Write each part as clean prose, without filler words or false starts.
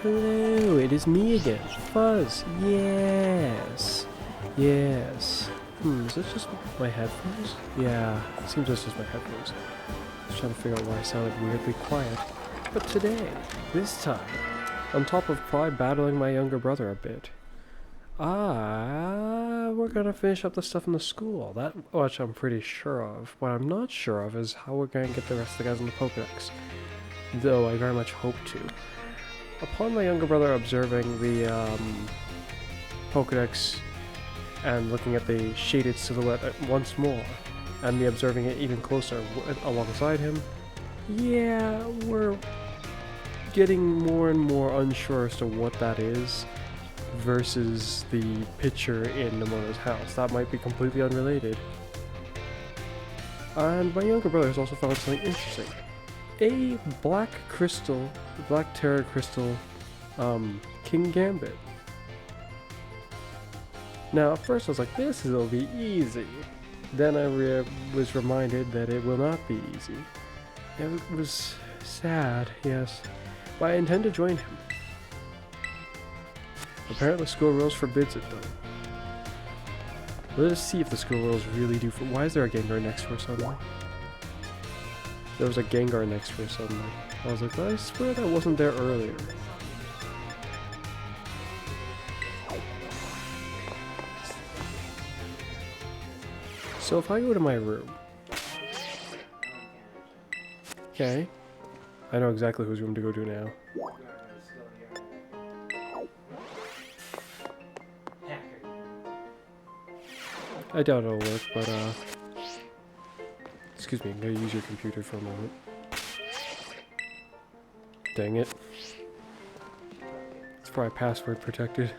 Hello, it is me again, Fuzz. Yes. Yes. Is this just my headphones? Yeah, it seems it's just my headphones. I was trying to figure out why I sounded weirdly quiet. But today, this time, on top of probably battling my younger brother a bit, we're gonna finish up the stuff in the school. That much I'm pretty sure of. What I'm not sure of is how we're gonna get the rest of the guys in the Pokedex. Though I very much hope to. Upon my younger brother observing the Pokedex and looking at the shaded silhouette once more, and me observing it even closer alongside him, yeah, we're getting more and more unsure as to what that is versus the picture in Namona's house. That might be completely unrelated. And my younger brother has also found something interesting. A black terra crystal, King Gambit. Now, at first I was like, this will be easy. Then I was reminded that it will not be easy. It was sad, yes. But I intend to join him. Apparently school rules forbids it though. Let us see if the school rules really do for— why is there a Gengar next to her suddenly? There was a Gengar next to her suddenly. I was like, I swear that wasn't there earlier. So if I go to my room... Okay. I know exactly whose room to go to now. I doubt it'll work, but excuse me, I'm gonna use your computer for a moment. Dang it. It's probably password protected.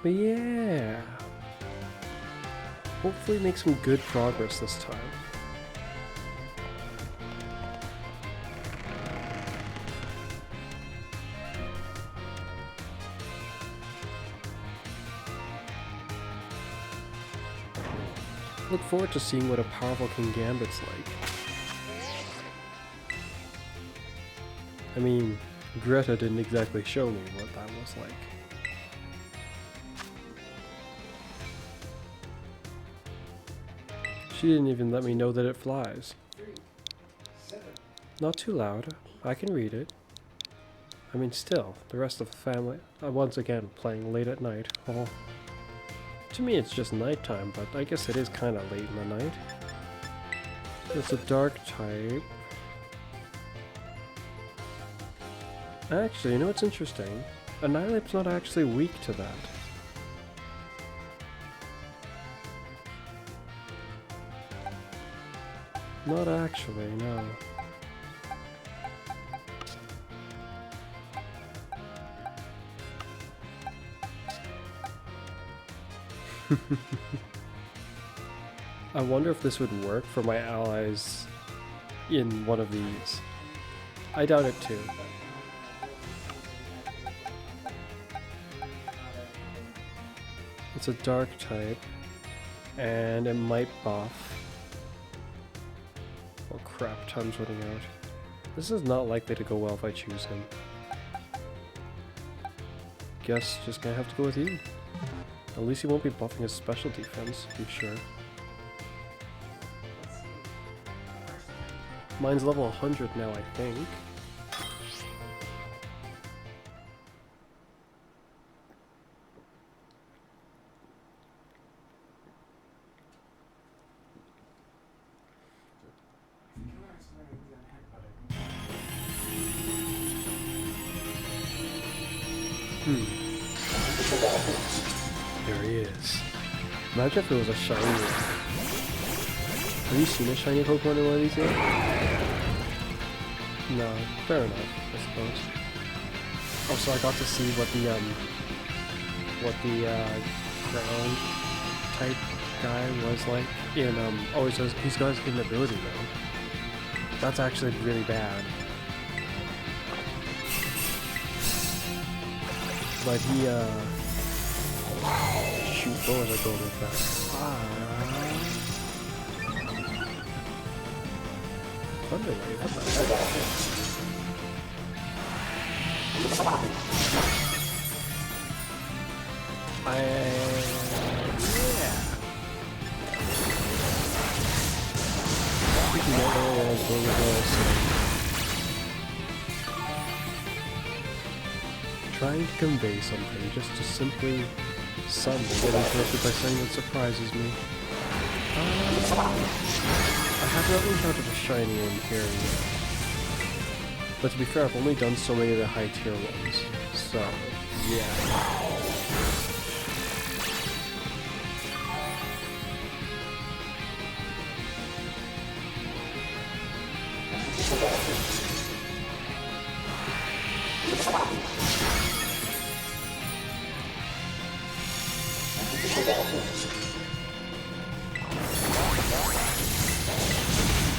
But yeah. Hopefully make some good progress this time. Look forward to seeing what a powerful King Gambit's like. I mean, Greta didn't exactly show me what that was like. She didn't even let me know that it flies. Not too loud. I can read it. I mean, still, the rest of the family once again playing late at night. Oh. To me it's just nighttime, but I guess it is kind of late in the night. It's a dark type. Actually, you know what's interesting? Annihilape's not actually weak to that. Not actually, no. I wonder if this would work for my allies in one of these. I doubt it too. It's a dark type, and it might buff. Oh crap, time's running out. This is not likely to go well if I choose him. Guess just gonna have to go with you. At least he won't be buffing his special defense, I'm sure. Mine's level 100 now, I think. There he is. Imagine if it was a shiny one. Have you seen a shiny Pokemon in one of these yet? No, fair enough, I suppose. Also, I got to see what the ground type guy was like in oh, he's got his hidden ability though. That's actually really bad. But he shoot bows are going with that. Thunder wave, what the heck? Yeah. We can get all those balls. Trying to convey something, just to simply get interrupted by something that surprises me. I have not encountered a shiny in here yet. But to be fair, I've only done so many of the high tier ones. So, yeah.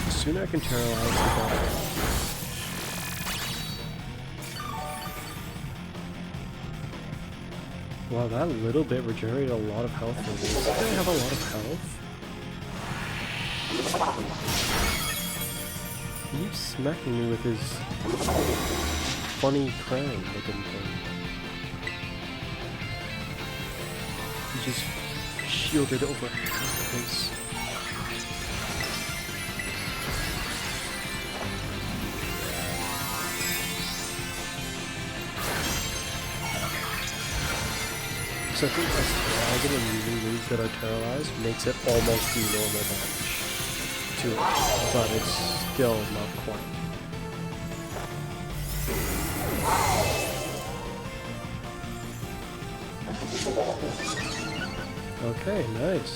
The sooner I can terrorize the better. Wow, that little bit regenerated a lot of health for me. Does that guy have a lot of health? He keeps smacking me with his funny crown looking thing. He just shielded over half of his... So I think us terrorizing and using moves that are terrorized makes it almost do normal damage to it, but it's still not quite. Okay, nice.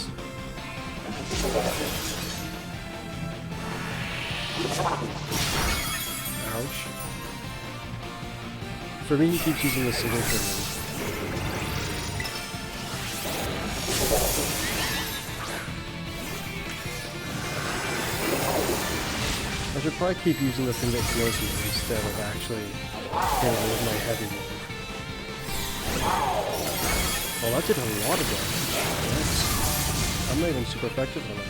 Ouch. For me, he keeps using the signature move. I should probably keep using the thing that heals me instead of actually hitting with my heavy move. Well, that did a lot of damage. Nice. I'm not even super effective on it.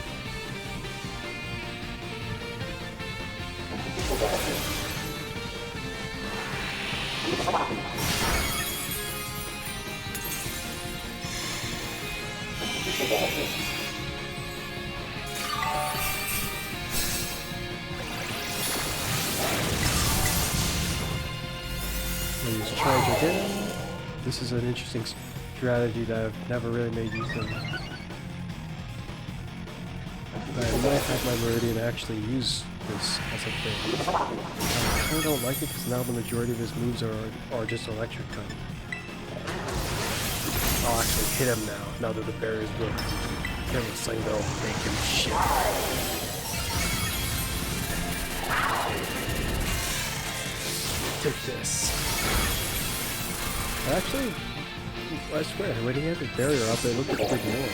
Use charge again. This is an interesting strategy that I've never really made use of. I might have my Meridian actually use this as a thing. I kind of don't like it because now the majority of his moves are just electric type. I'll actually hit him now that the barrier's broken. Hit him with something that'll make him shit. Take this. Actually, I swear, when he had the barrier up, it looked a bit more.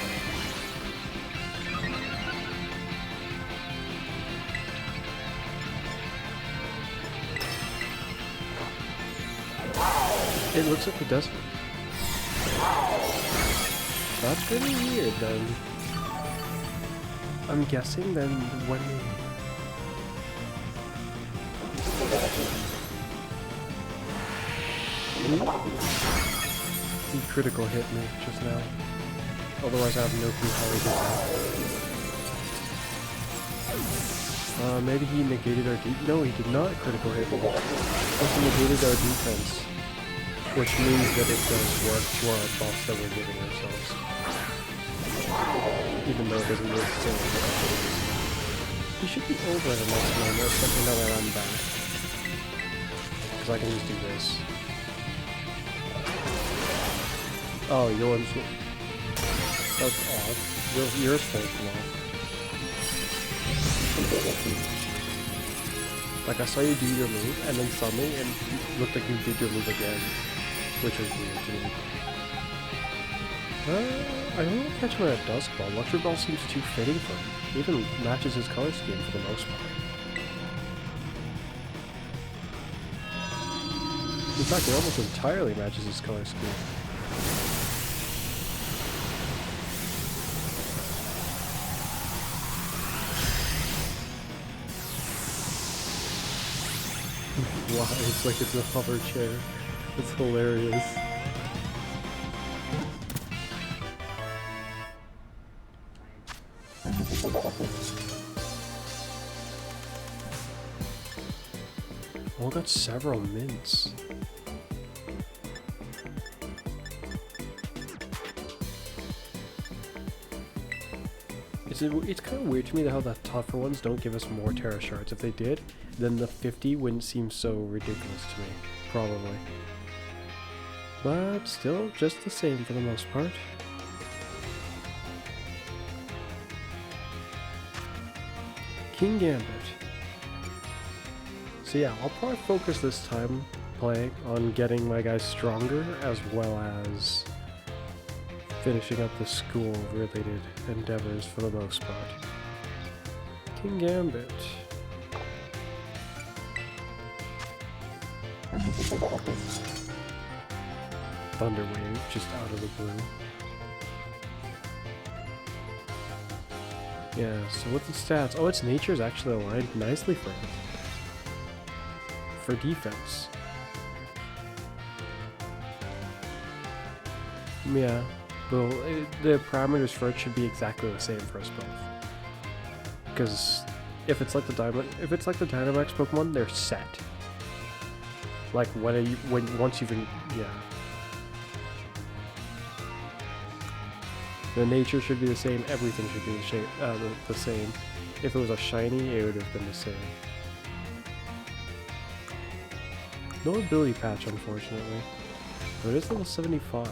It looks like it doesn't. That's really weird then. I'm guessing then when... He critical hit me just now. Otherwise I have no clue how he did that. Maybe he negated our defense. No, he did not critical hit me. He negated our defense. Which means that it does work to our buffs that we're giving ourselves. Even though it doesn't really say what it is. He should be over the next moment, especially now that I'm back. Because I can just do this. Oh, yours. That's odd. Yours falls off. Like I saw you do your move, and then suddenly it looked like you did your move again, which was weird to me. I don't want to catch him at a Dusk Ball. Luxury Ball seems too fitting for him. It even matches his color scheme for the most part. In fact, it almost entirely matches his color scheme. flies like it's a hover chair. It's hilarious. Oh, I got several mints. It's kind of weird to me how the tougher ones don't give us more Terra shards. If they did, then the 50 wouldn't seem so ridiculous to me. Probably. But still, just the same for the most part. King Gambit. So yeah, I'll probably focus this time playing on getting my guys stronger as well as finishing up the school-related endeavors for the most part. King Gambit. Thunder Wave, just out of the blue. Yeah, so what's the stats? Oh, its nature is actually aligned nicely for it. For defense. Yeah. Well, the parameters for it should be exactly the same for us both. Because if it's like the Dynamax Pokemon, they're set. Like once you've yeah. The nature should be the same. Everything should be the same. If it was a shiny, it would have been the same. No ability patch, unfortunately. But it is level 75.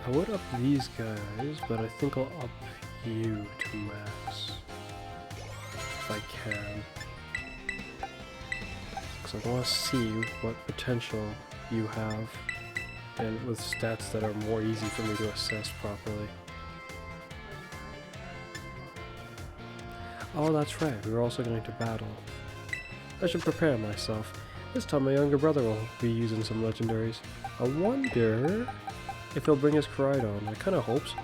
I would up these guys, but I think I'll up you to max. If I can. Because I want to see what potential you have, and with stats that are more easy for me to assess properly. Oh, that's right, we were also going to battle. I should prepare myself. This time my younger brother will be using some legendaries. I wonder if he'll bring his Koridon. I kind of hope so.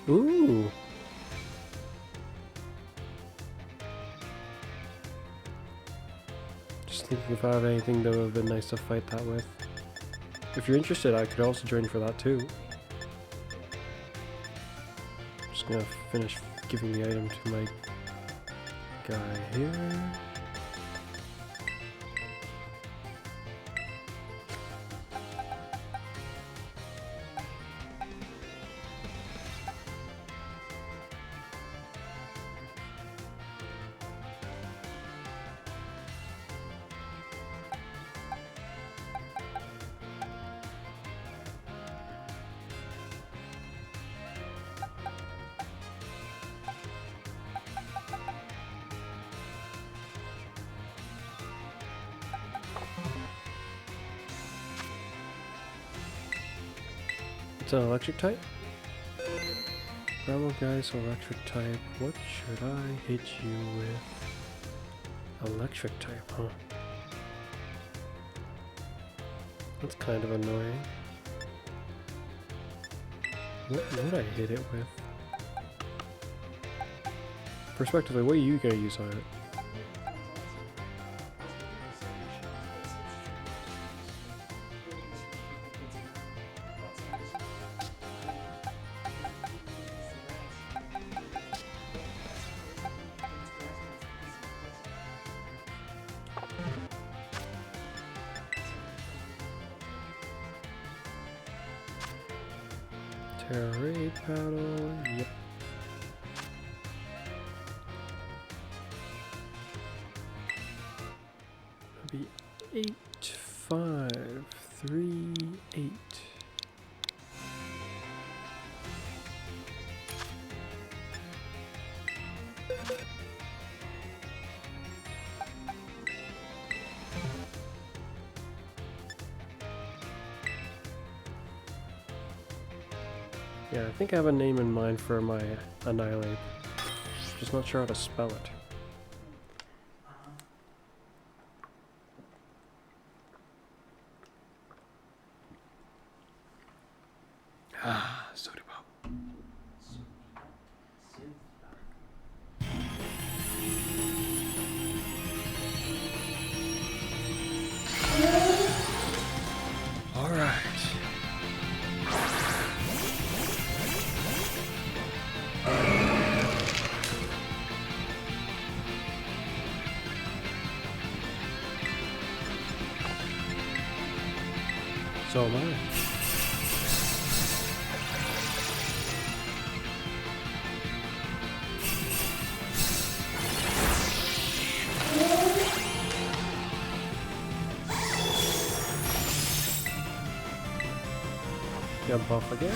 Ooh. thinking if I have anything that would have been nice to fight that with. If you're interested, I could also join for that too. Just gonna finish giving the item to my guy here. It's an electric type? Primal guy's electric type. What should I hit you with? Electric type, huh? That's kind of annoying. What would I hit it with? Perspectively, what are you gonna use on it? Terray paddle, yep. That'll be 8, 5, 3, 8. Yeah, I think I have a name in mind for my annihilate. Just not sure how to spell it. Ah, soda pop. All right. So am I. Get buff again.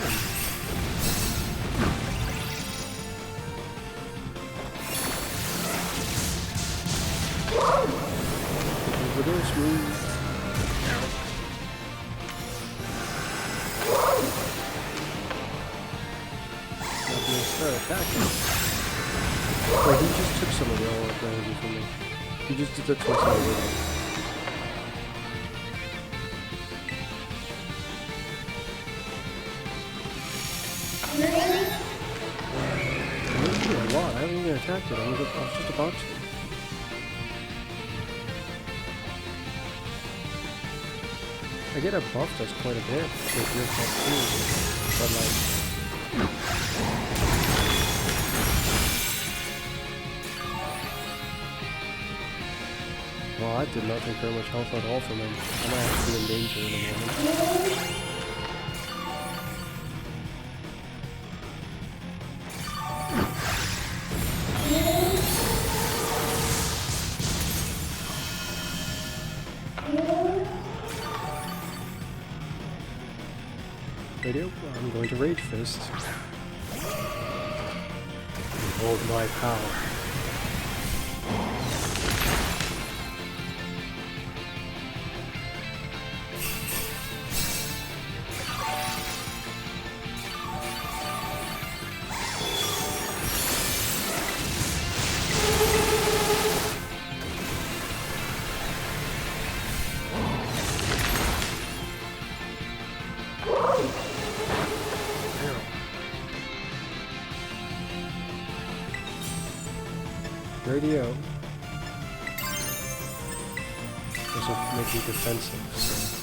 Over this move. Start attacking. Wait, he just took some of the all ability from me. He just did the twist on the rhythm. I'm doing a lot. I haven't even attacked it. I was just about to. I get a buff that's quite a bit with your buff too, but like. Well, I did not take very much health at all from him. I might have to be in danger in a moment. Radio, I'm going to Rage Fist. Behold my power. Radio. also make me defensive, so...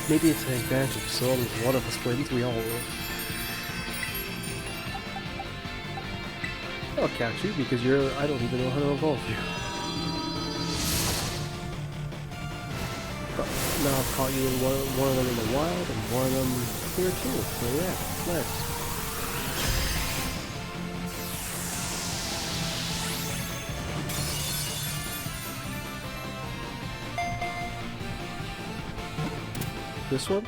Maybe it's an advantage, so long as one of us wins, we all win. I'll catch you because I don't even know how to evolve you. But now I've caught you in one of them in the wild and one of them here too, so yeah, nice. This one?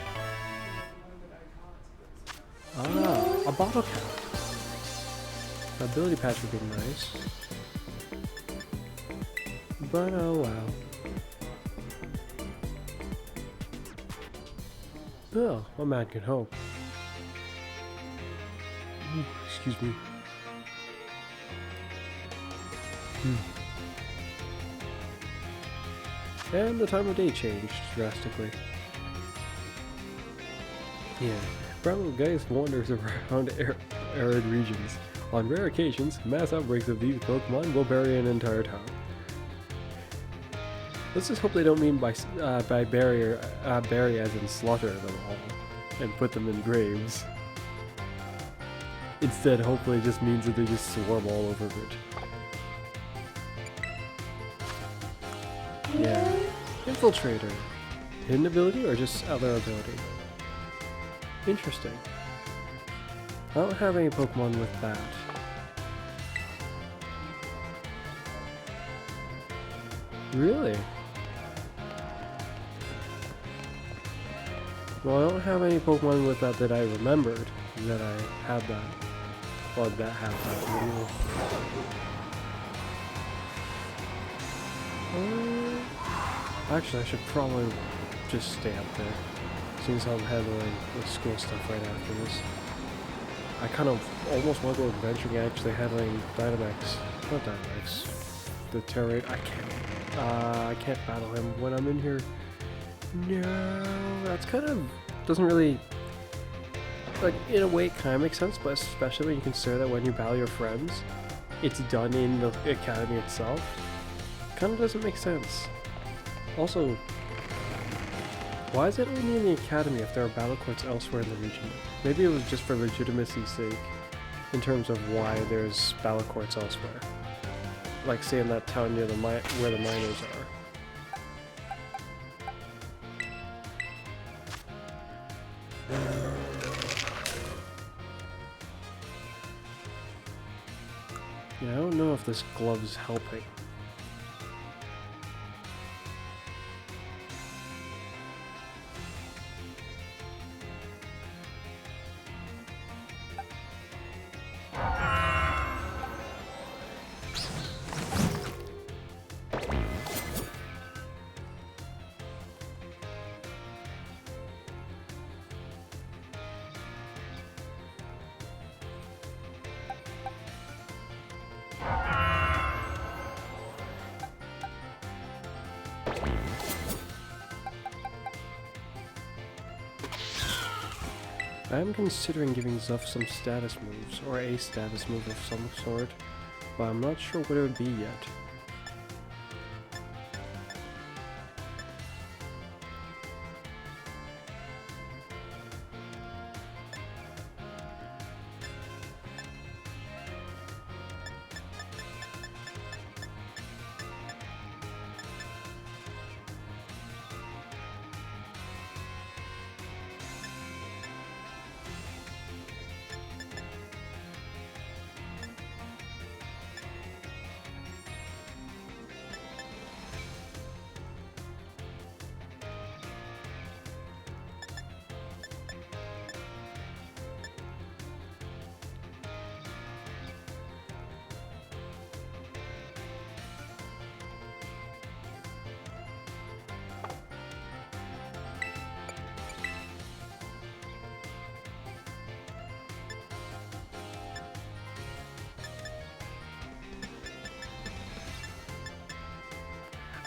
Ah, a bottle cap. Ability patch would be nice. But oh wow. Oh, a man can hope. Ooh, excuse me. And the time of day changed drastically. Yeah, Bravo Geist wanders around arid regions. On rare occasions, mass outbreaks of these Pokemon will bury an entire town. Let's just hope they don't mean by bury as in slaughter them all and put them in graves. Instead, hopefully it just means that they just swarm all over it. Yeah. Infiltrator. Hidden ability or just other ability? Interesting. I don't have any Pokemon with that. Really? Well, I don't have any Pokemon with that I remembered that I had that. Or that had that. Actually, I should probably just stay up there. Since I'm handling the school stuff right after this. I kind of almost want to go adventuring, actually handling Dynamax. Not Dynamax. The Terrorate. I can't battle him when I'm in here. No, that's kind of doesn't really, like, in a way it kind of makes sense, but especially when you consider that when you battle your friends, it's done in the academy itself. Kind of doesn't make sense. Also, why is it only in the academy if there are battle courts elsewhere in the region? Maybe it was just for legitimacy's sake, in terms of why there's battle courts elsewhere. Like, say in that town near where the miners are. Yeah, I don't know if this glove's helping. I am considering giving Zuff some status moves, or a status move of some sort, but I'm not sure what it would be yet.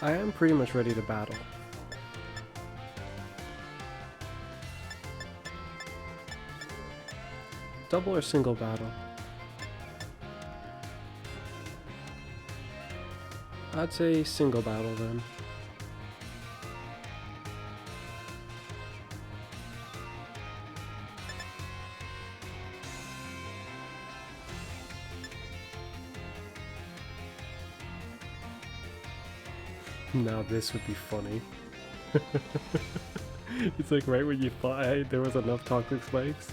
I am pretty much ready to battle. Double or single battle? I'd say single battle then. Now this would be funny. It's like right when you thought there was enough toxic spikes,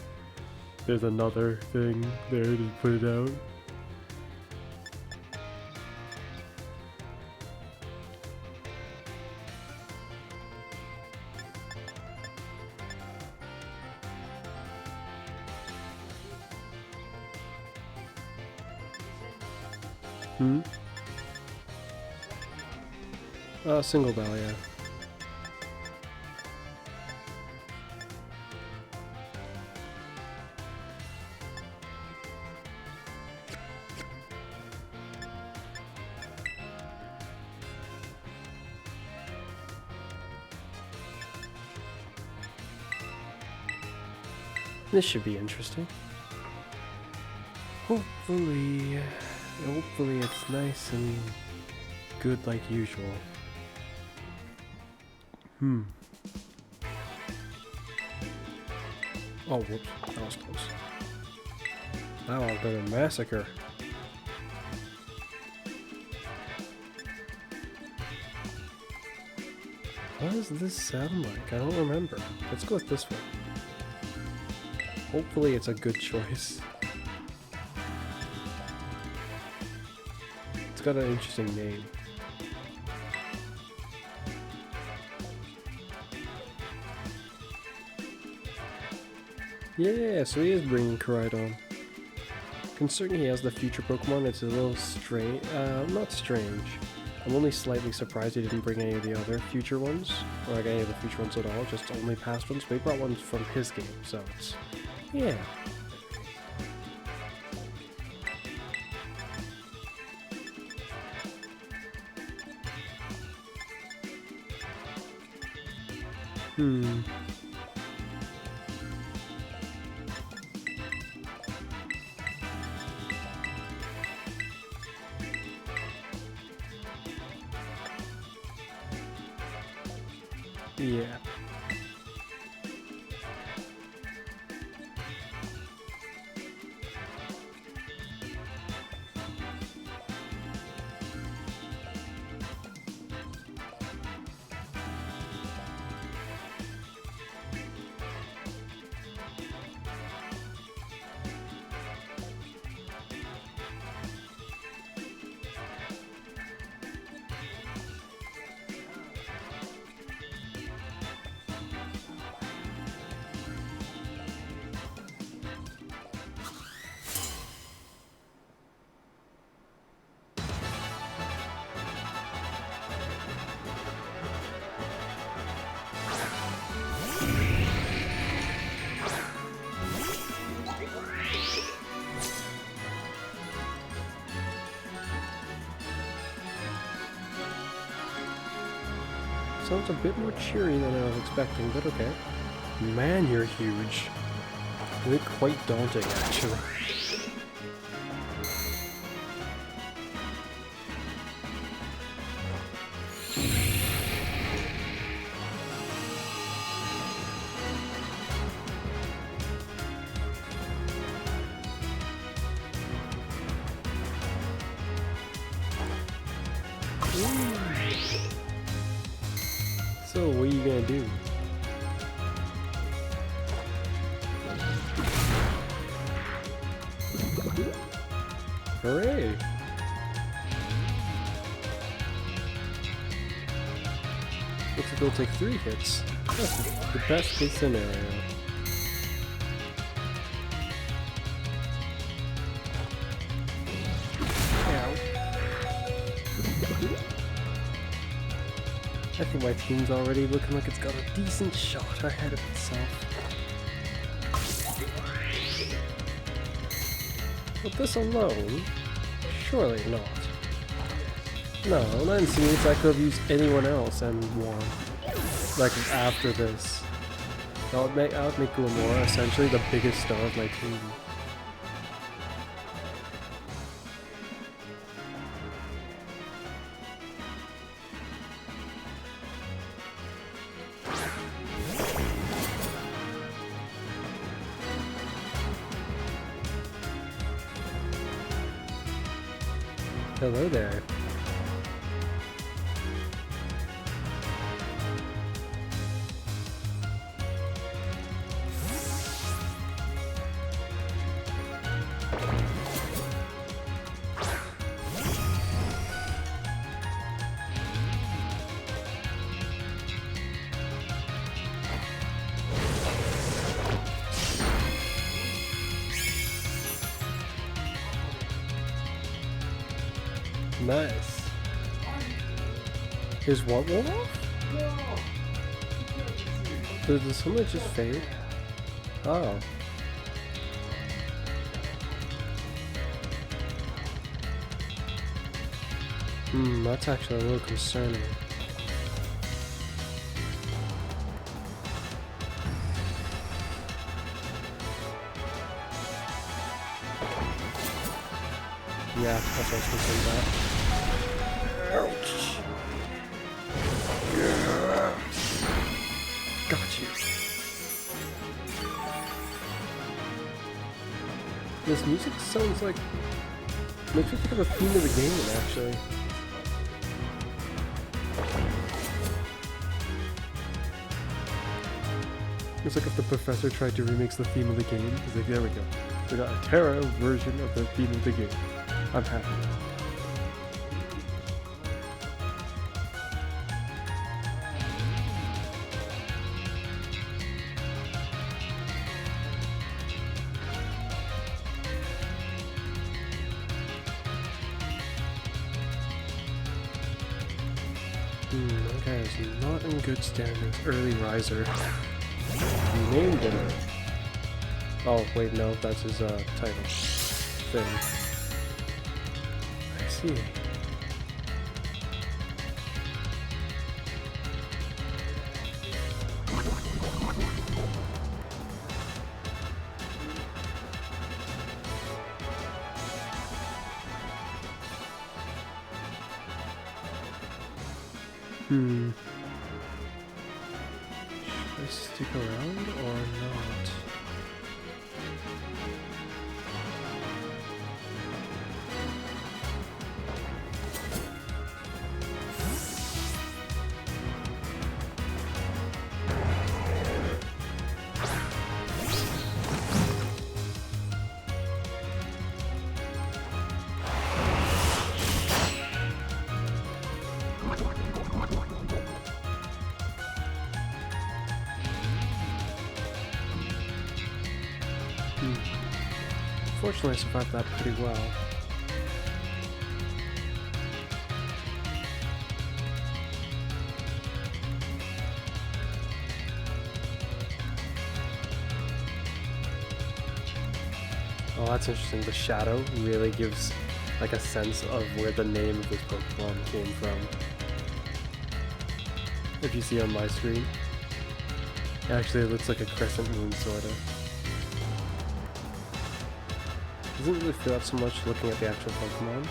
there's another thing there to put it out. Single battle, yeah. This should be interesting. Hopefully it's nice and good like usual. Oh, whoops. That was close. That would have been a massacre. What does this sound like? I don't remember. Let's go with this one. Hopefully it's a good choice. It's got an interesting name. Yeah, so he is bringing Koraidon. Considering he has the future Pokemon, it's a little strange. Not strange. I'm only slightly surprised he didn't bring any of the other future ones, or like any of the future ones at all, just only past ones. But he brought ones from his game, so it's... yeah. Yeah. Sounds a bit more cheery than I was expecting, but okay. Man, you're huge. They're quite daunting, actually. So, what are you gonna do? Hooray! Looks like it'll take 3 hits. That's the best case scenario. Ow. I think my team's already looking like it's got a decent shot ahead of itself. With this alone? Surely not. No, not in scenes. I could have used anyone else and won. Like after this. I would make Glamora essentially the biggest star of my team. Hello there. Nice. Is what wall off? Did the sunlight just fade? Oh. That's actually a little concerning. Yeah, that's what I was concerned about. Ouch! Yeah. Got you. This music sounds like... makes me think of the theme of the game, actually. It's like if the professor tried to remix the theme of the game. He's like, there we go. We got a Terra version of the theme of the game. I'm happy. That guy is not in good standings. Early riser. Named him. Oh, wait, no, that's his title. Thing. I see. Should I stick around or not? Fortunately, I survived that pretty well. Oh, that's interesting. The shadow really gives like a sense of where the name of this Pokemon came from. If you see on my screen, actually it looks like a crescent moon, sorta. Doesn't really feel that so much looking at the actual Pokemon,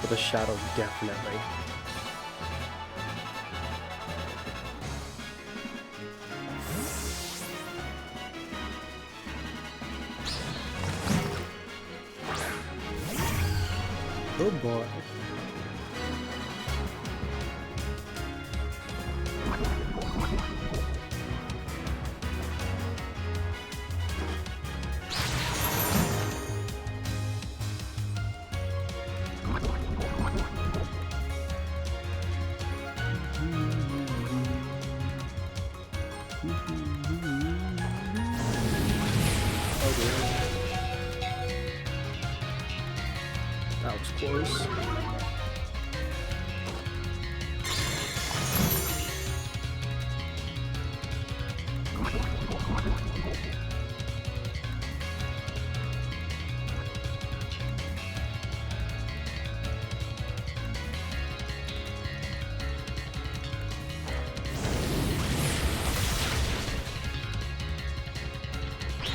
but the shadow definitely. Oh boy. Oh dear. That was close.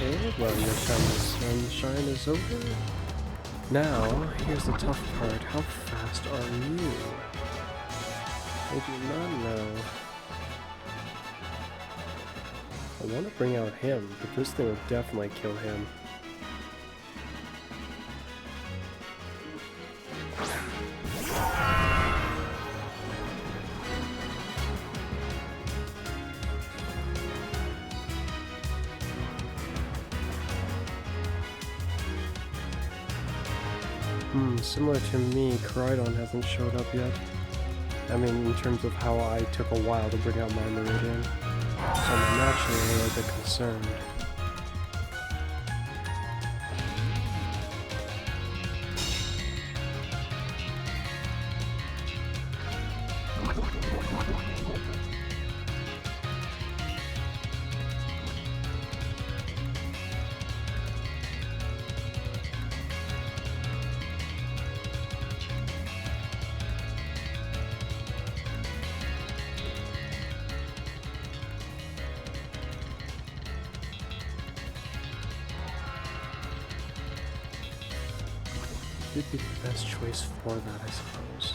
Okay, well, your time of sunshine is over. Now, here's the tough part. How fast are you? I do not know. I want to bring out him, but this thing will definitely kill him. Similar to me, Koraidon hasn't showed up yet. I mean, in terms of how I took a while to bring out my Meridian. So I'm naturally a little bit concerned. Would be the best choice for that, I suppose.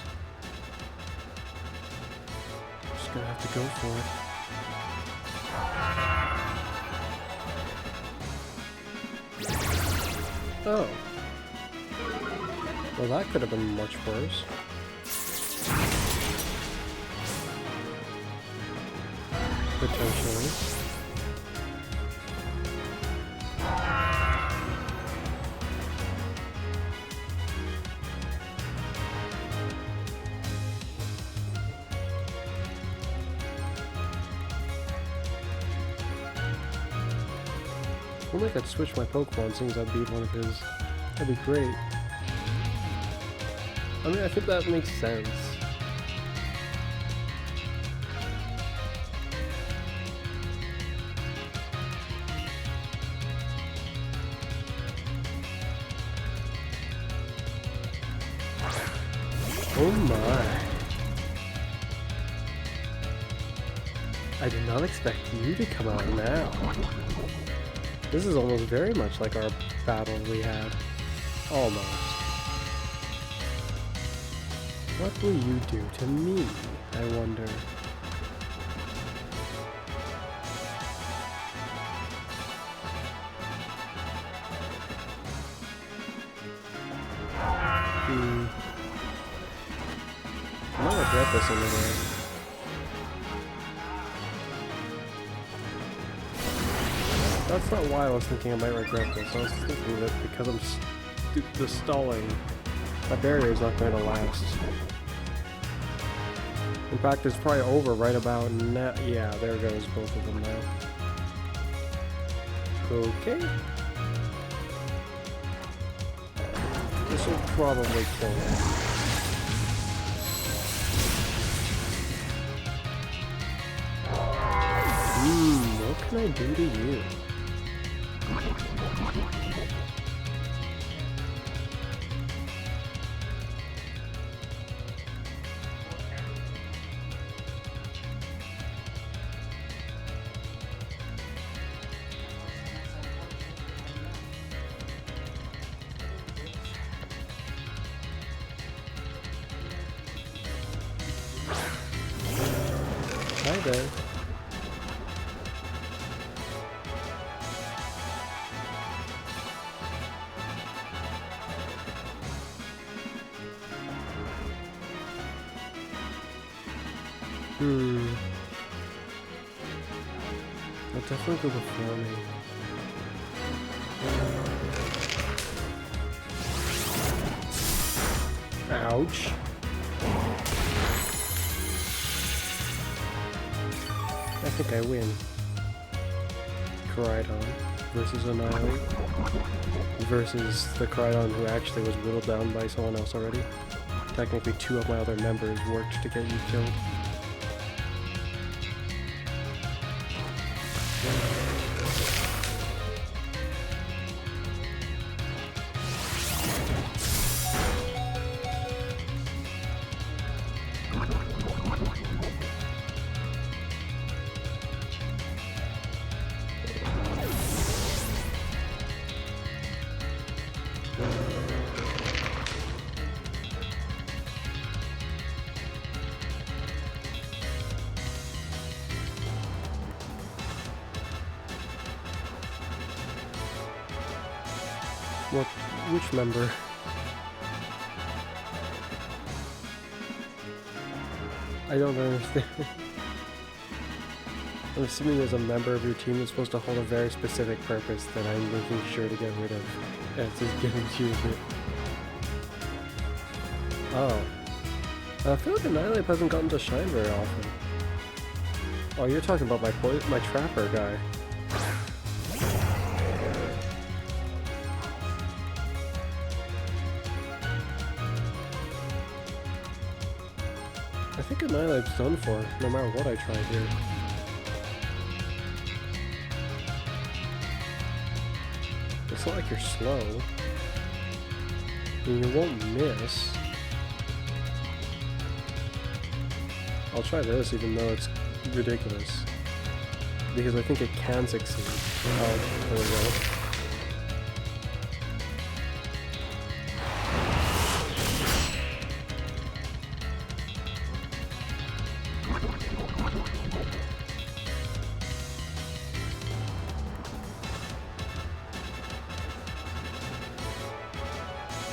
I'm just gonna have to go for it. Oh. Well, that could have been much worse. Potentially. Only if I could switch my Pokemon, seems I'd beat one of his. That'd be great. I mean, I think that makes sense. Oh my. I did not expect you to come out now. This is almost very much like our battle we had. Almost. What will you do to me, I wonder? I might regret this in a way. That's not why I was thinking I might regret this. I was thinking that because I'm the stalling, my barrier is not going to last. In fact, it's probably over right about now. Yeah, there goes both of them now. Okay. This will probably kill him. What can I do to you? Hi there. I'll definitely go before me. Ouch. I think I win. Crydon versus Annihilate versus the Crydon who actually was whittled down by someone else already. Technically, 2 of my other members worked to get you killed. What? Which member? I don't understand. I'm assuming there's a member of your team that's supposed to hold a very specific purpose that I'm making sure to get rid of. And it's just getting to a bit. Oh. I feel like Annihilate hasn't gotten to shine very often. Oh, you're talking about my trapper guy. I think Annihilate's done for, no matter what I try here. It's not like you're slow. I mean, you won't miss. I'll try this even though it's ridiculous. Because I think it can succeed. Oh, there we go.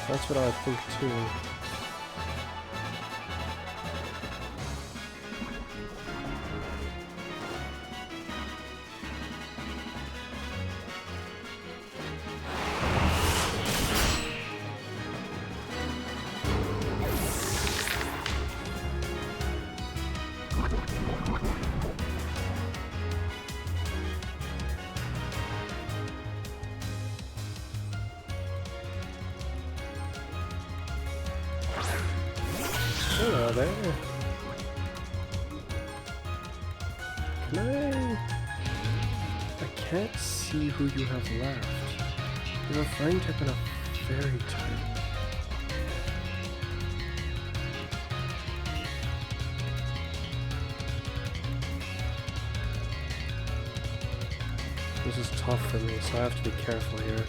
That's what I think too. Hello there. Can I can't see who you have left. You have a flying type and a fairy type. This is tough for me, so I have to be careful here.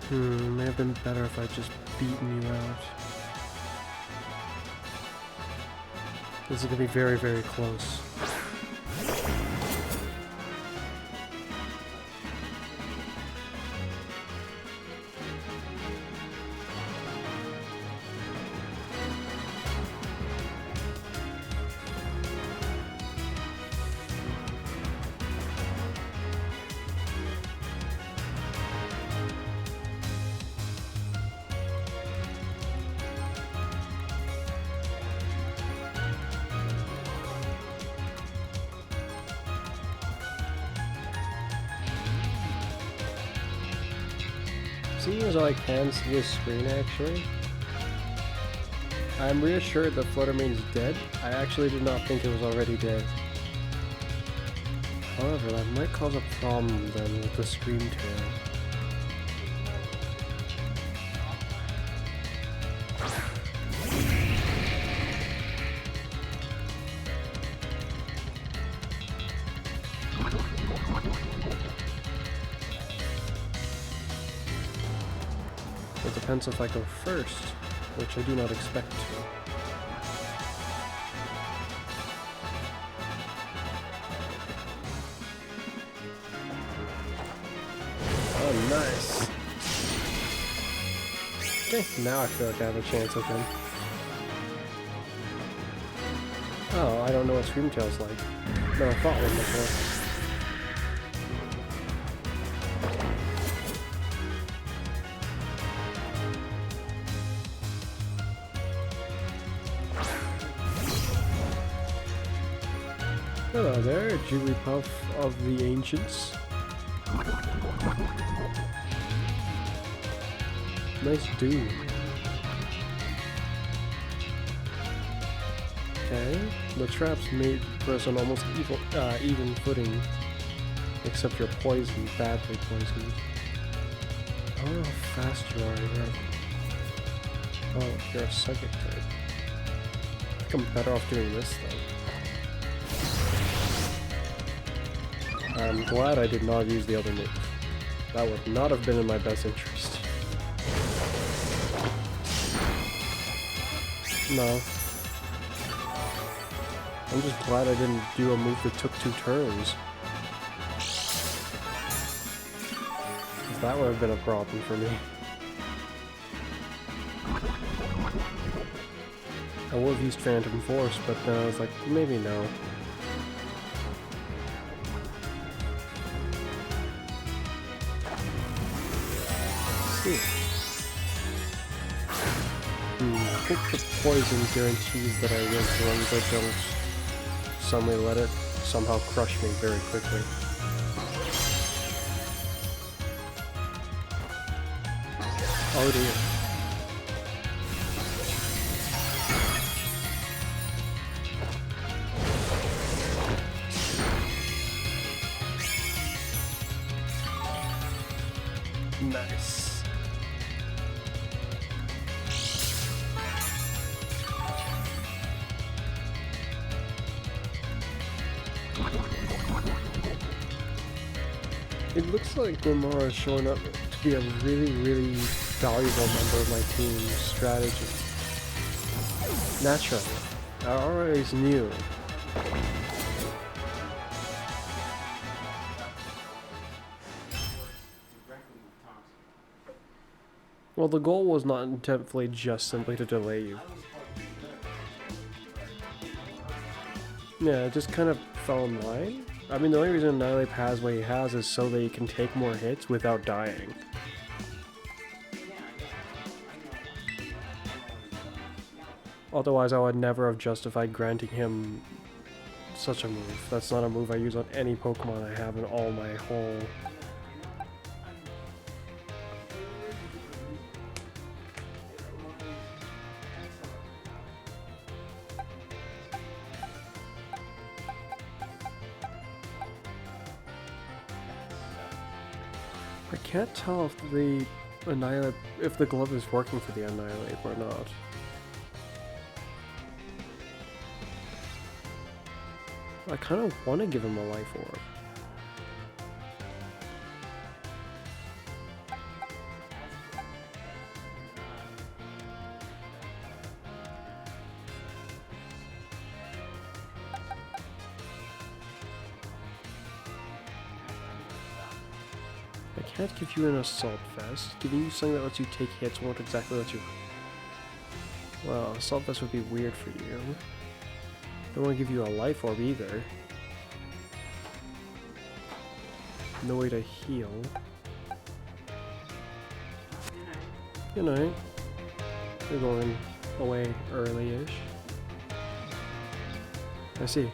May have been better if I'd just beaten you out. This is gonna be very, very close. Seeing as I can see his screen actually, I'm reassured that Fluttermane's dead. I actually did not think it was already dead. However, that might cause a problem then with the Scream Tail. depends if I go first, which I do not expect to. Oh, nice. Okay, now I feel like I have a chance with him. Oh, I don't know what Screamtail's like. Never fought one before. Hello there, Jigglypuff of the Ancients. Nice dude. Okay, the traps made us on almost even footing, except you're poisoned, badly poisoned. I don't know how fast you are here. Oh, you're a psychic type. I think I'm better off doing this though. I'm glad I did not use the other move. That would not have been in my best interest. No. I'm just glad I didn't do a move that took 2 turns. Because that would have been a problem for me. I would have used Phantom Force, but then I was like, maybe no. I think the poison guarantees that I win as long as I don't suddenly let it somehow crush me very quickly. Oh dear. Nice. It looks like Glimar is showing up to be a really, really valuable member of my team's strategy. Naturally, I always knew. Well, the goal was not intentfully just simply to delay you. Yeah, it just kind of fell in line. I mean, the only reason Annihilate has what he has is so that he can take more hits without dying. Otherwise, I would never have justified granting him such a move. That's not a move I use on any Pokemon I have in all my whole... I can't tell if the Annihilate, if the glove is working for the Annihilate or not. I kind of want to give him a life orb. I can't give you an Assault Vest. Giving you something that lets you take hits won't exactly let you... Well, Assault Vest would be weird for you. I don't want to give you a life orb either. No way to heal. Good night. You're going away early-ish. I see.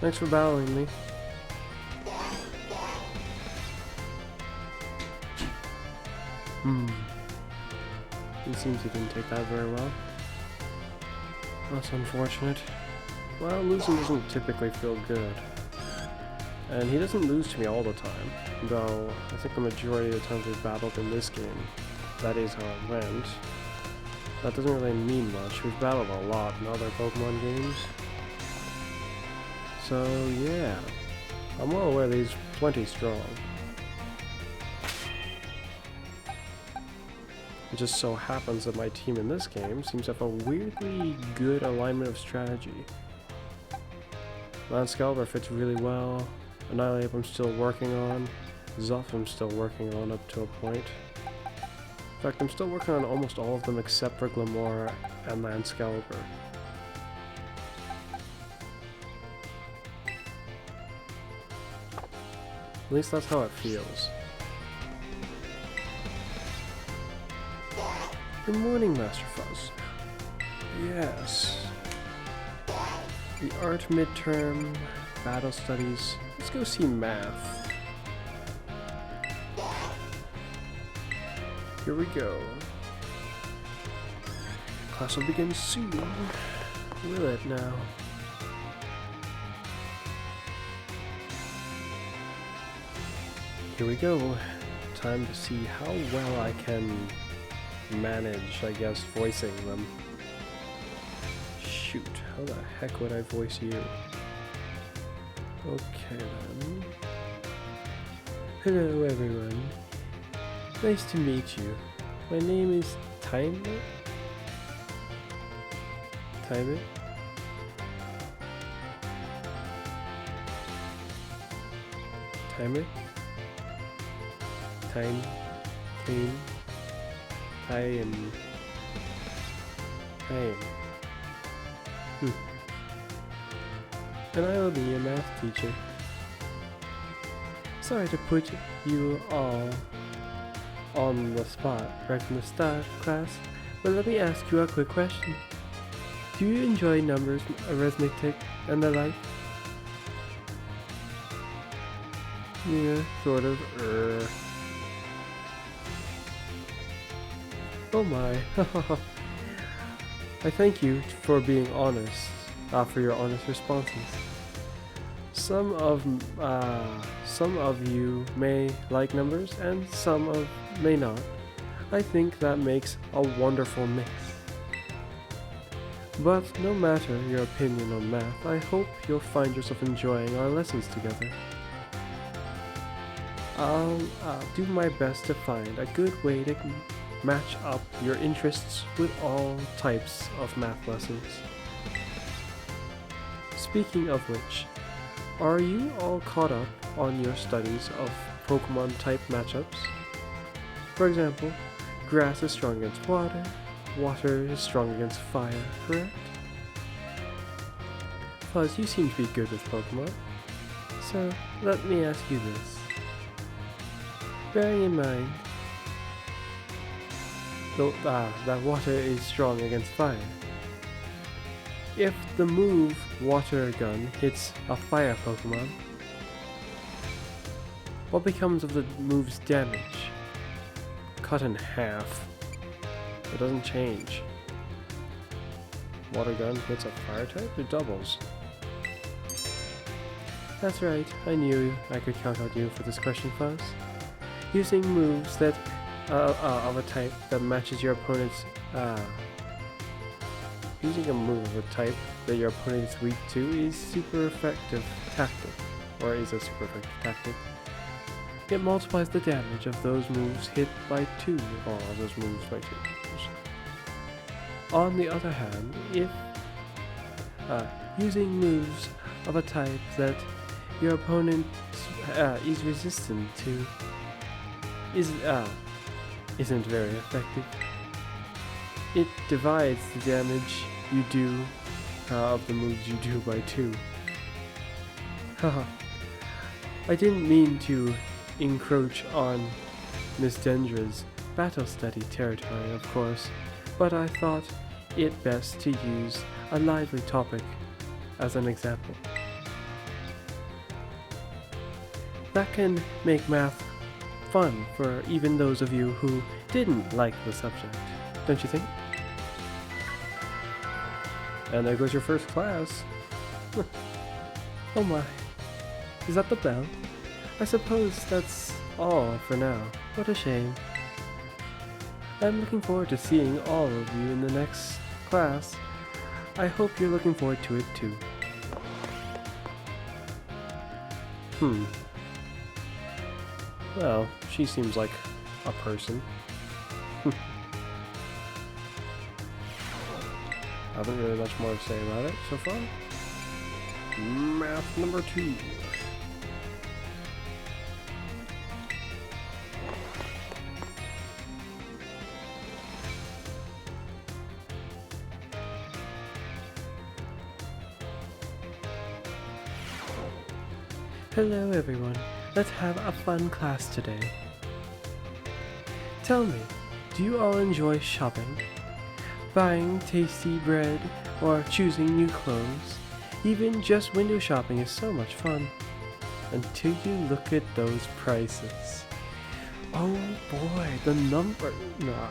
Thanks for battling me. It seems he didn't take that very well. That's unfortunate. Well, losing doesn't typically feel good. And he doesn't lose to me all the time. Though, I think the majority of the times we've battled in this game, that is how it went. that doesn't really mean much. We've battled a lot in other Pokemon games. So yeah, I'm well aware that he's plenty strong. It just so happens that my team in this game seems to have a weirdly good alignment of strategy. Landscalber fits really well. Annihilate I'm still working on. Zuff I'm still working on up to a point. In fact, I'm still working on almost all of them except for Glamora and Landscalber. At least that's how it feels. Good morning, Master Fuzz. Yes. The art midterm, battle studies. Let's go see math. Here we go. Class will begin soon. Will it now? Here we go. Time to see how well I can manage, I guess, voicing them. Shoot, how the heck would I voice you? Okay then. Hello everyone. Nice to meet you. My name is Time It? Time It? Time It? Time? Clean? I am... And I will be your math teacher. Sorry to put you all on the spot right from the start, class, but let me ask you a quick question. Do you enjoy numbers, arithmetic, and the like? Yeah, sort of. Oh my. I thank you for being honest, for your honest responses. Some of you may like numbers and some may not. I think that makes a wonderful mix. But no matter your opinion on math, I hope you'll find yourself enjoying our lessons together. I'll do my best to find a good way to match up your interests with all types of math lessons. Speaking of which, are you all caught up on your studies of Pokemon type matchups? For example, grass is strong against water, water is strong against fire, correct? Fuzz, you seem to be good with Pokemon, so let me ask you this. Bearing in mind that water is strong against fire, if the move Water Gun hits a fire Pokemon, what becomes of the move's damage? Cut in half. It doesn't change. Water Gun hits a fire type, it doubles. That's right, I knew I could count on you for this question, Fuzz. Using moves that of a type that matches your opponent's using a move of a type that your opponent is weak to is super effective tactic, or is a super effective tactic. It multiplies the damage of those moves hit by 2, or those moves by 2. On the other hand, if using moves of a type that your opponent is resistant to isn't very effective, it divides the damage you do of the moves you do by 2. Haha. I didn't mean to encroach on Miss Dendra's battle study territory, of course, but I thought it best to use a lively topic as an example. That can make math fun for even those of you who didn't like the subject, don't you think? And there goes your first class. Oh my. Is that the bell? I suppose that's all for now. What a shame. I'm looking forward to seeing all of you in the next class. I hope you're looking forward to it too. Well, she seems like a person. I haven't really much more to say about it so far. Math number 2. Hello everyone, let's have a fun class today. Tell me, do you all enjoy shopping? Buying tasty bread or choosing new clothes? Even just window shopping is so much fun. Until you look at those prices. Oh boy, the number... Nah,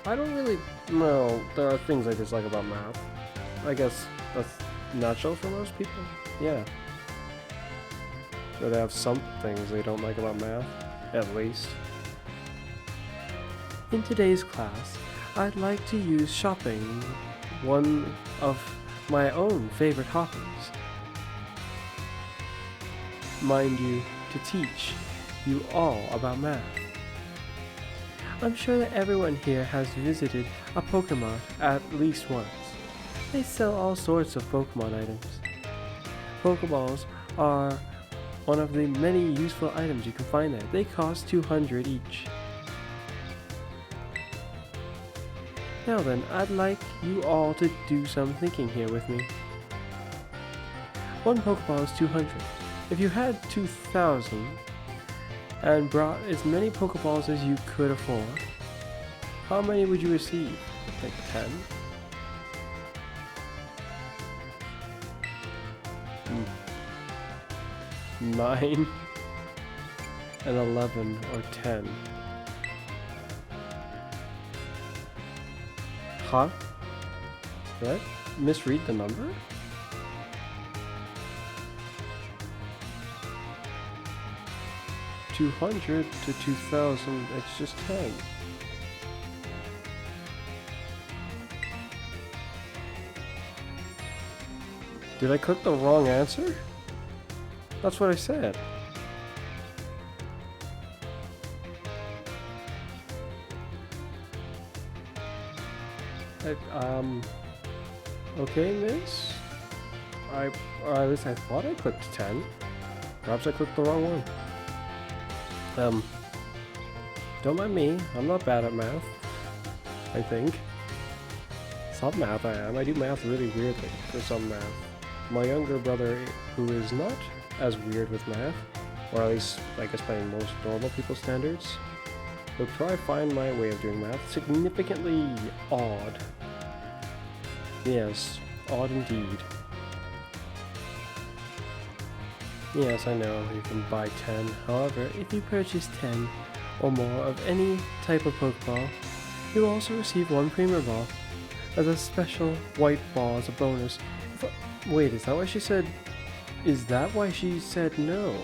I don't really... Well, there are things I dislike about math. I guess that's natural for most people. Yeah. Or they have some things they don't like about math, at least. In today's class, I'd like to use shopping, one of my own favorite hobbies. Mind you, to teach you all about math. I'm sure that everyone here has visited a Pokemon at least once. They sell all sorts of Pokemon items. Pokeballs are one of the many useful items you can find there. They cost 200 each. Now then, I'd like you all to do some thinking here with me. One Pokeball is 200. If you had 2,000 and brought as many Pokeballs as you could afford, how many would you receive? Like 10? 9 and 11 or 10. Huh? Did I misread the number? $200 to 2,000, it's just 10. Did I click the wrong answer? That's what I said. Okay, miss. Or at least I thought I clicked 10. Perhaps I clicked the wrong one. Don't mind me. I'm not bad at math. I think. Some math I am. I do math really weirdly for some math. My younger brother, who is not as weird with math, or at least I guess by most normal people's standards, will try find my way of doing math significantly odd. Yes, odd indeed. Yes, I know, you can buy 10. However, if you purchase 10 or more of any type of Pokeball, you'll also receive one Premier Ball as a special white ball as a bonus. Wait, is that why she said... Is that why she said no?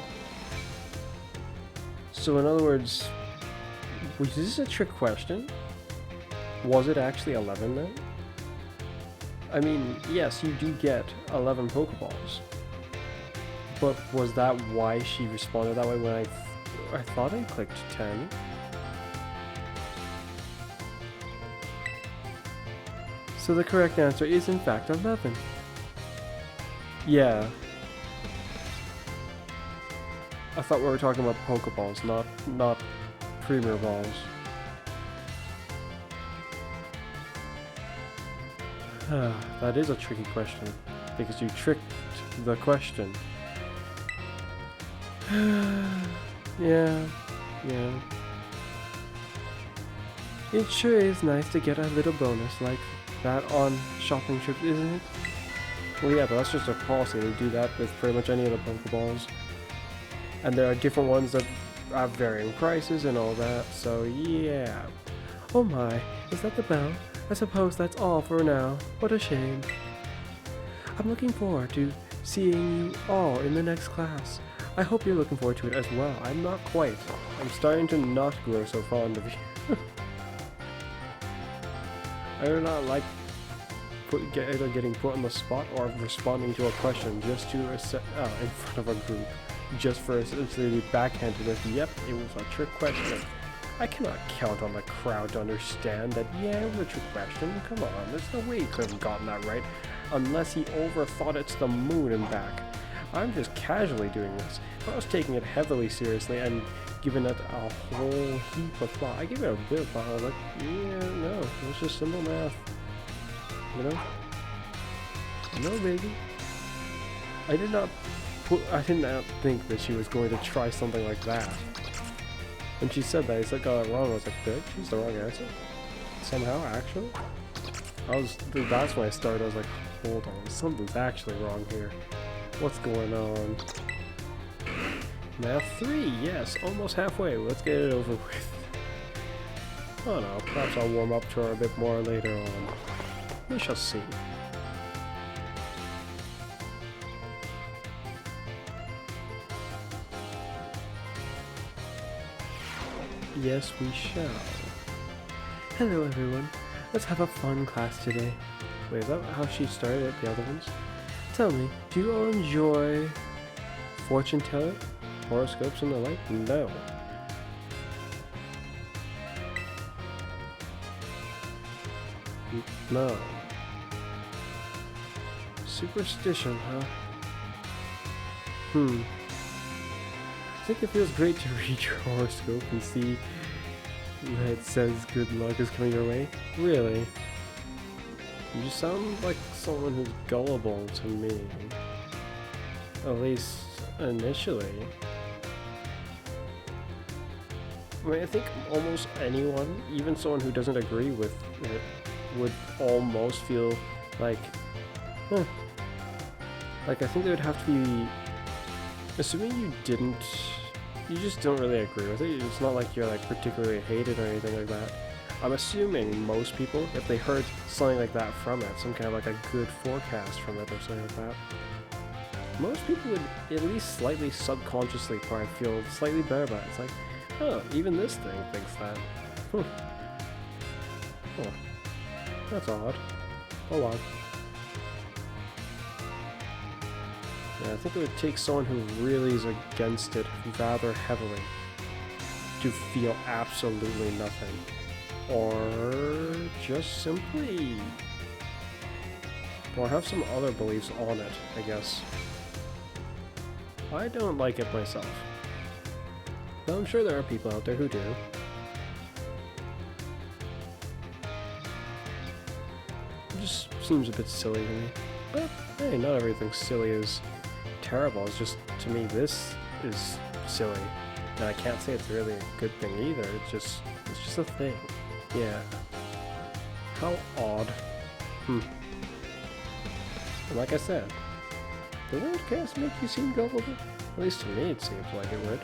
So in other words, was this a trick question? Was it actually 11 then? I mean, yes, you do get 11 Pokeballs. But was that why she responded that way when I thought I clicked 10? So the correct answer is in fact 11. Yeah. I thought we were talking about Pokeballs, not Premier Balls. That is a tricky question, because you tricked the question. Yeah. It sure is nice to get a little bonus like that on shopping trips, isn't it? Well, yeah, but that's just a policy. They do that with pretty much any of the Pokeballs. And there are different ones that have varying prices and all that, so yeah. Oh my, is that the bell? I suppose that's all for now. What a shame. I'm looking forward to seeing you all in the next class. I hope you're looking forward to it as well. I'm not quite. I'm starting to not grow so fond of you. I do not like either getting put on the spot or responding to a question just to in front of a group, just for essentially to be backhanded with, yep, it was a trick question. I cannot count on the crowd to understand that, yeah, it was a trick question. Come on, there's no way he could have gotten that right, unless he overthought it to the moon and back. I'm just casually doing this. If I was taking it heavily seriously and giving it a whole heap of thought, I give it a bit of thought. I was like, yeah, no, it's just simple math. You know? No, baby. I did not think that she was going to try something like that. When she said that, I got it wrong. I was like, did I choose the wrong answer? Somehow, actually? That's when I started. I was like, hold on, something's actually wrong here. What's going on? Math 3, yes, almost halfway. Let's get it over with. Oh no, perhaps I'll warm up to her a bit more later on. We shall see. Yes, we shall. Hello everyone, let's have a fun class today. Wait, is that how she started at the other ones? Tell me, do you all enjoy fortune telling, horoscopes and the like? No. No. Superstition, huh? I think it feels great to read your horoscope and see that it says good luck is coming your way. Really? You sound like someone who's gullible to me. At least initially. I mean, I think almost anyone, even someone who doesn't agree with it, would almost feel like, huh. Like, I think they would have to be, assuming you just don't really agree with it. It's not like you're like particularly hated or anything like that. I'm assuming most people, if they heard something like that from it, some kind of like a good forecast from it or something like that, most people would at least slightly subconsciously probably feel slightly better about it. It's like, oh, even this thing thinks that. Oh, that's odd. Oh well. Yeah, I think it would take someone who really is against it rather heavily to feel absolutely nothing. Or just simply, or have some other beliefs on it, I guess. I don't like it myself, though I'm sure there are people out there who do. It just seems a bit silly to me, but hey, not everything silly is terrible. It's just, to me, this is silly, and I can't say it's really a good thing either. It's just a thing. Yeah. How odd. And like I said, the wordcast make you seem gullible? At least to me it seems like it would.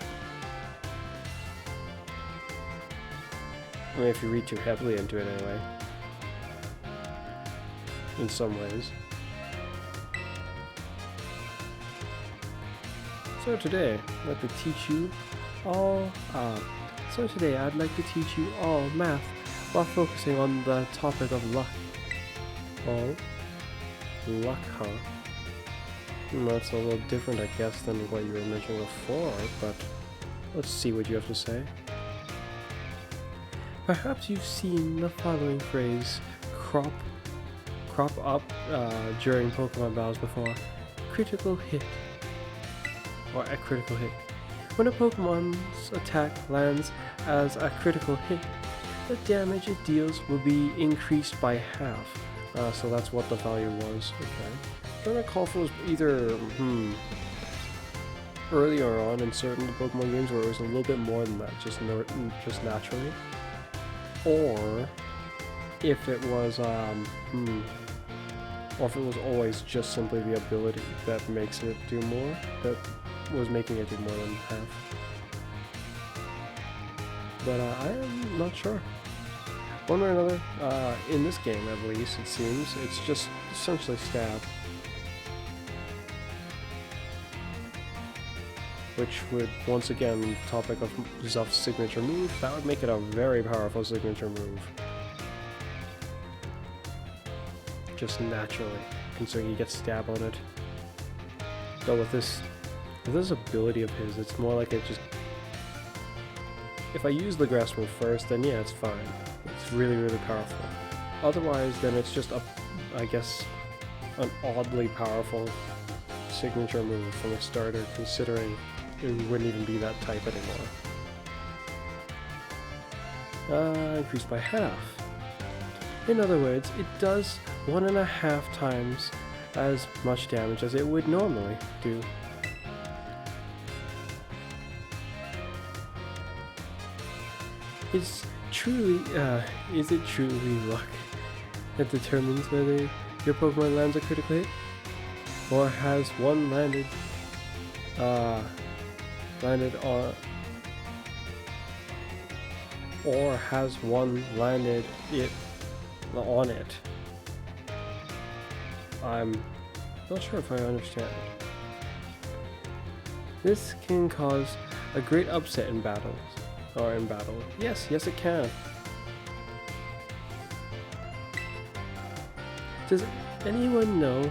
I mean, if you read too heavily into it anyway. In some ways. So today, I'd like to teach you all math while focusing on the topic of luck. Oh, luck, huh? That's a little different, I guess, than what you were mentioning before, but let's see what you have to say. Perhaps you've seen the following phrase crop up during Pokemon battles before. Critical hit. Or a critical hit. When a Pokemon's attack lands as a critical hit, the damage it deals will be increased by half. So that's what the value was. Okay. I don't recall if it was either earlier on in certain Pokemon games where it was a little bit more than that, just naturally, or if it was or if it was always just simply the ability that makes it do more, that was making it do more than half. But I am not sure. One way or another, in this game at least, it seems, it's just essentially stab. Which would, once again, the topic of Zuff's signature move, that would make it a very powerful signature move. just naturally, considering he gets stabbed on it. Though with this ability of his, it's more like it just... If I use the grasp move first, then yeah, it's fine. It's really, really powerful. Otherwise, then it's just I guess, an oddly powerful signature move from a starter, considering it wouldn't even be that type anymore. Increased by half. In other words, it does 1.5 times as much damage as it would normally do. Is it truly luck that determines whether your Pokemon lands a critical hit? Or has one landed it on it? I'm not sure if I understand. This can cause a great upset in battle. Yes, it can. Does anyone know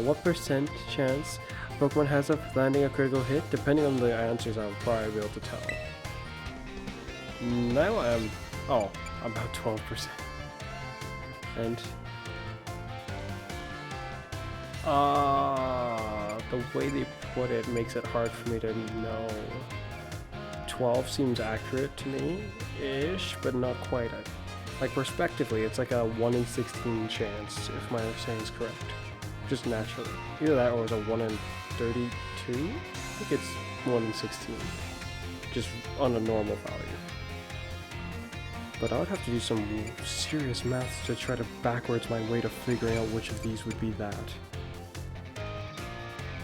what percent chance Pokemon has of landing a critical hit? Depending on the answers, I'll probably be able to tell. Now I'm about 12%. And the way they put it makes it hard for me to know. 12 seems accurate to me, ish, but not quite. Like, prospectively, it's like a 1 in 16 chance, if my understanding is correct. Just naturally. Either that or it's a 1 in 32? I think it's 1 in 16. Just on a normal value. But I would have to do some serious maths to try to backwards my way to figuring out which of these would be that.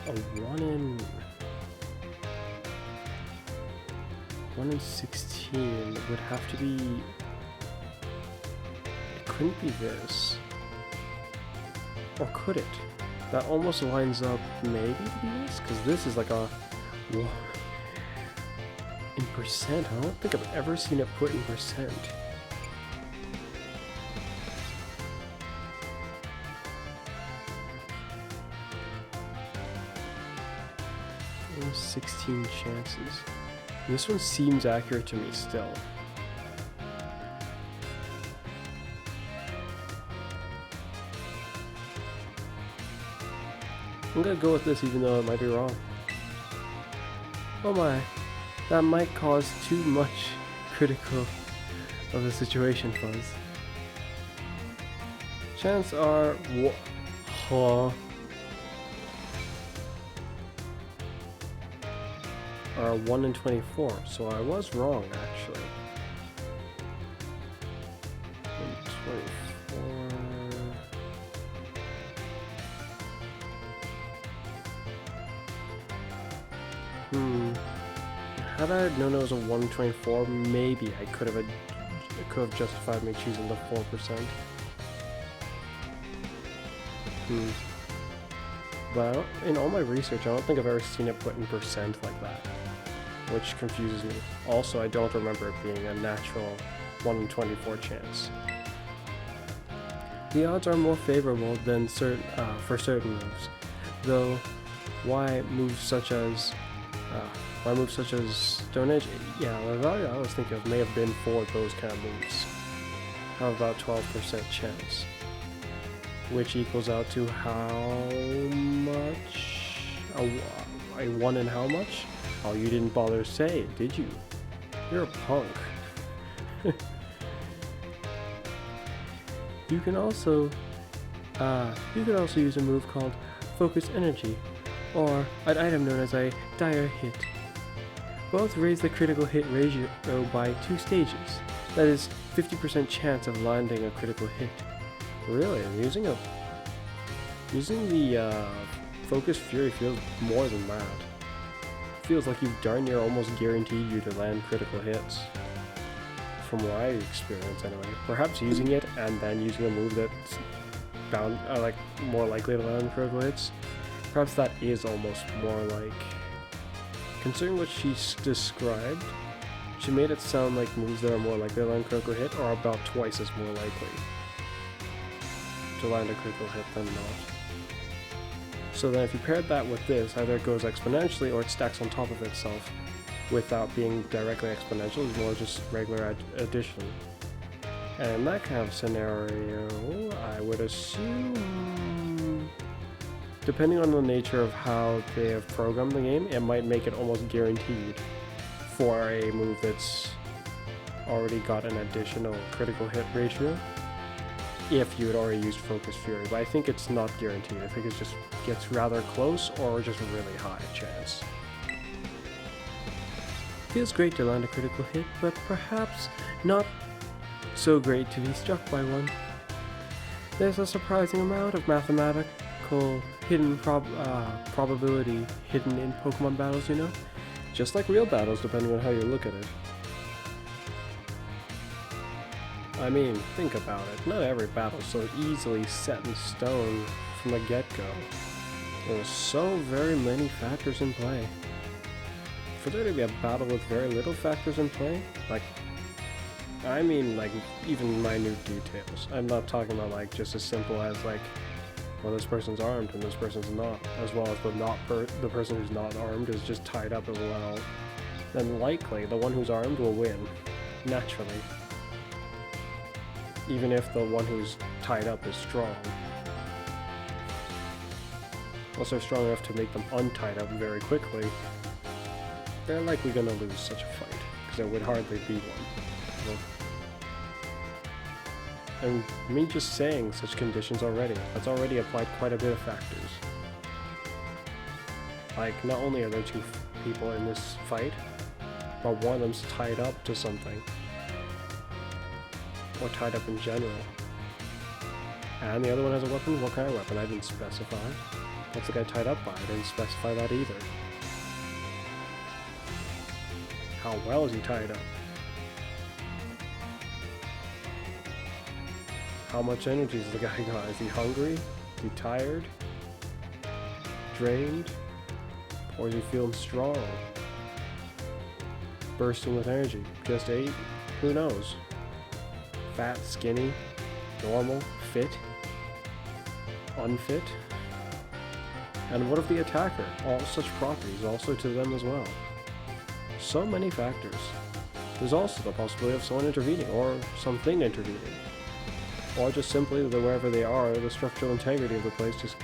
A 1 in 16 would have to be... It couldn't be this. Or could it? That almost lines up maybe to be this? Because this is like a... In percent? I don't think I've ever seen it put in percent. 16 chances. This one seems accurate to me still. I'm gonna go with this even though it might be wrong. Oh my, that might cause too much critical of the situation, Fuzz. Chances are... are 1 in 24, so I was wrong actually. 1 in 24. Had I known it was a 1 in 24, maybe I could have justified me choosing the 4%. But in all my research, I don't think I've ever seen it put in percent like that, which confuses me. Also, I don't remember it being a natural 1 in 24 chance. The odds are more favorable than for certain moves, though. Why moves such as Stone Edge? Yeah, the value I was thinking of may have been for those kind of moves. How about 12% chance? Which equals out to how much? A 1 in how much? Oh, you didn't bother to say it, did you? You're a punk. You can also use a move called Focus Energy, or an item known as a Dire Hit. Both raise the critical hit ratio by 2 stages. That is 50% chance of landing a critical hit. Really, using the Focus Fury feels more than that. Feels like you've darn near almost guaranteed you to land critical hits. From what I experience anyway. Perhaps using it and then using a move that's bound, like more likely to land critical hits. Perhaps that is almost more like... Considering what she described, she made it sound like moves that are more likely to land critical hit are about twice as more likely. to land a critical hit than not. So then if you paired that with this, either it goes exponentially or it stacks on top of itself without being directly exponential. It's more just regular addition. And in that kind of scenario, I would assume, depending on the nature of how they have programmed the game, it might make it almost guaranteed for a move that's already got an additional critical hit ratio if you had already used Focus Fury, but I think it's not guaranteed. I think it just gets rather close or just really high chance. Feels great to land a critical hit, but perhaps not so great to be struck by one. There's a surprising amount of mathematical hidden probability hidden in Pokemon battles, you know? Just like real battles, depending on how you look at it. I mean, think about it. Not every battle is so easily set in stone from the get-go. There's so very many factors in play. For there to be a battle with very little factors in play, like, I mean, like, even minute details. I'm not talking about, like, just as simple as, like, well, this person's armed and this person's not, as well as the person who's not armed is just tied up as well. Then likely, the one who's armed will win, naturally. Even if the one who's tied up is strong. Unless they're strong enough to make them untied up very quickly, they're likely gonna lose such a fight, because there would hardly be one. And me just saying such conditions already, that's already applied quite a bit of factors. Like, not only are there two people in this fight, but one of them's tied up to something. Or tied up in general. And the other one has a weapon? What kind of weapon? I didn't specify. What's the guy tied up by? I didn't specify that either. How well is he tied up? How much energy does the guy got? Is he hungry? Is he tired? Drained? Or is he feeling strong? Bursting with energy? Just ate? Who knows? Fat, skinny, normal, fit, unfit? And what of the attacker? All such properties also to them as well. So many factors. There's also the possibility of someone intervening, or something intervening. Or just simply that wherever they are, the structural integrity of the place just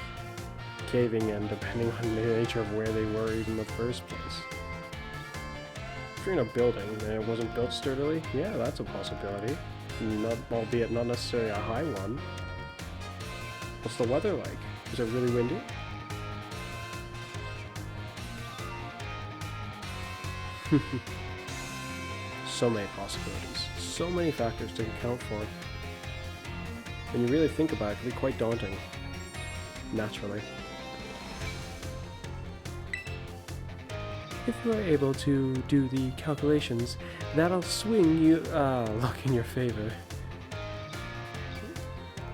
caving in, depending on the nature of where they were even in the first place. If you're in a building and it wasn't built sturdily, yeah, that's a possibility. Albeit not necessarily a high one. What's the weather like? Is it really windy? So many possibilities. So many factors to account for. When you really think about it, it can be quite daunting. Naturally. If you are able to do the calculations, that'll swing you luck in your favor.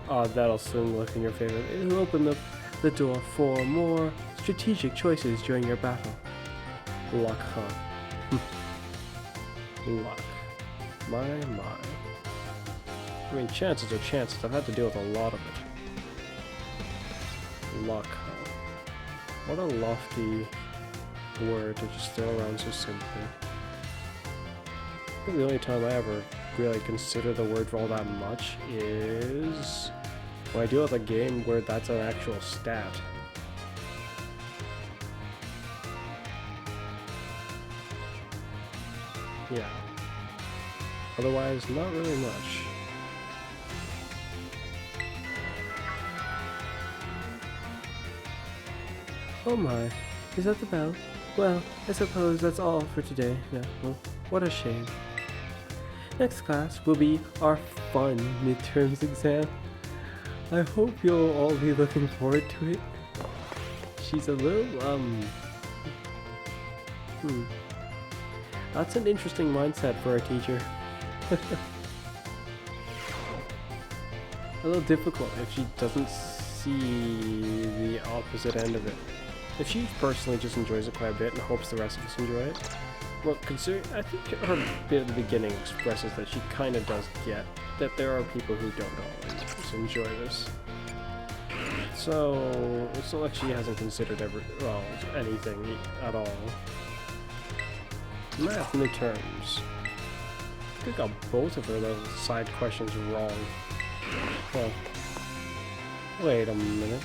That'll swing luck in your favor. It'll open the door for more strategic choices during your battle. Luck, huh? Luck. My. I mean, chances are chances. I've had to deal with a lot of it. Luck, huh? What a lofty word to just throw around so simply. I think the only time I ever really consider the word for all that much is when I deal with a game where that's an actual stat. Yeah. Otherwise, not really much. Oh my, is that the bell? Well, I suppose that's all for today. Yeah, well, what a shame. Next class will be our fun midterms exam. I hope you'll all be looking forward to it. She's a little, That's an interesting mindset for a teacher. A little difficult if she doesn't see the opposite end of it. If she personally just enjoys it quite a bit and hopes the rest of us enjoy it, well, I think her bit at the beginning expresses that she kind of does get that there are people who don't always enjoy this. So like she hasn't considered anything at all. Math midterms. I think I got both of her little side questions wrong. Well, wait a minute.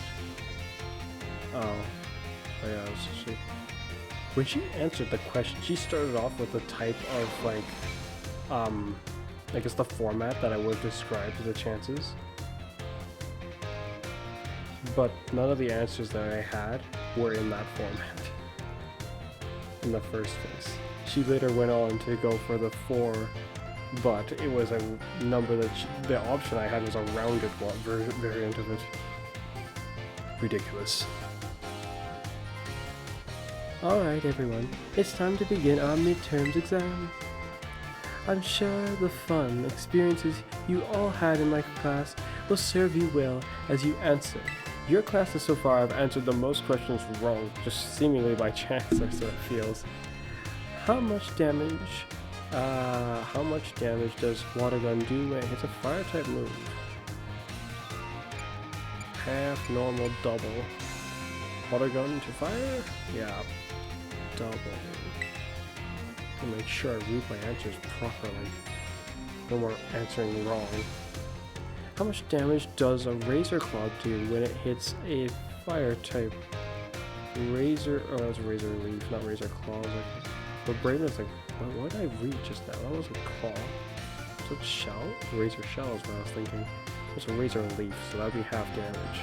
Oh yeah, when she answered the question, she started off with the type of like, I guess the format that I would have described the chances. But none of the answers that I had were in that format in the first place. She later went on to go for the 4, but it was a number that the option I had was a rounded one, variant of it. Ridiculous. Alright everyone, it's time to begin our midterms exam. I'm sure the fun experiences you all had in my class will serve you well as you answer. Your classes so far have answered the most questions wrong, just seemingly by chance, that's what it feels. How much damage does water gun do when it hits a fire type move? Half, normal, double. Water gun to fire? Yeah, double. To make sure I read my answers properly. No more answering wrong. How much damage does a razor claw do when it hits a fire type? Razor, oh that's razor leaf, not razor claws. But Braden is like, what did I read just now? That was a claw. So it's shell? Razor shell is what I was thinking. It's a razor leaf, so that'd be half damage.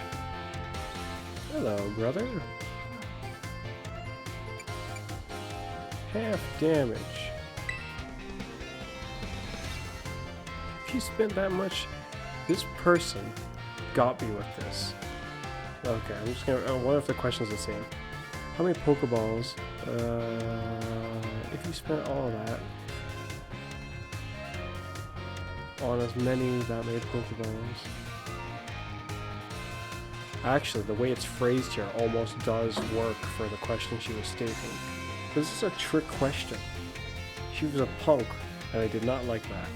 Hello, brother. Half damage. If you spent that much, this person got me with this. Okay, I'm just gonna. I wonder if the question's the same. How many Pokeballs? If you spent all of that on as many that made Pokeballs. Actually, the way it's phrased here almost does work for the question she was stating. This is a trick question. She was a punk, and I did not like that.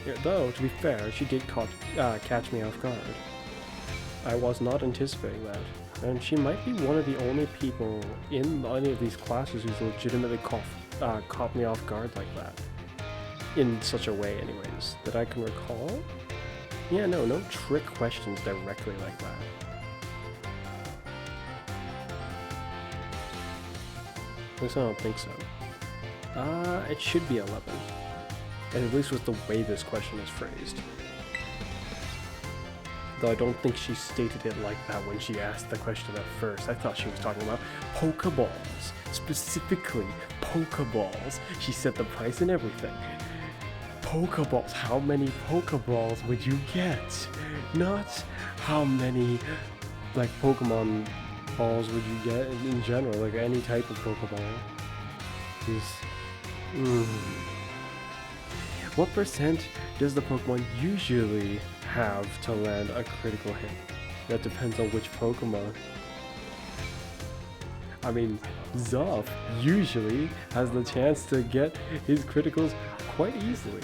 Yeah, though, to be fair, she did catch me off guard. I was not anticipating that. And she might be one of the only people in any of these classes who's legitimately caught me off guard like that. In such a way, anyways, that I can recall. Yeah, no trick questions directly like that. At least I don't think so. It should be 11. At least with the way this question is phrased. Though I don't think she stated it like that when she asked the question at first. I thought she was talking about Pokeballs. Specifically, Pokeballs. She said the price and everything. Pokeballs. How many Pokeballs would you get? Not how many, like, Pokemon balls would you get in general. Like, any type of Pokeball. What percent does the Pokemon usually have to land a critical hit? That depends on which Pokemon. I mean, Zoff usually has the chance to get his criticals quite easily.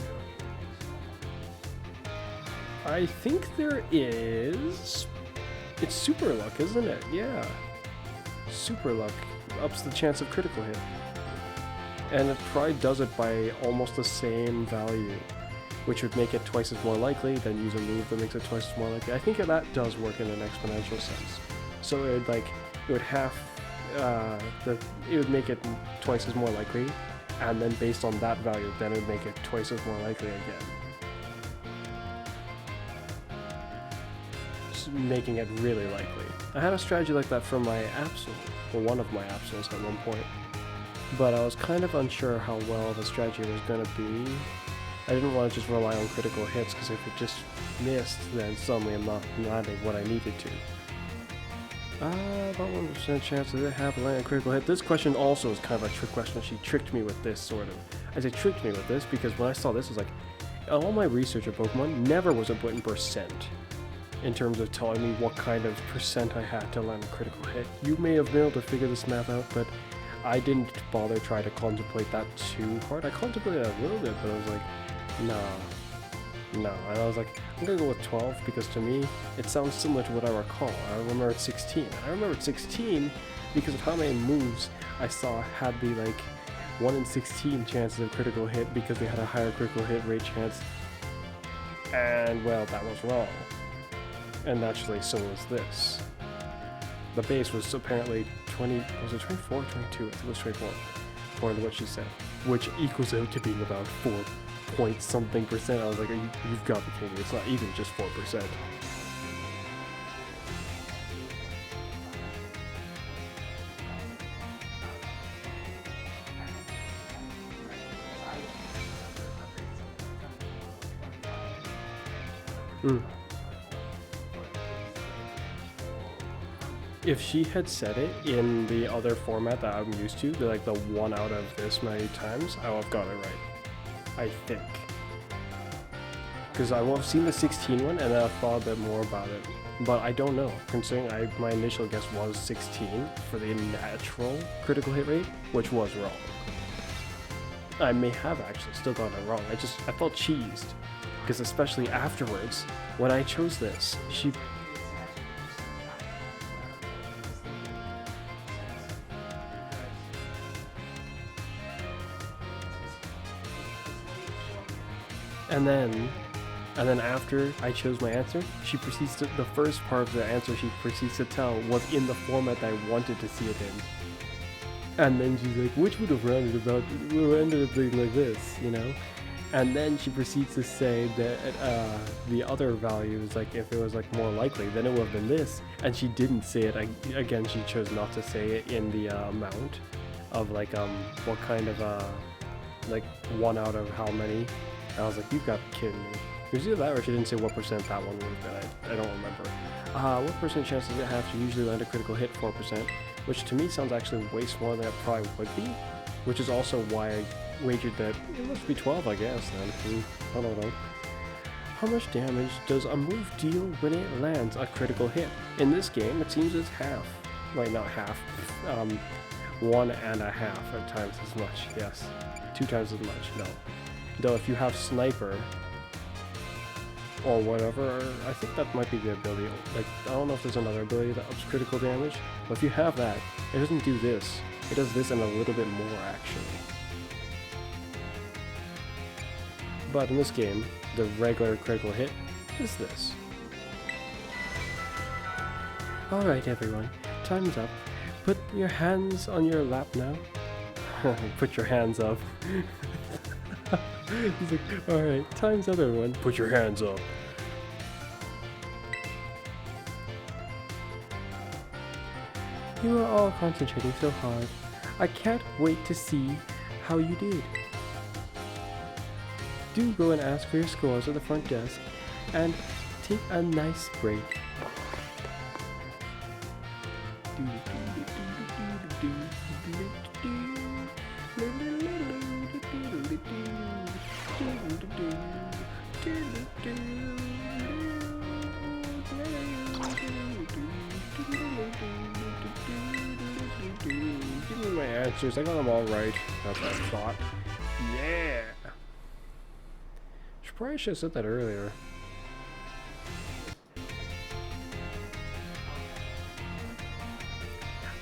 I think there is... It's Super Luck, isn't it? Yeah. Super Luck ups the chance of critical hit. And it probably does it by almost the same value, which would make it twice as more likely, then use a move that makes it twice as more likely. I think that does work in an exponential sense. So it would make it twice as more likely, and then based on that value, then it would make it twice as more likely again. Just making it really likely. I had a strategy like that for my Absol, or one of my Absols at one point. But I was kind of unsure how well the strategy was going to be. I didn't want to just rely on critical hits, because if it just missed, then suddenly I'm not landing what I needed to. About 1% chance that it have land a critical hit. This question also is kind of a trick question. She tricked me with this, sort of. I say tricked me with this because when I saw this, it was like, all my research of Pokemon never was a put in percent. In terms of telling me what kind of percent I had to land a critical hit. You may have been able to figure this math out, but I didn't bother trying to contemplate that too hard. I contemplated it a little bit, but I was like, No. And I was like, I'm gonna go with 12 because to me, it sounds similar to what I recall. I remembered 16. I remembered 16 because of how many moves I saw had the like 1 in 16 chances of critical hit because they had a higher critical hit rate chance. And well, that was wrong. And naturally, so was this. The base was apparently 20, was it 24 or 22? I think it was 24, according to what she said. Which equals out to being about 4 point something percent. I was like, you've got to be kidding me. It's not even just 4%. If she had said it in the other format that I'm used to, like the 1 out of this many times, I would have got it right. I think. Because I will have seen the 16 one and then I thought a bit more about it. But I don't know, considering my initial guess was 16 for the natural critical hit rate, which was wrong. I may have actually still gotten it wrong. I felt cheesed. Because especially afterwards, when I chose this, she... And then after I chose my answer, she proceeds to, the first part of the answer she proceeds to tell was in the format that I wanted to see it in. And then she's like, which would have ended up being like this, you know? And then she proceeds to say that the other values, like if it was like more likely, then it would have been this. And she didn't say it. Again, she chose not to say it in the amount of like what kind of like 1 out of how many. And I was like, you've got to be kidding me. It was either that or she didn't say what percent that one would have been. I don't remember. What percent chance does it have to usually land a critical hit? 4%, which to me sounds actually way smaller than it probably would be, which is also why I wagered that it must be 12, I guess, then. I don't know. How much damage does a move deal when it lands a critical hit? In this game, it seems it's half. Right, not half. 1.5 at times as much, yes. 2 times as much, no. Though if you have Sniper, or whatever, I think that might be the ability. Like, I don't know if there's another ability that ups critical damage, but if you have that, it doesn't do this. It does this and a little bit more, actually. But in this game, the regular critical hit is this. Alright everyone, time's up. Put your hands on your lap now. Put your hands up. He's like, alright, time's up everyone. Put your hands up. You are all concentrating so hard. I can't wait to see how you did. Do go and ask for your scores at the front desk and take a nice break. Give me my answers. I got them all right. That's what I thought. Yeah. Probably should have said that earlier.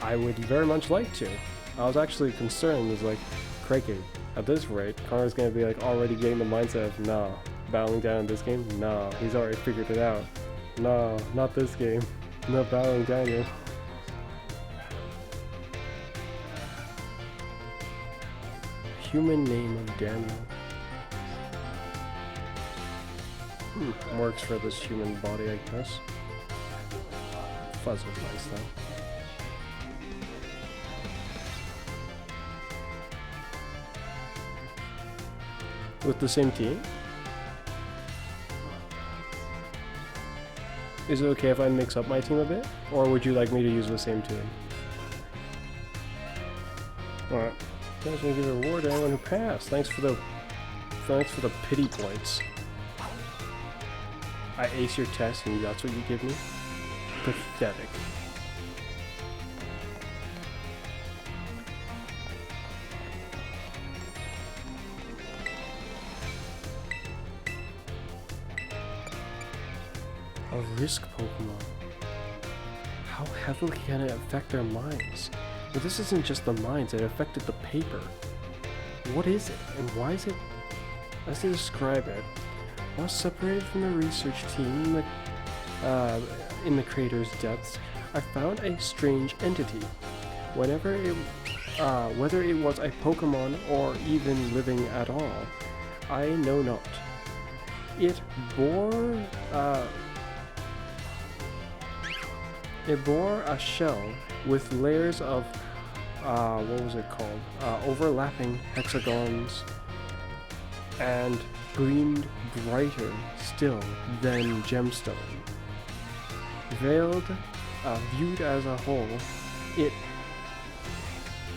I would very much like to. I was actually concerned, was like, crikey, at this rate, Connor's gonna be like already getting the mindset of, nah, battling down in this game? Nah, he's already figured it out. Nah, not this game. Not battling Daniel. Human name of Daniel. Works for this human body, I guess. Fuzz was nice though. With the same team? Is it okay if I mix up my team a bit? Or would you like me to use the same team? Alright. I'm just gonna give a reward to anyone who passed. Thanks for the pity points. I ace your test and that's what you give me? Pathetic. A risk Pokemon. How heavily can it affect their minds? But this isn't just the minds, it affected the paper. What is it, and why is it? As they describe it, while separated from the research team in the crater's depths, I found a strange entity. Whether it was a Pokemon or even living at all, I know not. It bore a shell with layers of what was it called? Overlapping hexagons, and gleamed brighter still than gemstone. Veiled, viewed as a whole, it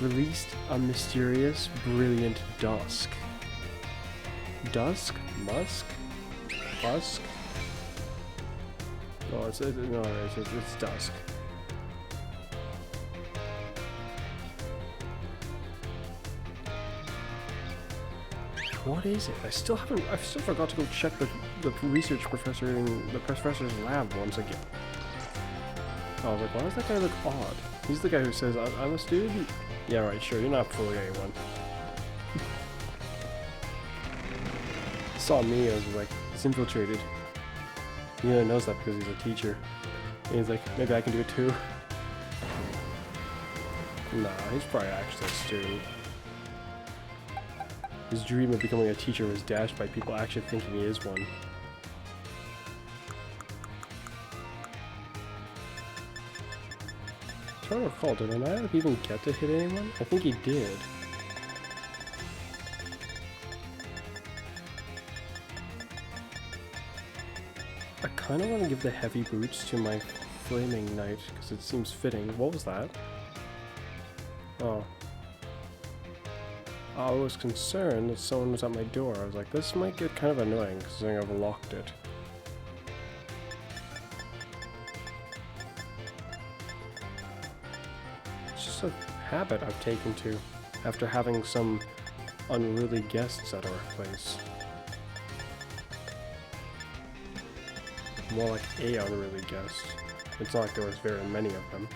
released a mysterious, brilliant dusk. Dusk? Musk? Busk? Oh, it's dusk. What is it? I still forgot to go check the research professor in the professor's lab once again. I was like, why does that guy look odd? He's the guy who says, I'm a student? Yeah, right, sure, you're not fooling anyone. Saw me, I was like, he's infiltrated. He only knows that because he's a teacher. And he's like, maybe I can do it too. Nah, he's probably actually a student. His dream of becoming a teacher was dashed by people actually thinking he is one. I'm trying to recall, did Annihilape even get to hit anyone? I think he did. I kind of want to give the heavy boots to my Flaming Knight, because it seems fitting. What was that? Oh. I was concerned that someone was at my door. I was like, this might get kind of annoying, considering I've locked it. It's just a habit I've taken to, after having some unruly guests at our place. More like a unruly guest. It's not like there was very many of them.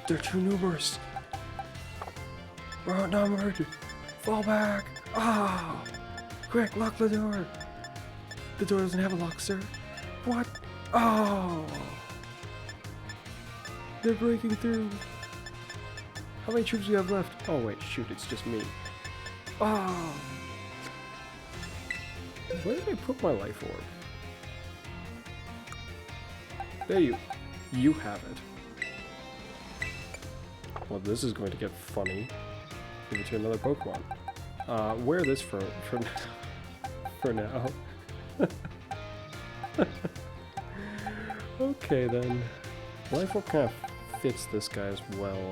They're too numerous! We're outnumbered! Fall back! Ah! Quick, lock the door! The door doesn't have a lock, sir. What? Oh! They're breaking through! How many troops do we have left? Oh wait, shoot, it's just me. Oh! Where did I put my life orb? There you have it. Well, this is going to get funny. Give it to another Pokemon. Wear this for now. Okay then. Life Orb kind of fits this guy as well,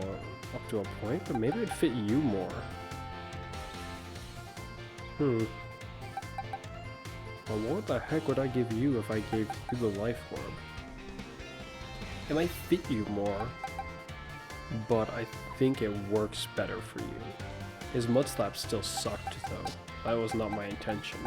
up to a point, but maybe it'd fit you more. Well, what the heck would I give you if I gave you the Life Orb? It might fit you more, but I think it works better for you. His Mud Slap still sucked though. That was not my intention.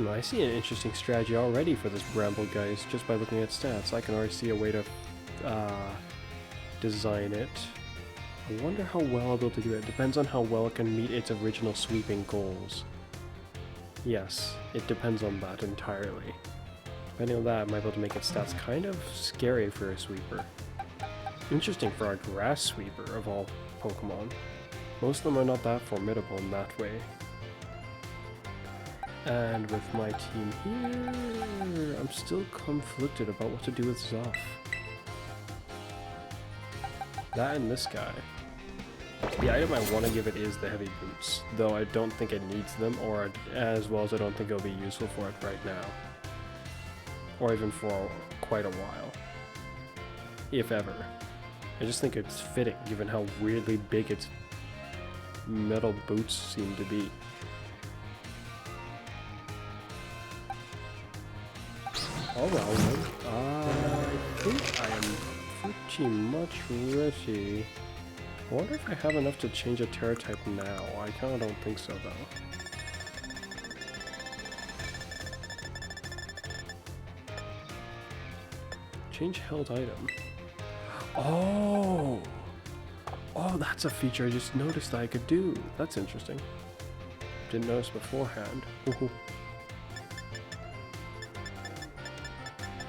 I see an interesting strategy already for this Bramble guys, just by looking at stats. I can already see a way to design it. I wonder how well I'll be able to do it. Depends on how well it can meet its original sweeping goals. Yes, it depends on that entirely. Depending on that, I might be able to make its stats kind of scary for a sweeper. Interesting for a grass sweeper of all Pokemon. Most of them are not that formidable in that way. And with my team here, I'm still conflicted about what to do with Zoff. That and this guy. The item I want to give it is the heavy boots, though I don't think it needs them, or as well as I don't think it'll be useful for it right now. Or even for quite a while. If ever. I just think it's fitting, given how weirdly big its metal boots seem to be. Oh well, I think I am pretty much ready. I wonder if I have enough to change a terror type now. I kind of don't think so, though. Change held item. Oh! Oh, that's a feature I just noticed that I could do. That's interesting. Didn't notice beforehand. Ooh.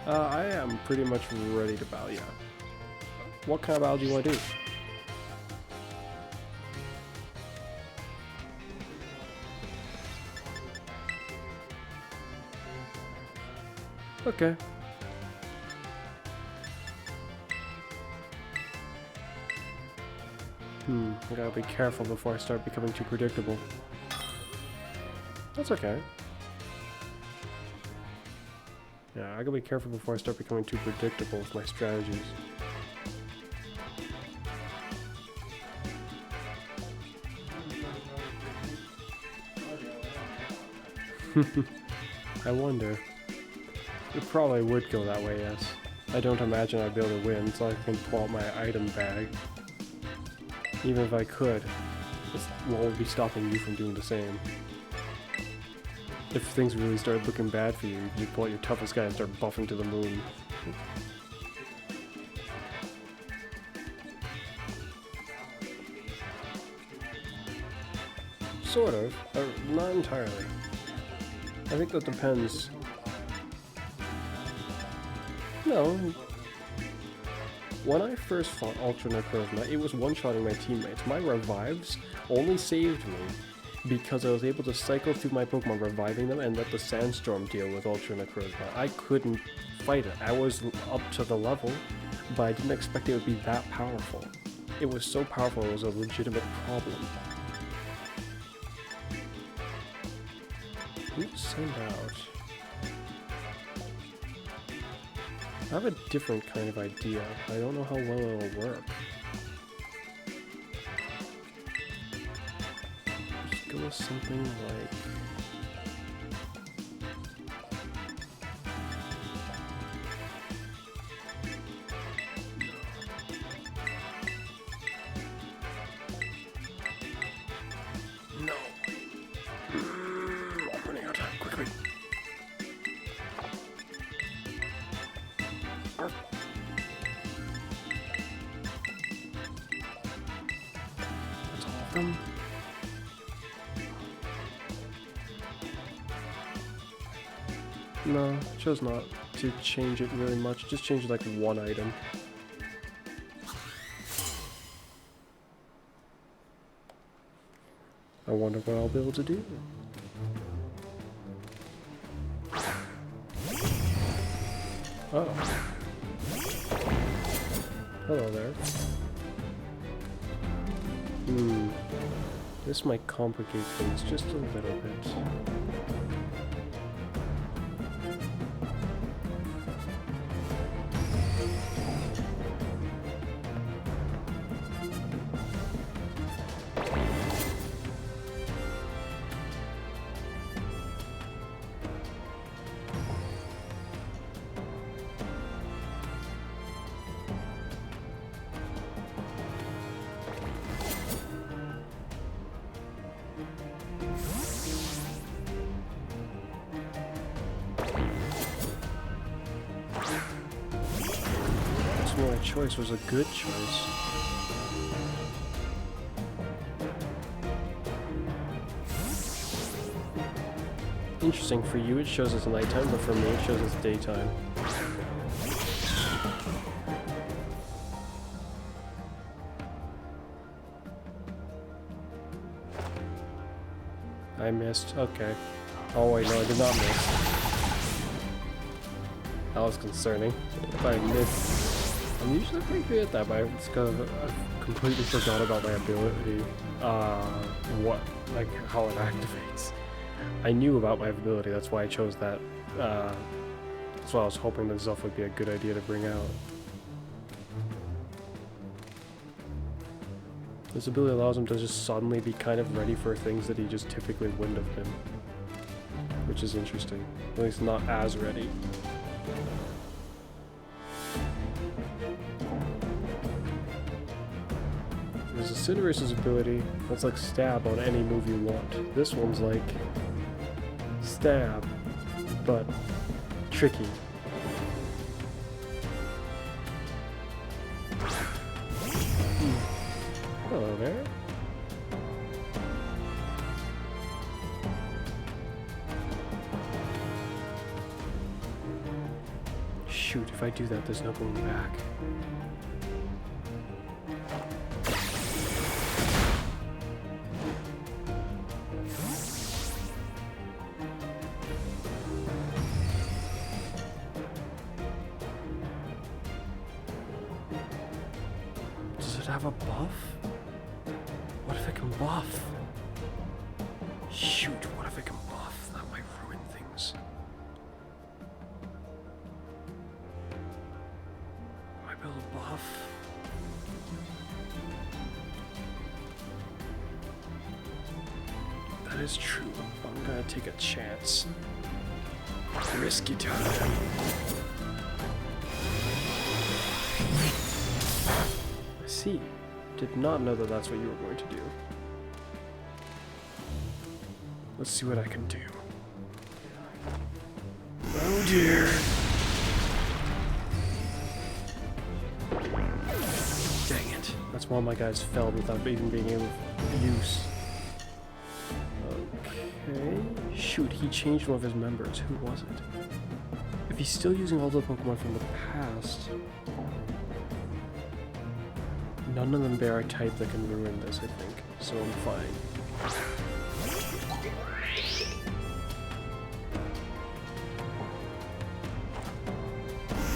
I am pretty much ready to battle, yeah. What kind of battle do you want to do? Okay. I gotta be careful before I start becoming too predictable. That's okay. Yeah, I gotta be careful before I start becoming too predictable with my strategies. I wonder. It probably would go that way, yes. I don't imagine I'd be able to win, so I can pull out my item bag. Even if I could, what would be stopping you from doing the same? If things really started looking bad for you, you pull out your toughest guy and start buffing to the moon. Sort of, not entirely. I think that depends. No. When I first fought Ultra Necrozma, it was one-shotting my teammates. My revives only saved me because I was able to cycle through my Pokemon, reviving them, and let the Sandstorm deal with Ultra Necrozma. I couldn't fight it. I was up to the level, but I didn't expect it would be that powerful. It was so powerful, it was a legitimate problem. Oops, send out. I have a different kind of idea. I don't know how well it'll work. Just go with something like... No. I'm running out of time. Quickly. That's all of them. No, chose not to change it really much. Just change like one item. I wonder what I'll be able to do. Oh. Hello there. This might complicate things just a little bit. My choice was a good choice. Interesting, for you it shows as nighttime, but for me it shows as daytime. I missed. Okay. Oh wait, no, I did not miss. That was concerning. If I missed... I'm usually pretty good at that, but it's because I've completely forgot about my ability. How it activates. I knew about my ability, that's why I chose that. That's why I was hoping that Zuff would be a good idea to bring out. This ability allows him to just suddenly be kind of ready for things that he just typically wouldn't have been. Which is interesting. At least not as ready. Because Incinerator's ability, that's like stab on any move you want. This one's like stab, but tricky. Hello there. Shoot, if I do that, there's no going back. Does it have a buff? What if I can buff? Shoot, what if I can buff? That might ruin things. Might be able to buff. That is true. I'm gonna take a chance. Risky time. I see. Did not know that that's what you were going to do. Let's see what I can do. Oh dear. Dang it. That's why my guys fell without even being able to use. Okay. Shoot, he changed one of his members. Who was it? If he's still using all the Pokemon from the past, none of them bear a type that can ruin this, I think. So I'm fine.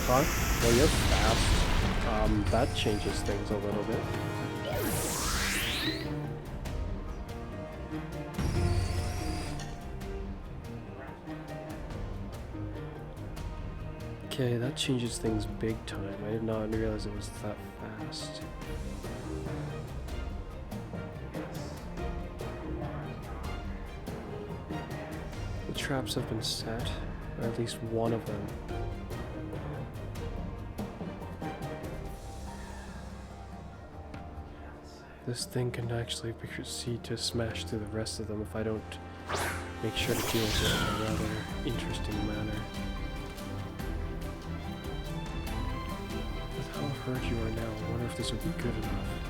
Huh? Well, you're fast. That changes things a little bit. Okay, that changes things big time. I did not realize it was that fast. The traps have been set, or at least one of them. This thing can actually proceed to smash through the rest of them if I don't make sure to deal with it in a rather interesting manner. With how hurt you are now, I wonder if this would be good enough.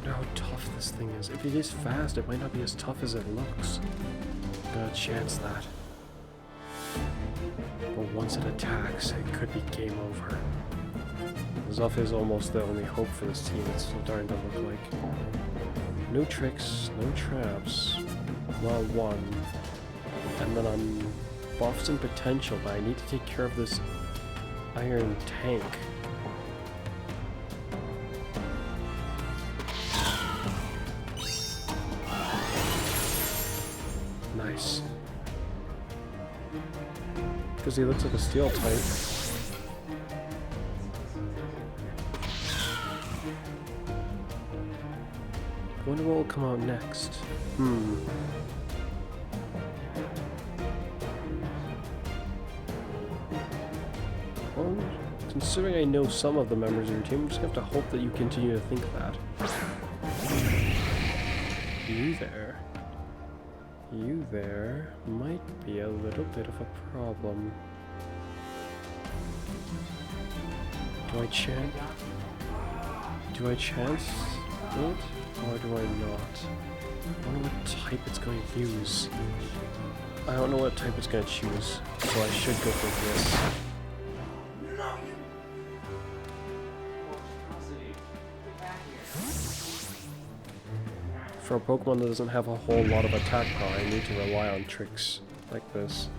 How tough this thing is. If it is fast, it might not be as tough as it looks. Got a chance that. But once it attacks, it could be game over. Zuff is almost the only hope for this team. It's so darn to look like. No tricks, no traps. Well, one. And then I'm buffs and potential, but I need to take care of this iron tank. Nice. Because he looks like a steel type. I wonder what will come out next. Well, considering I know some of the members of your team, I'm just gonna have to hope that you continue to think that. You there. You there might be a little bit of a problem. Do I chance it, or do I not? I don't know what type it's going to use. I don't know what type it's going to choose, so I should go for this. For a Pokemon that doesn't have a whole lot of attack power, I need to rely on tricks like this.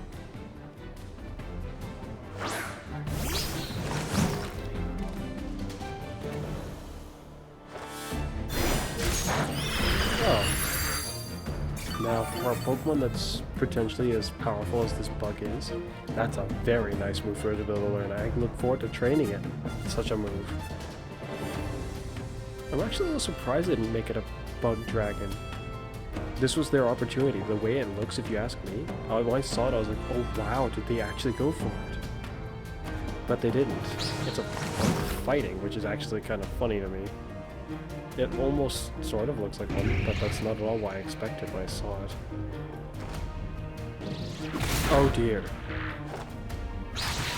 Oh. Now, for a Pokemon that's potentially as powerful as this bug is, that's a very nice move for it to be able to learn. I look forward to training it. Such a move. I'm actually a little surprised they didn't make it a bug dragon. This was their opportunity. The way it looks, if you ask me, when I saw it, I was like, oh wow, did they actually go for it? But they didn't. It's a fighting, which is actually kind of funny to me. It almost sort of looks like one, but that's not at all what I expected when I saw it. Oh dear.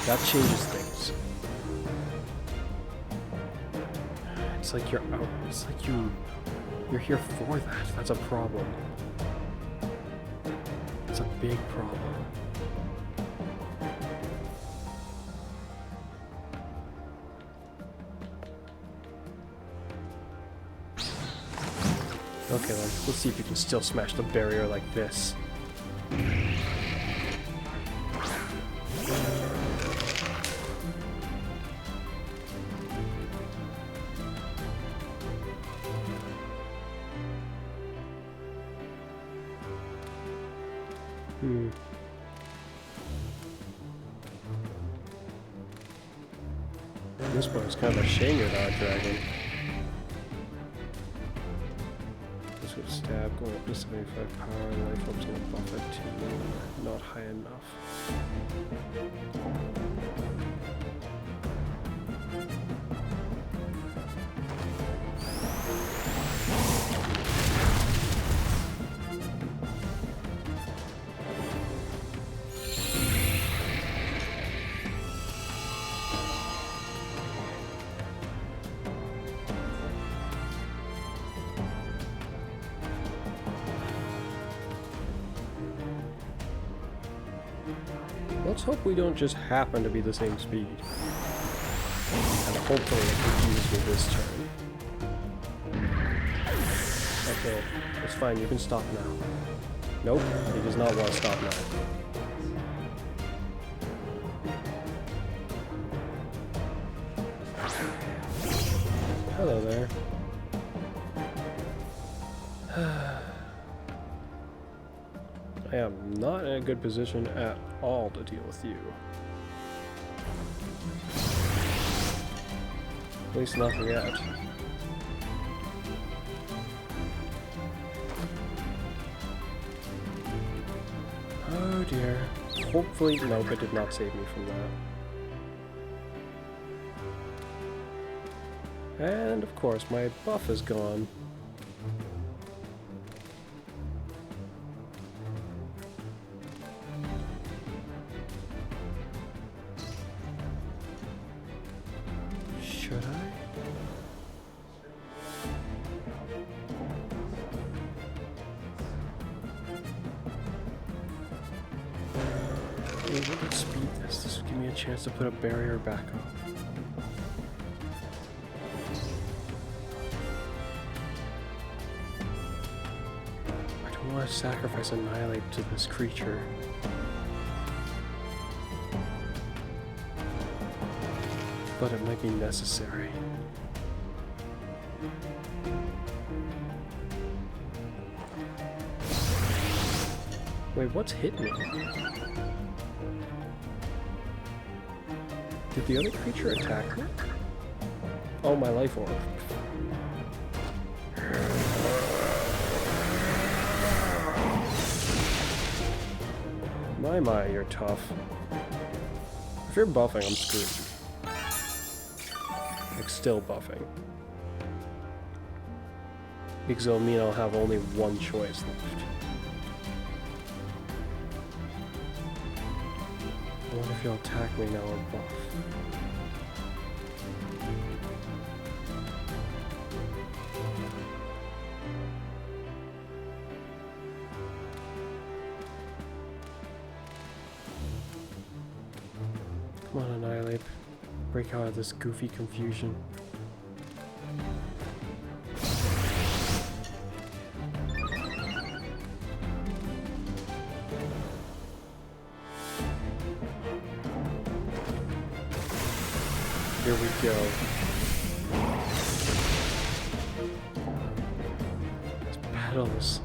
That changes things. It's like you're out. It's like you're here for that. That's a problem. It's a big problem. Okay, let's see if you can still smash the barrier like this. This one's kind of a shame you're not a dragon. This would stab, going up to 75 power, and life up's gonna buff it to not high enough. Let's hope we don't just happen to be the same speed. And hopefully it confuses me this turn. Okay, it's fine, you can stop now. Nope, he does not want to stop now. Hello there. I am not in a good position at all to deal with you. At least not yet. Oh dear. Hopefully, nope, it did not save me from that. And of course, my buff is gone. Should I? Maybe let's speed this. This will give me a chance to put a barrier back up. I don't want to sacrifice Annihilate to this creature. But it might be necessary. Wait, what's hit me? Did the other creature attack me? Oh, my life orb. My, you're tough. If you're buffing, I'm screwed. Like, still buffing. Because it'll mean I'll have only one choice left. I wonder if you'll attack me now or buff. Come on, Annihilate. Break out of this goofy confusion. Here we go. These petals.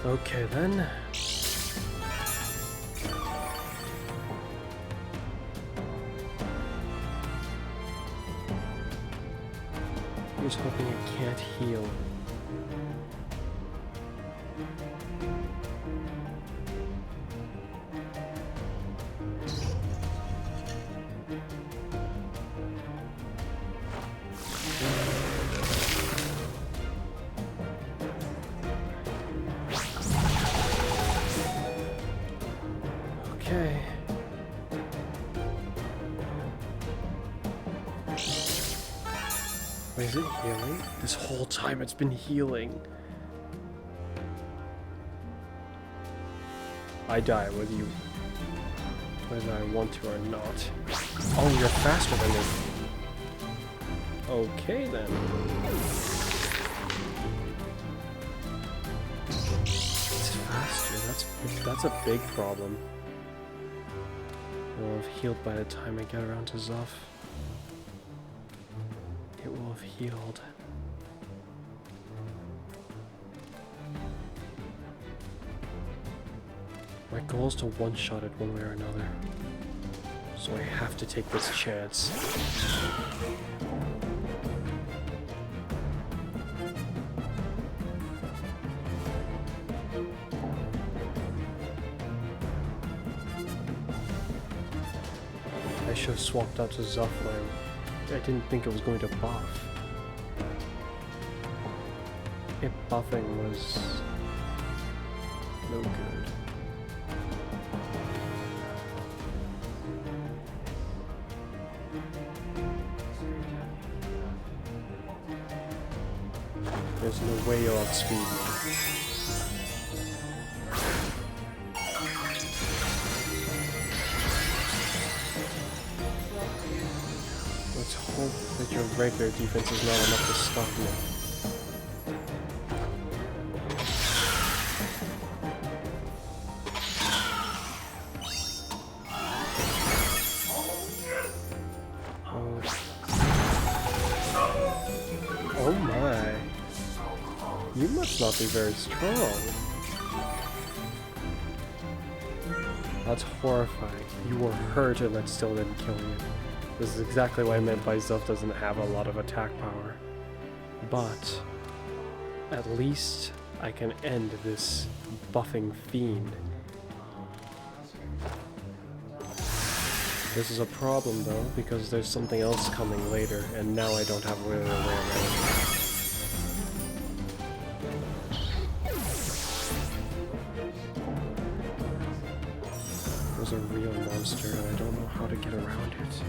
Okay then. Here's hoping it can't heal. Okay. Wait, is it healing? This whole time it's been healing. I die whether I want to or not. Oh, you're faster than me. Okay then. It's faster. That's a big problem. It will have healed by the time I get around to Zuff. It will have healed. My goal is to one-shot it one way or another. So I have to take this chance. I should have swapped out to Zuff when I didn't think it was going to buff. It buffing was no good. There's no way you'll outspeed me. Let's hope that your regular defense is not enough to stop me. Oh my. You must not be very strong. That's horrifying. You were hurt and that still didn't kill you. This is exactly what I meant by Zuff doesn't have a lot of attack power. But at least I can end this buffing fiend. This is a problem though, because there's something else coming later, and now I don't have a way around it. There's a real monster, and I don't know how to get around it.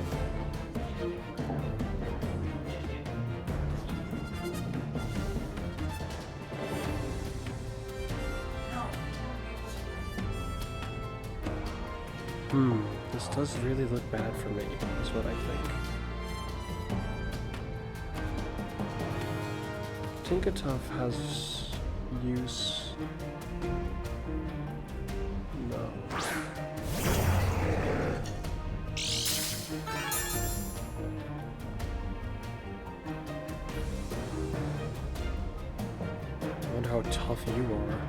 This does really look bad for me, is what I think. Tinkertuff has use. No. I wonder how tough you are.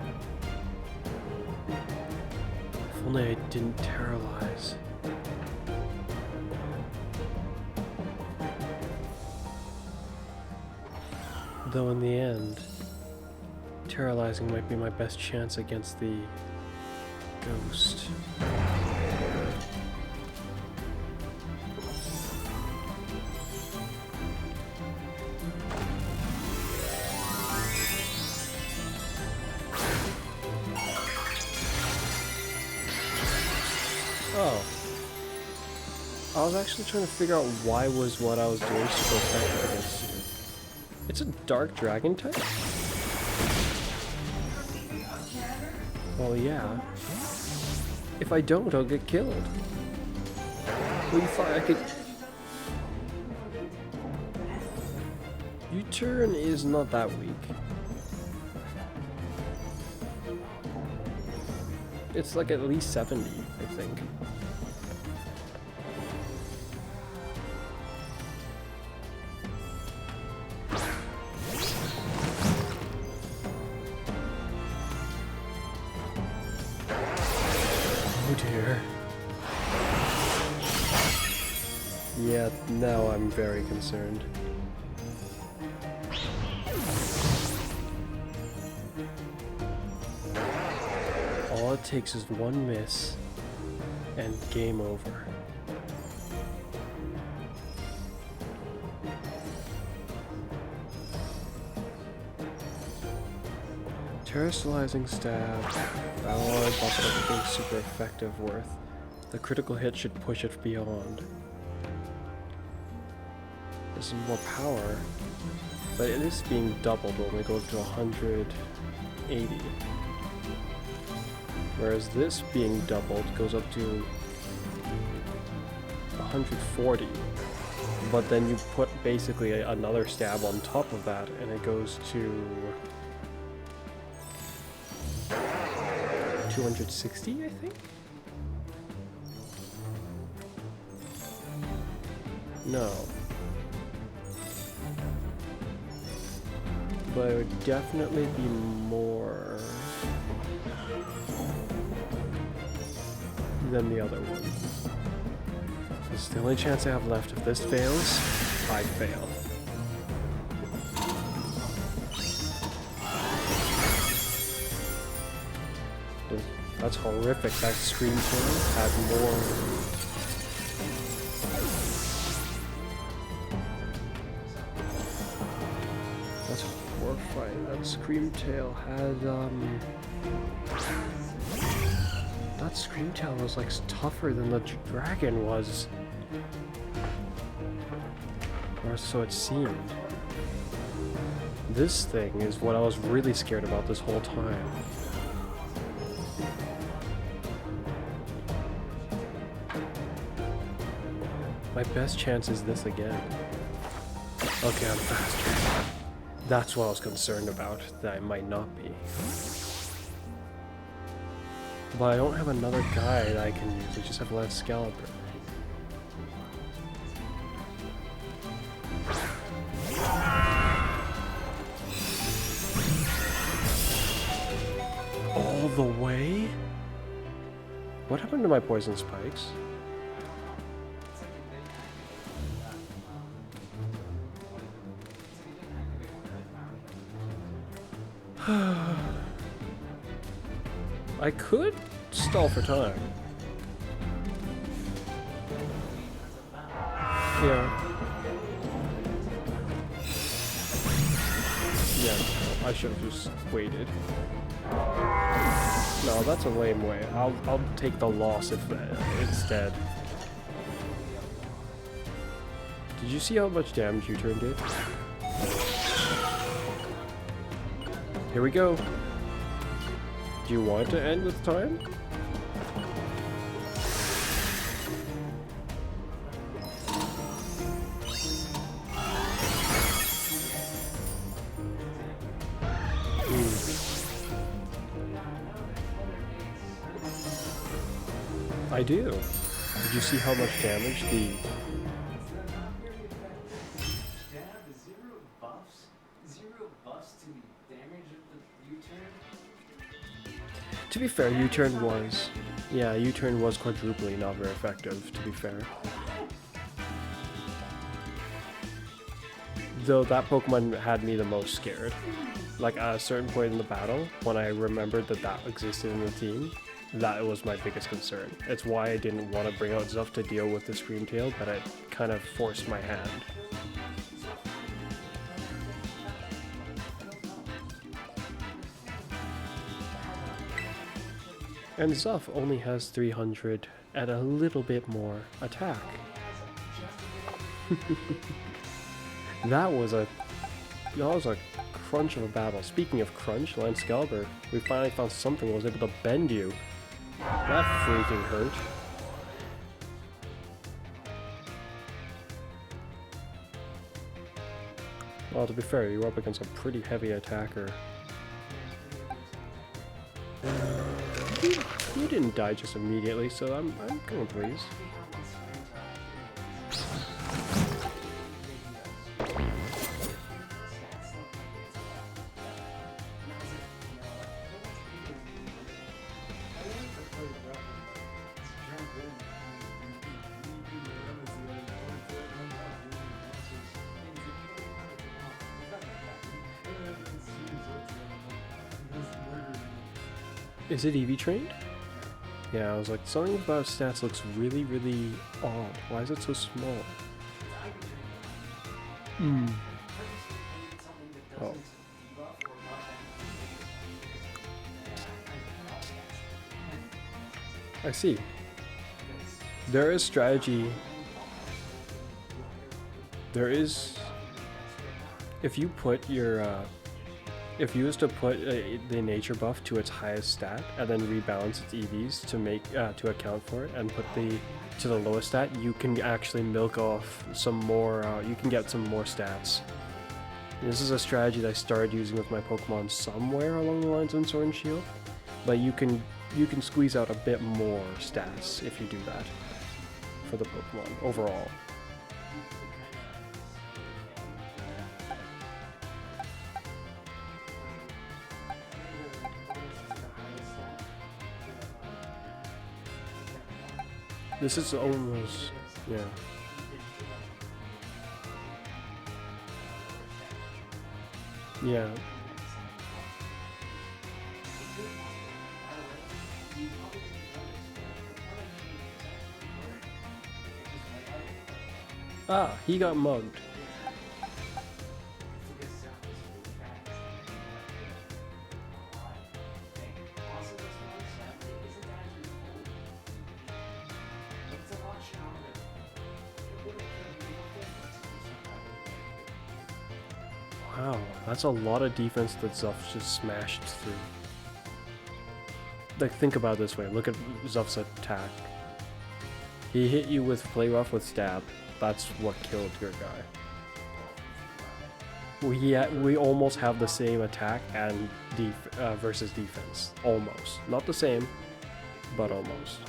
If only I didn't terrorize. Though in the end, terrorizing might be my best chance against the ghost. Oh. I was actually trying to figure out why was what I was doing so effective against you. It's a dark dragon type? Well, yeah. If I don't, I'll get killed. Well, you thought I could... U-turn is not that weak. It's like at least 70, I think. here. Yeah, now I'm very concerned. All it takes is one miss and game over. Terrestrializing stab. Oh, I bumped up being super effective worth. The critical hit should push it beyond. There's some more power, but it is being doubled when we go up to 180. Whereas this being doubled goes up to 140. But then you put basically another stab on top of that, and it goes to 260, I think? No. But it would definitely be more than the other one. This is the only chance I have left. If this fails, I fail. That's horrific. That scream tail had more. That's horrifying. That scream tail had that scream tail was like tougher than the dragon was. Or so it seemed. This thing is what I was really scared about this whole time. My best chance is this again. Okay, I'm faster. That's what I was concerned about, that I might not be. But I don't have another guy that I can use, I just have Excalibur. All the way? What happened to my poison spikes? I could stall for time. Yeah. Yeah, no, I should have just waited. No, that's a lame way. I'll take the loss if instead. Did you see how much damage U-turn did? Here we go. Do you want to end with time? I do. Did you see how much damage the... To be fair, U-turn was... Yeah, U-turn was quadruply not very effective, to be fair. Though that Pokemon had me the most scared. Like, at a certain point in the battle, when I remembered that that existed in the team, that was my biggest concern. It's why I didn't want to bring out Zuff to deal with the Scream Tail, but it kind of forced my hand. And Zuff only has 300 and a little bit more attack. That was a crunch of a battle. Speaking of crunch, Excalibur, we finally found something that was able to bend you. That freaking hurt. Well, to be fair, you were up against a pretty heavy attacker. You didn't die just immediately, so I'm kind of pleased. Is it EV trained? Yeah, I was like, something about stats looks really, really odd. Why is it so small? Hmm. Oh. I see. There is strategy. There is... If you put your... if you was to put the nature buff to its highest stat and then rebalance its EVs to make to account for it and put the to the lowest stat, you can actually milk off some more. You can get some more stats. This is a strategy that I started using with my Pokemon somewhere along the lines of Sword and Shield, but you can squeeze out a bit more stats if you do that for the Pokemon overall. This is almost, yeah. Yeah. Ah, he got mugged. Wow, that's a lot of defense that Zuff just smashed through. Like, think about it this way. Look at Zuff's attack. He hit you with Play Rough with Stab. That's what killed your guy. We almost have the same attack and versus defense. Almost. Not the same, but almost.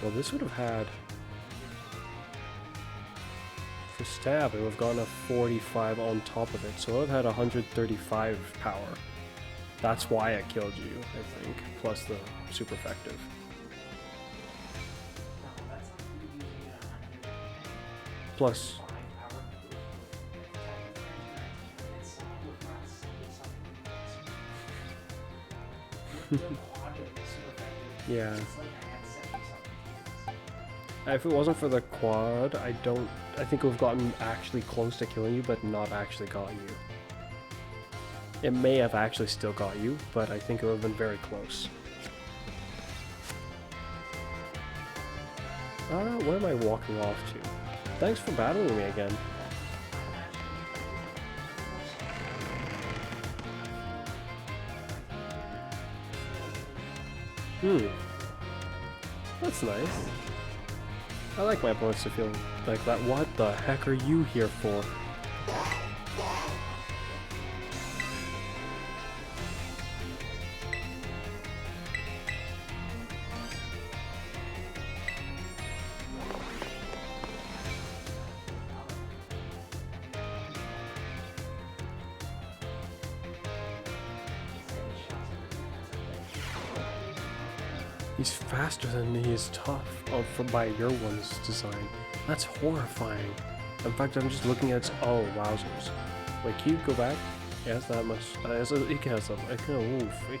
Well, this would have had... For Stab, it would have gone a 45 on top of it, so it would have had 135 power. That's why it killed you, I think, plus the super effective. Plus... yeah. If it wasn't for the quad, I think it would have gotten actually close to killing you, but not actually gotten you. It may have actually still got you, but I think it would have been very close. Where am I walking off to? Thanks for battling me again. That's nice. I like my opponents to feel like that. What the heck are you here for? He's faster than he is tough by your one's design. That's horrifying. In fact, I'm just looking at its... Oh, wowzers. Wait, can you go back? It has that much... it can have some... It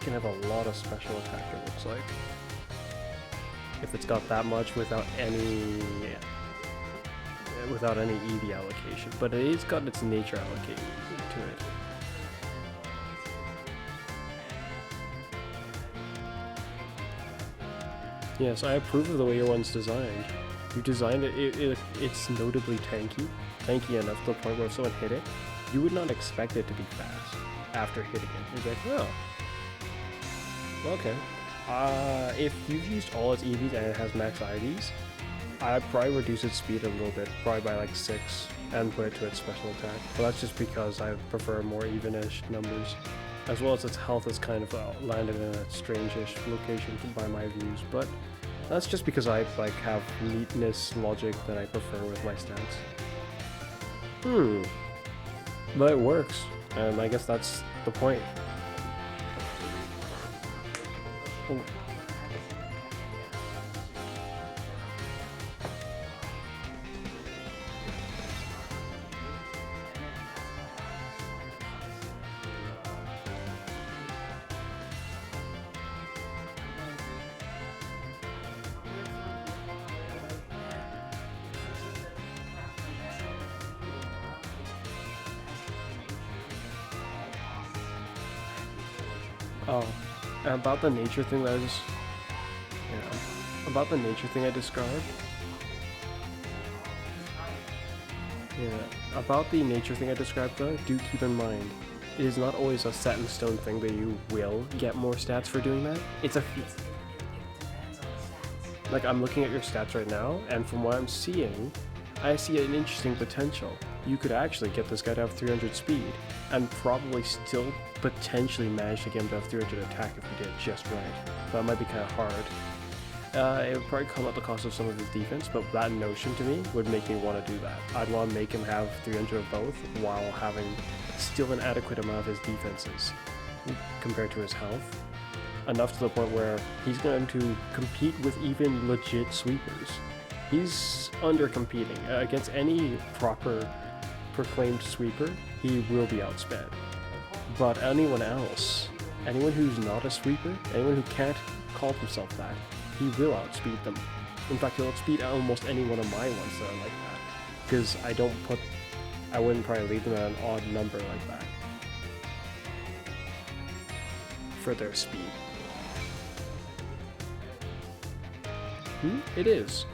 can have a lot of special attack, it looks like. If it's got that much without any... without any EV allocation. But it is got its nature allocated to it. Yes, I approve of the way your one's designed. You designed it, it's notably tanky enough to the point where if someone hit it, you would not expect it to be fast after hitting it. You'd be like, oh, okay. If you've used all its EVs and it has max IVs, I'd probably reduce its speed a little bit, probably by like 6, and put it to its special attack. But that's just because I prefer more even-ish numbers. As well as its health is kind of landed in a strange-ish location by my views, but that's just because I have neatness logic that I prefer with my stats. But it works, and I guess that's the point. Oh. Oh, and about the nature thing that is, about the nature thing I described. Yeah, about the nature thing I described though, do keep in mind, it is not always a set in stone thing that you will get more stats for doing that. It's a like, I'm looking at your stats right now, and from what I'm seeing, I see an interesting potential. You could actually get this guy to have 300 speed, and probably still potentially manage to get him to have 300 attack if you did it just right. That might be kind of hard. It would probably come at the cost of some of his defense, but that notion to me would make me want to do that. I'd want to make him have 300 of both while having still an adequate amount of his defenses compared to his health. Enough to the point where he's going to compete with even legit sweepers. He's under-competing. Against any proper proclaimed sweeper, he will be outsped. But anyone else, anyone who's not a sweeper, anyone who can't call himself that, he will outspeed them. In fact, he'll outspeed almost any one of my ones that are like that. Because I wouldn't probably leave them at an odd number like that. For their speed. It is.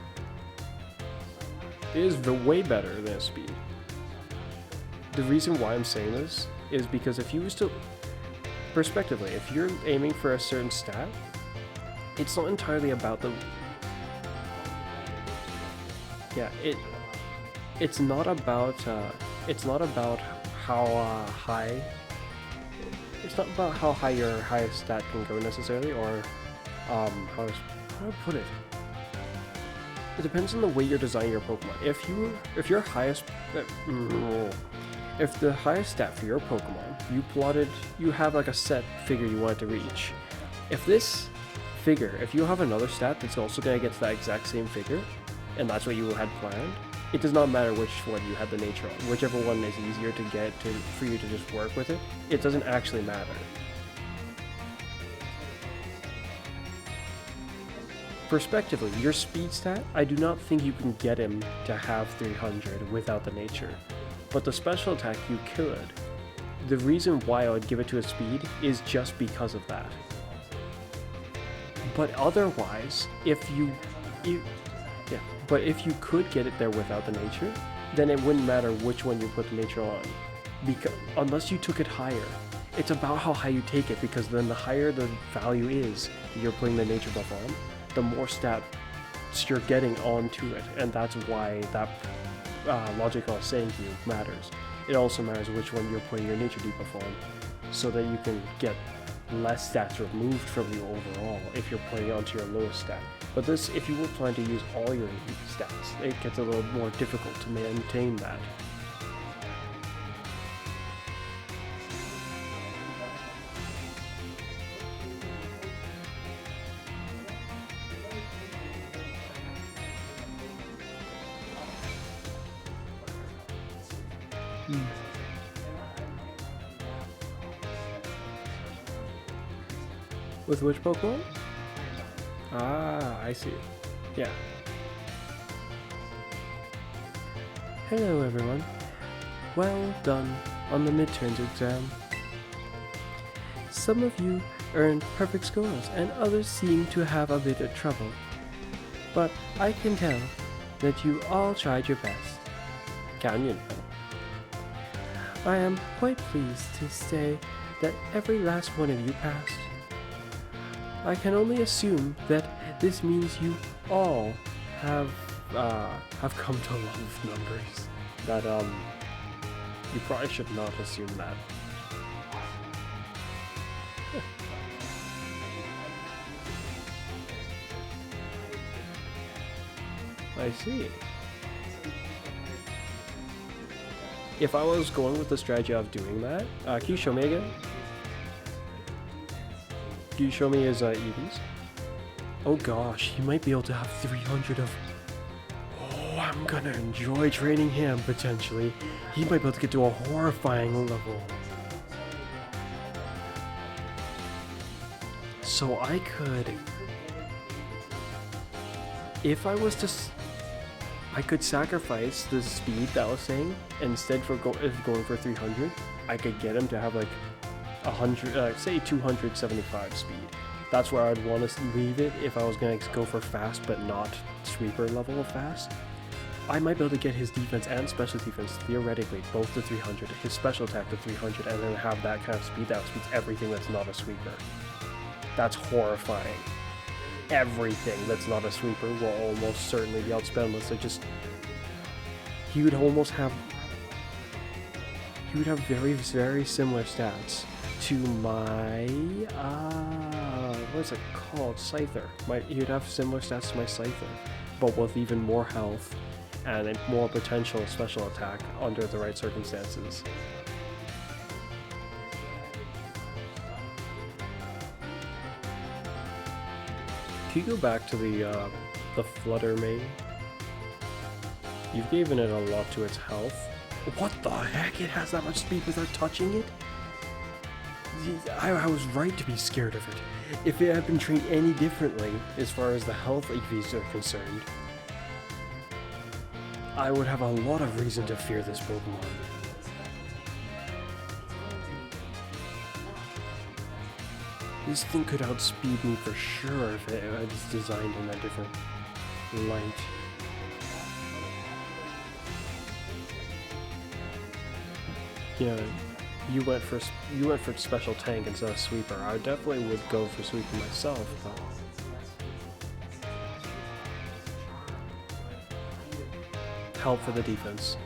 It is way better than his speed. The reason why I'm saying this is because if you was to, prospectively, if you're aiming for a certain stat, it's not entirely about the, it's not about how high, it's not about how high your highest stat can go necessarily, or how do I put it? It depends on the way you're designing your Pokemon. If your highest, if the highest stat for your Pokemon, you have like a set figure you want it to reach. If this figure, if you have another stat that's also going to get to that exact same figure, and that's what you had planned, it does not matter which one you had the nature on. Whichever one is easier to get to, for you to just work with it, it doesn't actually matter. Prospectively, your speed stat, I do not think you can get him to have 300 without the nature. But the special attack you could. The reason why I would give it to a speed is just because of that. But otherwise, if you could get it there without the nature, then it wouldn't matter which one you put the nature on. Because unless you took it higher. It's about how high you take it, because then the higher the value is that you're putting the nature buff on, the more stats you're getting onto it, and that's why that logic I was saying to you matters. It also matters which one you're putting your nature debuff on, so that you can get less stats removed from you overall if you're playing onto your lowest stat. But this, if you were planning to use all your stats, it gets a little more difficult to maintain that. With which Pokemon? Ah, I see. Yeah. Hello everyone. Well done on the midterms exam. Some of you earned perfect scores and others seem to have a bit of trouble. But I can tell that you all tried your best. Canyon. I am quite pleased to say that every last one of you passed. I can only assume that this means you all have come to love numbers. That you probably should not assume that. I see. If I was going with the strategy of doing that, can you show me again? Can you show me his EVs? Oh gosh, he might be able to have 300 of... Oh, I'm gonna enjoy training him, potentially. He might be able to get to a horrifying level. So I could... If I was to... I could sacrifice the speed that I was saying, and instead for going for 300, I could get him to have like say 275 speed. That's where I'd want to leave it if I was going to go for fast but not sweeper level of fast. I might be able to get his defense and special defense, theoretically, both to 300, his special attack to 300, and then have that kind of speed that outspeeds everything that's not a sweeper. That's horrifying. Everything that's not a sweeper will almost certainly be outspent unless it just... He would have very, very similar stats to my, what's it called? Scyther. He would have similar stats to my Scyther, but with even more health and a more potential special attack under the right circumstances. Can you go back to the Flutter main? You've given it a lot to its health. What the heck? It has that much speed without touching it? I was right to be scared of it. If it had been trained any differently, as far as the health EVs are concerned, I would have a lot of reason to fear this Pokemon. This thing could outspeed me for sure if it was designed in a different light. Yeah, you went for special tank instead of sweeper. I definitely would go for sweeper myself, but help for the defense.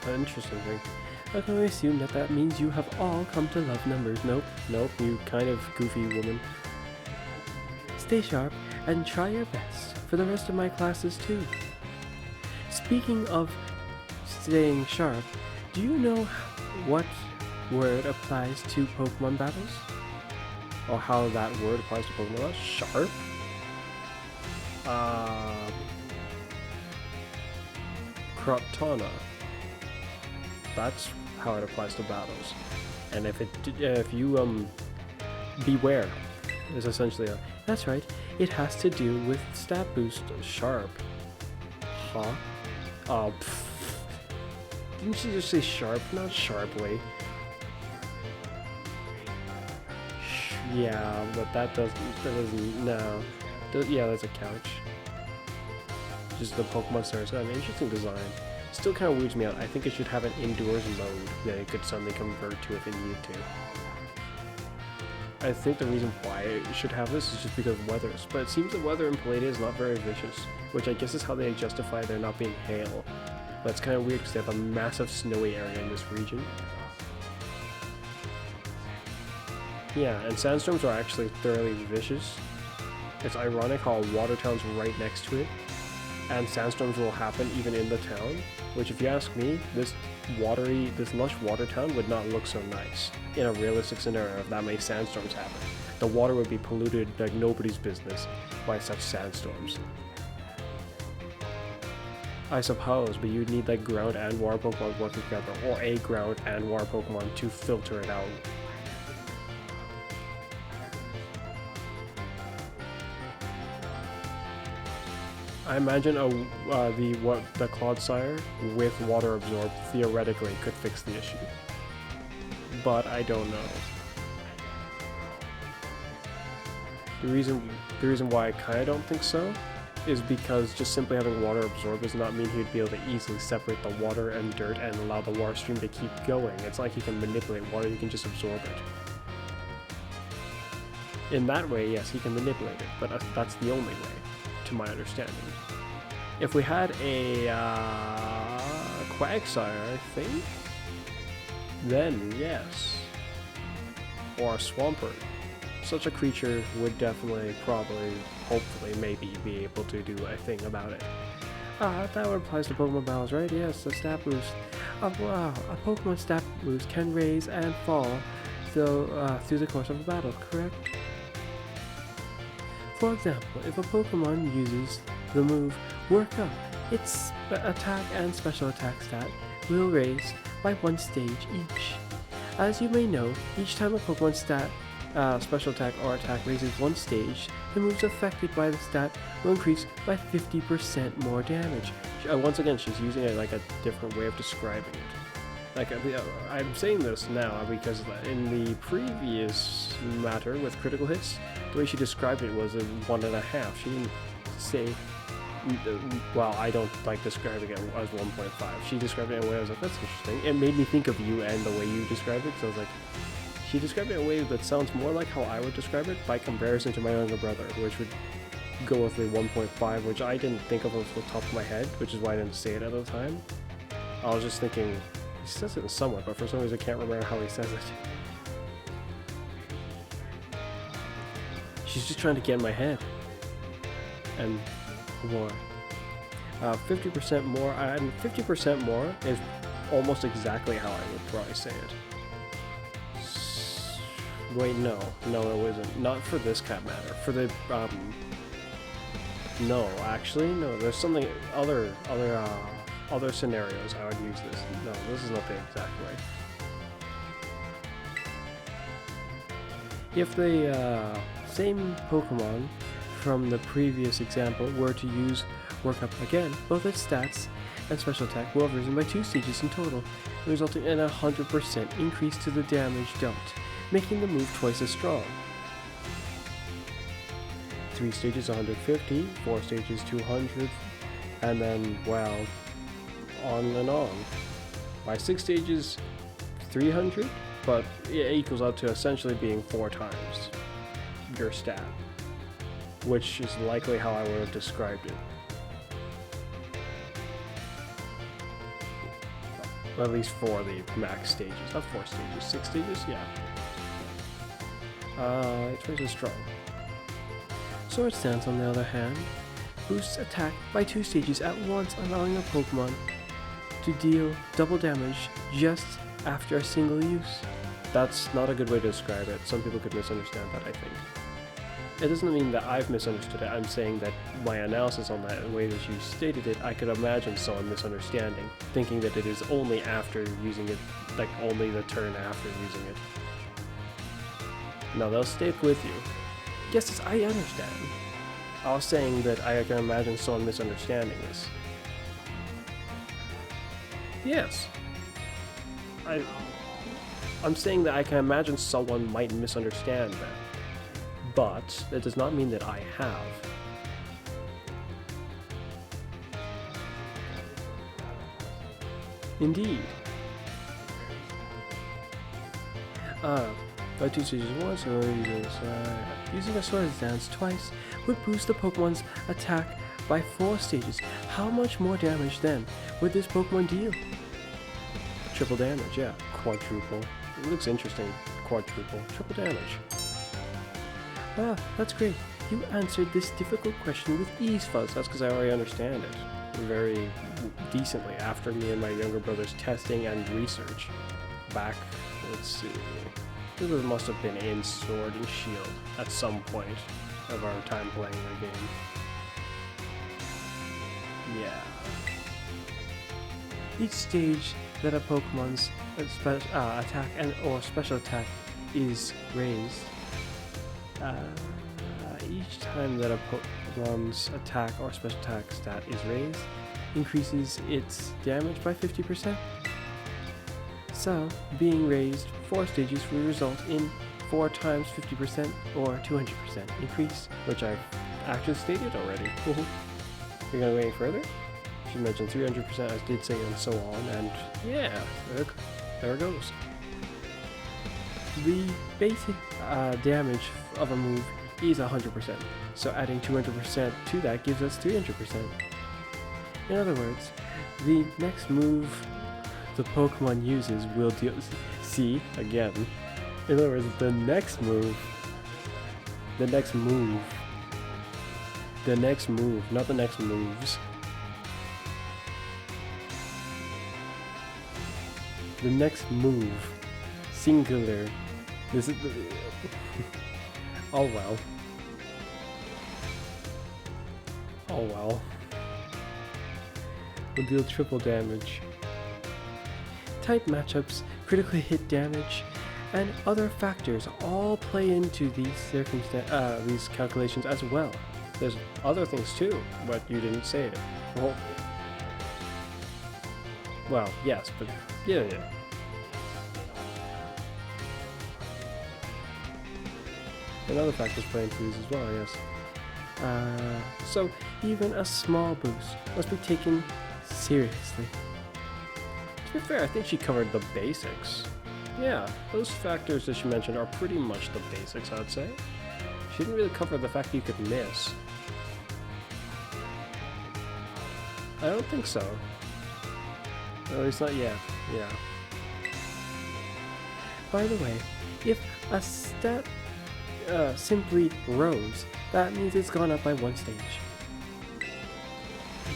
An interesting thing. I can only assume that means you have all come to love numbers. Nope, you kind of goofy woman. Stay sharp and try your best for the rest of my classes too. Speaking of staying sharp, do you know what word applies to Pokemon battles? Or how that word applies to Pokemon battles? Sharp? Crotona. That's how it applies to battles. And if you beware is essentially that's right, it has to do with stat boost sharp. Huh? Didn't you just say sharp, not sharply? Yeah, but that doesn't, no. Yeah, that's a couch. Just the Pokemon Stars. An interesting design. Still kind of weirds me out. I think it should have an indoors mode that it could suddenly convert to if it needed to. I think the reason why it should have this is just because of weathers, but it seems the weather in Palladium is not very vicious, which I guess is how they justify there not being hail. But it's kind of weird because they have a massive snowy area in this region. Yeah, and sandstorms are actually thoroughly vicious. It's ironic how water town's right next to it, and sandstorms will happen even in the town, which if you ask me, this lush water town would not look so nice in a realistic scenario if that many sandstorms happen. The water would be polluted like nobody's business by such sandstorms. I suppose, but you'd need like ground and water Pokemon working together, or a ground and water Pokemon to filter it out. I imagine the Clodsire with water absorb theoretically could fix the issue, but I don't know. The reason why I kind of don't think so is because just simply having water absorb does not mean he'd be able to easily separate the water and dirt and allow the water stream to keep going. It's like he can manipulate water, he can just absorb it. In that way, yes, he can manipulate it, but that's the only way, to my understanding. If we had a Quagsire, I think, then yes. Or a Swampert. Such a creature would definitely, probably, hopefully, maybe be able to do a thing about it. That one applies to Pokemon battles, right? Yes, the stat boost. Wow, a Pokemon stat boost can raise and fall through the course of a battle, correct? For example, if a Pokemon uses the move Work Up its attack and special attack stat will raise by 1 stage each. As you may know, each time a Pokemon stat, special attack or attack raises 1 stage, the moves affected by the stat will increase by 50% more damage. Once again, she's using it like a different way of describing it. Like, I'm saying this now because in the previous matter with critical hits, the way she described it was a 1.5. She didn't say, well, I don't like describing it as 1.5. She described it in a way I was like, that's interesting. It made me think of you and the way you described it, so I was like, she described it in a way that sounds more like how I would describe it by comparison to my younger brother, which would go with the 1.5, which I didn't think of off the top of my head, which is why I didn't say it at the time. I was just thinking, he says it somewhat, but for some reason I can't remember how he says it. She's just trying to get in my head. And more. 50% more, and 50% more is almost exactly how I would probably say it. Wait, no, it wasn't. Not for this cat matter. For the, no, actually, no, there's something, other scenarios I would use this. No, this is not the exact way. If the same Pokemon from the previous example were to use Work Up again, both its stats and special attack will have risen by 2 stages in total, resulting in a 100% increase to the damage dealt, making the move twice as strong. 3 stages 150, 4 stages 200, and then, well, on and on. By 6 stages 300, but it equals out to essentially being 4 times your stat, which is likely how I would have described it. Well, at least for the max stages, not 4 stages, 6 stages, yeah. It's twice as strong. Sword Stance, on the other hand, boosts attack by 2 stages at once, allowing a Pokemon to deal double damage just after a single use. That's not a good way to describe it. Some people could misunderstand that, I think. It doesn't mean that I've misunderstood it. I'm saying that my analysis on that, the way that you stated it, I could imagine someone misunderstanding, thinking that it is only after using it, like only the turn after using it. No, they'll stick with you. Yes, I understand. I was saying that I can imagine someone misunderstanding this. Yes. I'm saying that I can imagine someone might misunderstand that. But that does not mean that I have. Indeed. By 2 stages once, so using a Sword Dance twice would boost the Pokemon's attack by 4 stages. How much more damage then would this Pokemon deal? Triple damage, yeah. Quadruple. It looks interesting. Quadruple. Triple damage. Wow, that's great. You answered this difficult question with ease, Fuzz. That's because I already understand it very decently after me and my younger brother's testing and research. Back, let's see. This must have been in Sword and Shield at some point of our time playing the game. Yeah. Each stage that a Pokemon's attack and or special attack is raised, each time that a Pokemon's attack or special attack stat is raised, increases its damage by 50%. So, being raised 4 stages will result in 4 times 50% or 200% increase, which I've actually stated already. You're gonna go any further? She mentioned 300%, I did say, and so on, and yeah, there it goes. The basic damage of a move is 100%, so adding 200% to that gives us 300%. In other words, the next move the Pokemon uses will deal. See, again. In other words, the next move, not the next moves. The next move, singular. This is the. Oh well. will deal triple damage. Type matchups, critical hit damage, and other factors all play into these calculations as well. There's other things too, but you didn't say it. Well, yes, but yeah. And other factors play into these as well, yes. So even a small boost must be taken seriously. To be fair, I think she covered the basics. Yeah, those factors that she mentioned are pretty much the basics, I'd say. She didn't really cover the fact that you could miss. I don't think so. At least not yet. Yeah. By the way, if a stat simply rose, that means it's gone up by 1 stage.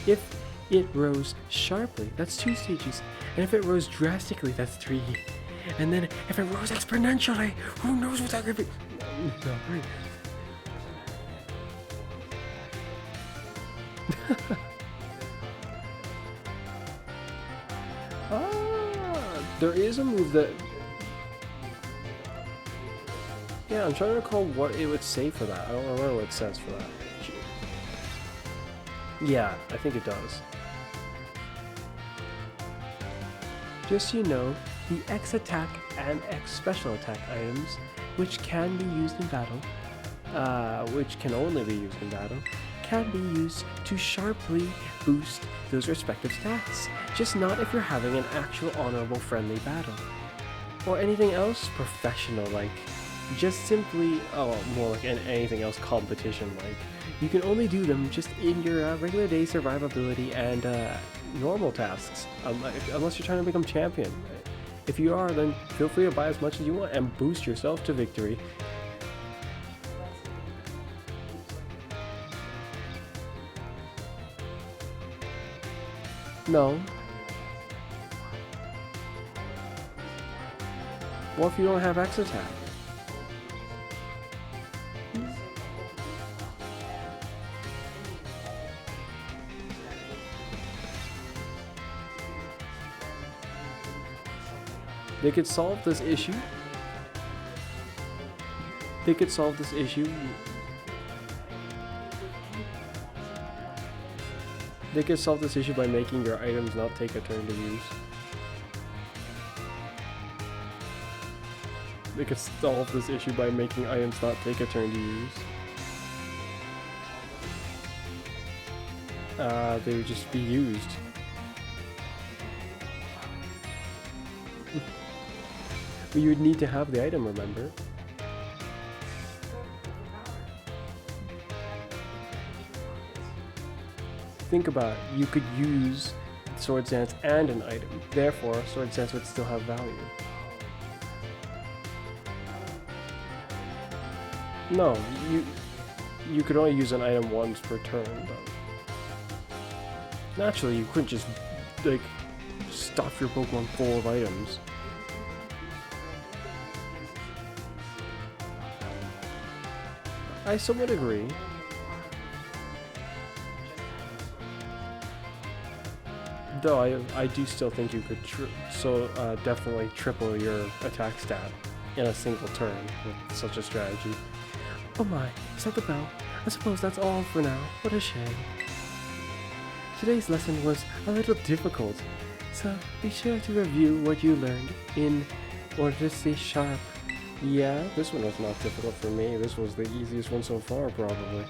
If it rose sharply, that's 2 stages. And if it rose drastically, that's 3. And then if it rose exponentially, who knows what that could be? There is a move that... Yeah, I'm trying to recall what it would say for that. I don't remember what it says for that. Yeah, I think it does. Just so you know, the X attack and X special attack items, which can be used in battle, which can only be used in battle, can be used to sharply boost those respective stats, just not if you're having an actual honorable friendly battle. Or anything else professional like, just simply, more like anything else competition like. You can only do them just in your regular day survivability and normal tasks, unless you're trying to become champion. If you are, then feel free to buy as much as you want and boost yourself to victory. No. What if you don't have X attack? They could solve this issue. They could solve this issue. They could solve this issue by making your items not take a turn to use. They could solve this issue by making items not take a turn to use. They would just be used. But you would need to have the item, remember? Think about it. You could use Sword's Dance and an item. Therefore, Sword's Dance would still have value. No, you could only use an item once per turn, though. Naturally, you couldn't just, like, stuff your Pokemon full of items. I somewhat agree. Though I do still think you could definitely triple your attack stat in a single turn with such a strategy. Oh my, is that the bell? I suppose that's all for now. What a shame. Today's lesson was a little difficult, so be sure to review what you learned in order to stay sharp. Yeah, this one was not difficult for me. This was the easiest one so far, probably.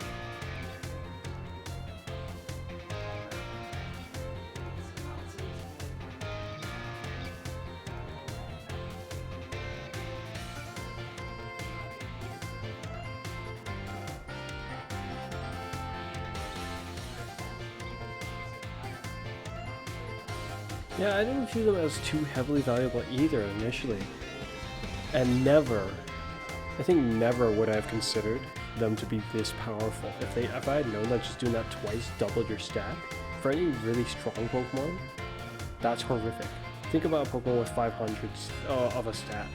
Yeah, I didn't view them as too heavily valuable either initially. And I think never would I have considered them to be this powerful. If I had known that just doing that twice doubled your stat, for any really strong Pokemon, that's horrific. Think about a Pokemon with 500 of a stat.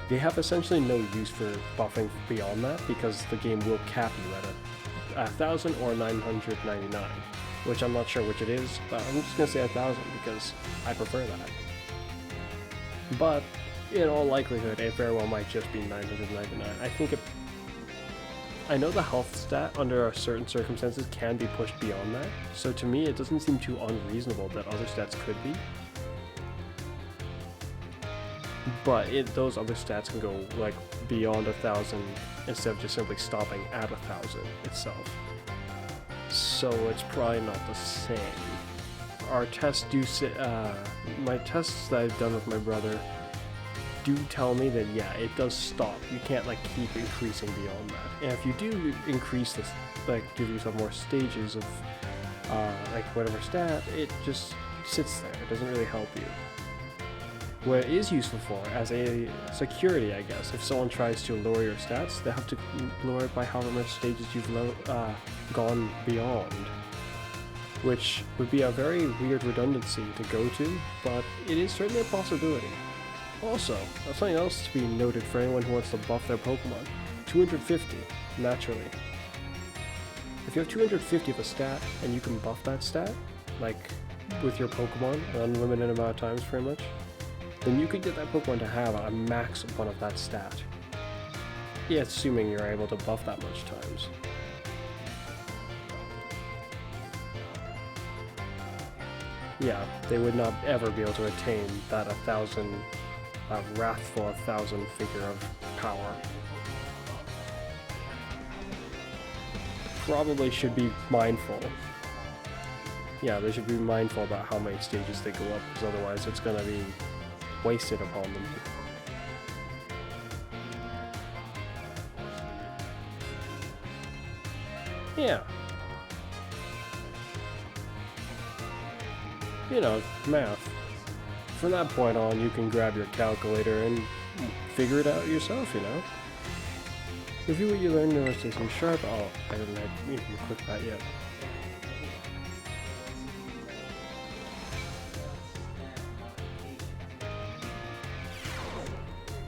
They have essentially no use for buffing beyond that because the game will cap you at 1,000 or 999. which I'm not sure which it is, but I'm just gonna say 1,000 because I prefer that. But in all likelihood, it very well might just be 999. I know the health stat under certain circumstances can be pushed beyond that, so to me it doesn't seem too unreasonable that other stats could be. But those other stats can go like beyond 1,000 instead of just simply stopping at 1,000 itself. So it's probably not the same. Our tests do say, my tests that I've done with my brother do tell me that yeah, it does stop. You can't like keep increasing beyond that. And if you do increase this, like give yourself more stages of like whatever stat, it just sits there. It doesn't really help you. What it is useful for, as a security, I guess, if someone tries to lower your stats, they have to lower it by however much stages you've gone beyond. Which would be a very weird redundancy to go to, but it is certainly a possibility. Also, something else to be noted for anyone who wants to buff their Pokemon. 250, naturally. If you have 250 of a stat, and you can buff that stat, like with your Pokemon, an unlimited amount of times pretty much, then you could get that Pokemon to have a max one of that stat. Yeah, assuming you're able to buff that much times. Yeah, they would not ever be able to attain that 1,000, wrathful 1,000 figure of power. Probably should be mindful. Yeah, they should be mindful about how many stages they go up, because otherwise it's gonna be wasted upon them. Yeah. You know, math. From that point on, you can grab your calculator and figure it out yourself, you know? Review what you learned in Station Sharp. Oh, I didn't even click that yet.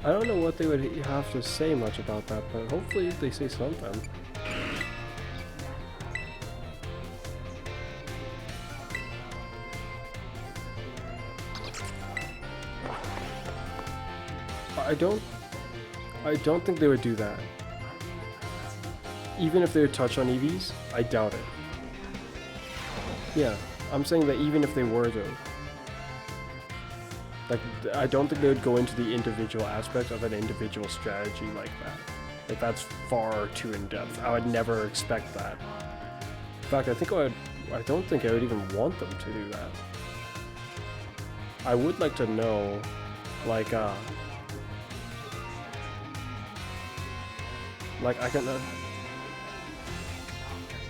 I don't know what they would have to say much about that, but hopefully they say something. I don't think they would do that. Even if they would touch on EVs, I doubt it. Yeah, I'm saying that even if they were though, like, I don't think they would go into the individual aspect of an individual strategy like that. Like, that's far too in-depth. I would never expect that. In fact, I don't think I would even want them to do that. I would like to know, like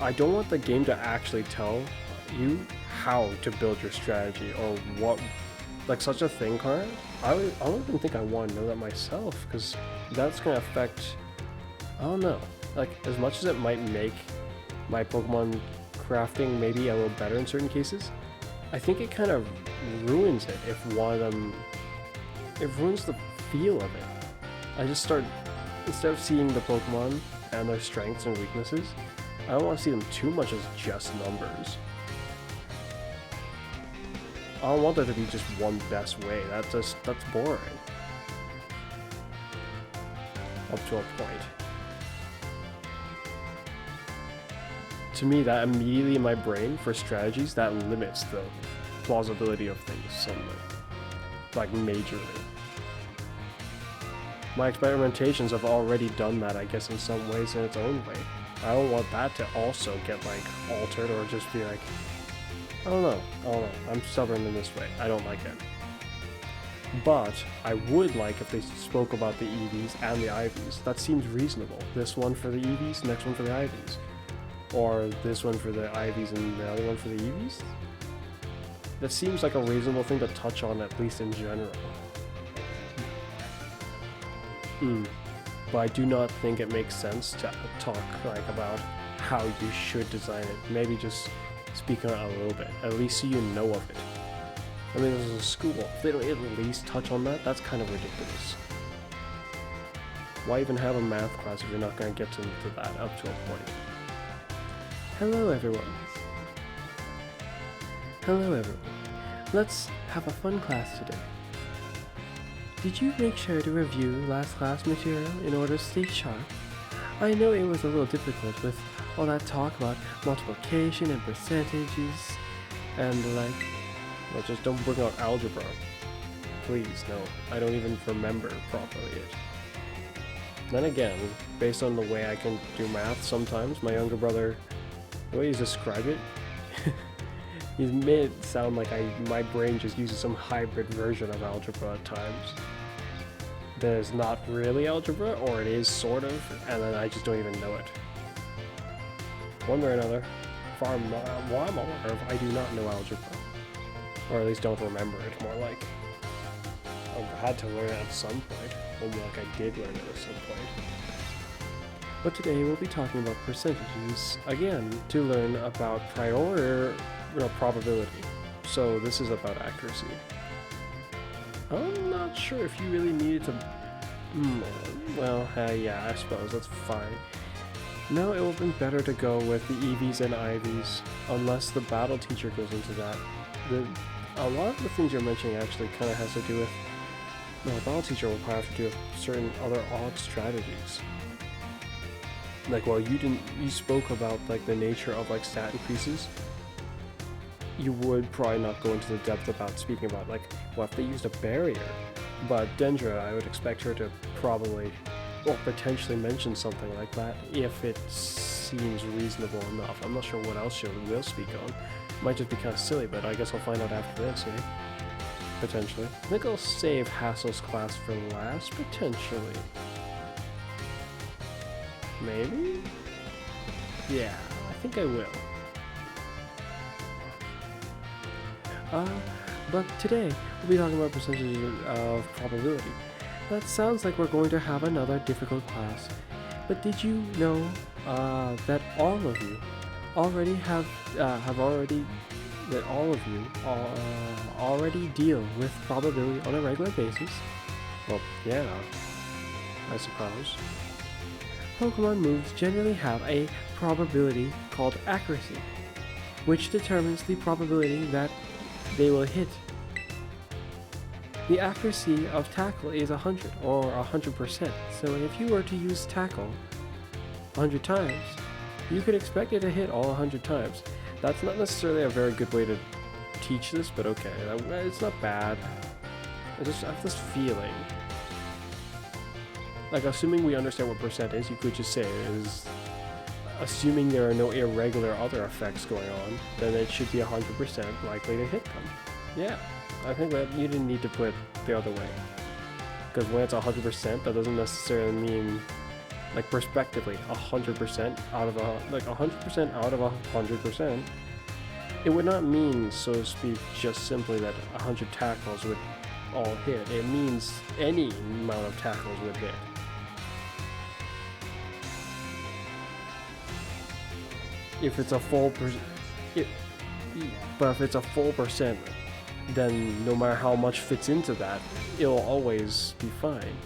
I don't want the game to actually tell you how to build your strategy or what, like such a thing, Cara. I don't even think I want to know that myself, because that's going to affect, I don't know, like as much as it might make my Pokemon crafting maybe a little better in certain cases, I think it kind of ruins it if one of them, it ruins the feel of it. I just start, instead of seeing the Pokemon and their strengths and weaknesses, I don't want to see them too much as just numbers. I don't want there to be just one best way. That's boring. Up to a point. To me, that immediately in my brain, for strategies, that limits the plausibility of things somewhat. Like, majorly. My experimentations have already done that, I guess, in some ways in its own way. I don't want that to also get, like, altered or just be like, I don't know, I'm stubborn in this way, I don't like it. But I would like if they spoke about the EVs and the IVs. That seems reasonable. This one for the EVs, next one for the IVs. Or this one for the IVs and the other one for the EVs? That seems like a reasonable thing to touch on, at least in general. But I do not think it makes sense to talk like about how you should design it. Maybe just speak on it a little bit, at least so you know of it. I mean, this is a school. If they don't at least touch on that, that's kind of ridiculous. Why even have a math class if you're not going to get to that up to a point? Hello, everyone. Hello everyone. Let's have a fun class today. Did you make sure to review last class material in order to stay sharp? I know it was a little difficult with all that talk about multiplication and percentages and the like. Well, just don't bring out algebra. Please, no. I don't even remember properly it. Then again, based on the way I can do math sometimes, my younger brother, the way he's described it, he's made it sound like my brain just uses some hybrid version of algebra at times. That is not really algebra, or it is sort of, and then I just don't even know it. One way or another, far more I'm aware of, I do not know algebra. Or at least don't remember it, more like. I had to learn it at some point, or more like I did learn it at some point. But today we'll be talking about percentages, again, to learn about probability. So this is about accuracy. I'm not sure if you really needed to... yeah, I suppose that's fine. No, it would have been better to go with the EVs and IVs, unless the battle teacher goes into that. A lot of the things you're mentioning actually kind of has to do with... No, the battle teacher will probably have to do with certain other odd strategies. Like, while you spoke about, like, the nature of, like, stat increases, you would probably not go into the depth about speaking about, like, what if they used a barrier? But Dendra, I would expect her to probably, or potentially mention something like that if it seems reasonable enough. I'm not sure what else she will speak on. Might just be kind of silly, but I guess I'll find out after this, eh? Potentially. I think I'll save Hassel's class for last, potentially. Maybe? Yeah, I think I will. But today, we'll be talking about percentages of probability. That sounds like we're going to have another difficult class. But did you know that all of you already already deal with probability on a regular basis? Well, yeah, I suppose. Pokemon moves generally have a probability called accuracy, which determines the probability that they will hit. The accuracy of tackle is 100 or 100%, so if you were to use tackle 100 times, you could expect it to hit all 100 times. That's not necessarily a very good way to teach this, but okay, it's not bad. I have this feeling. Like, assuming we understand what percent is, you could just say it is, assuming there are no irregular other effects going on, then it should be 100% likely to hit them. Yeah, I think that you didn't need to put it the other way. Because when it's 100%, that doesn't necessarily mean, like, prospectively, 100% out of 100% out of 100%. It would not mean, so to speak, just simply that 100 tackles would all hit. It means any amount of tackles would hit. If it's a full but if it's a full percent, then no matter how much fits into that, it'll always be fine.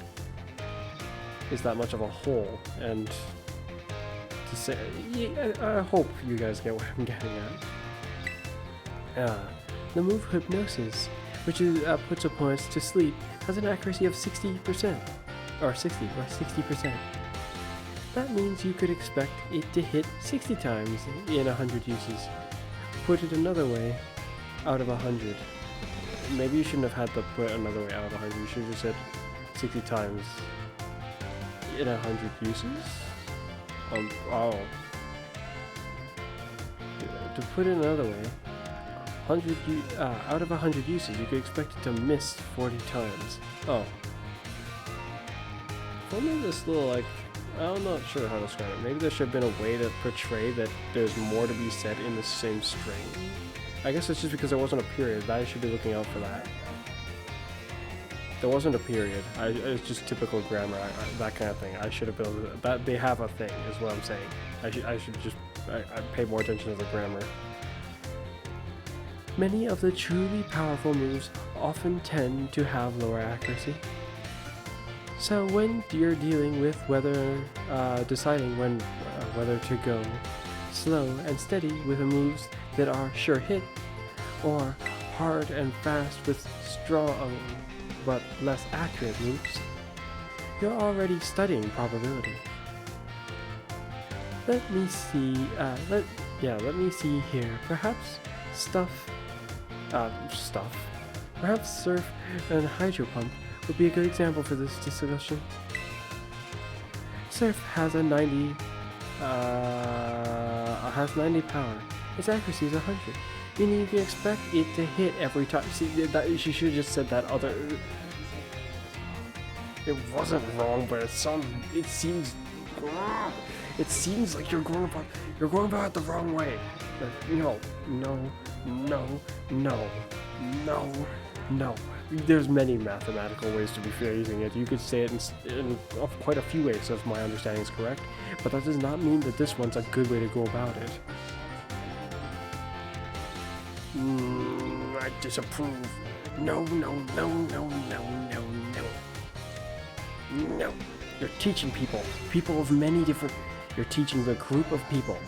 It's that much of a whole, and to say, I hope you guys get what I'm getting at. The move Hypnosis, which puts opponents to sleep, has an accuracy of 60%, or 60%. That means you could expect it to hit 60 times in 100 uses. Put it another way, out of 100. Maybe you shouldn't have had to put it another way out of 100. You should have just said 60 times in 100 uses? To put it another way, out of 100 uses, you could expect it to miss 40 times. Oh. For me, this little, like, I'm not sure how to describe it. Maybe there should have been a way to portray that there's more to be said in the same string. I guess it's just because there wasn't a period. I should be looking out for that. There wasn't a period. It's just typical grammar, that kind of thing. I should have built that. They have a thing, is what I'm saying. I should just pay more attention to the grammar. Many of the truly powerful moves often tend to have lower accuracy. So when you're dealing with deciding whether to go slow and steady with the moves that are sure hit, or hard and fast with strong but less accurate moves. You're already studying probability. Let me see, let me see here. Perhaps Perhaps surf and hydro pump would be a good example for this discussion. Surf has a 90 power. Its accuracy is 100. Meaning you can expect it to hit every time. See, she should have just said that other. It wasn't wrong, but it seems like you're going about it the wrong way. No. There's many mathematical ways to be phrasing it. You could say it in quite a few ways if my understanding is correct, but that does not mean that this one's a good way to go about it. I disapprove. No. You're teaching you're teaching the group of people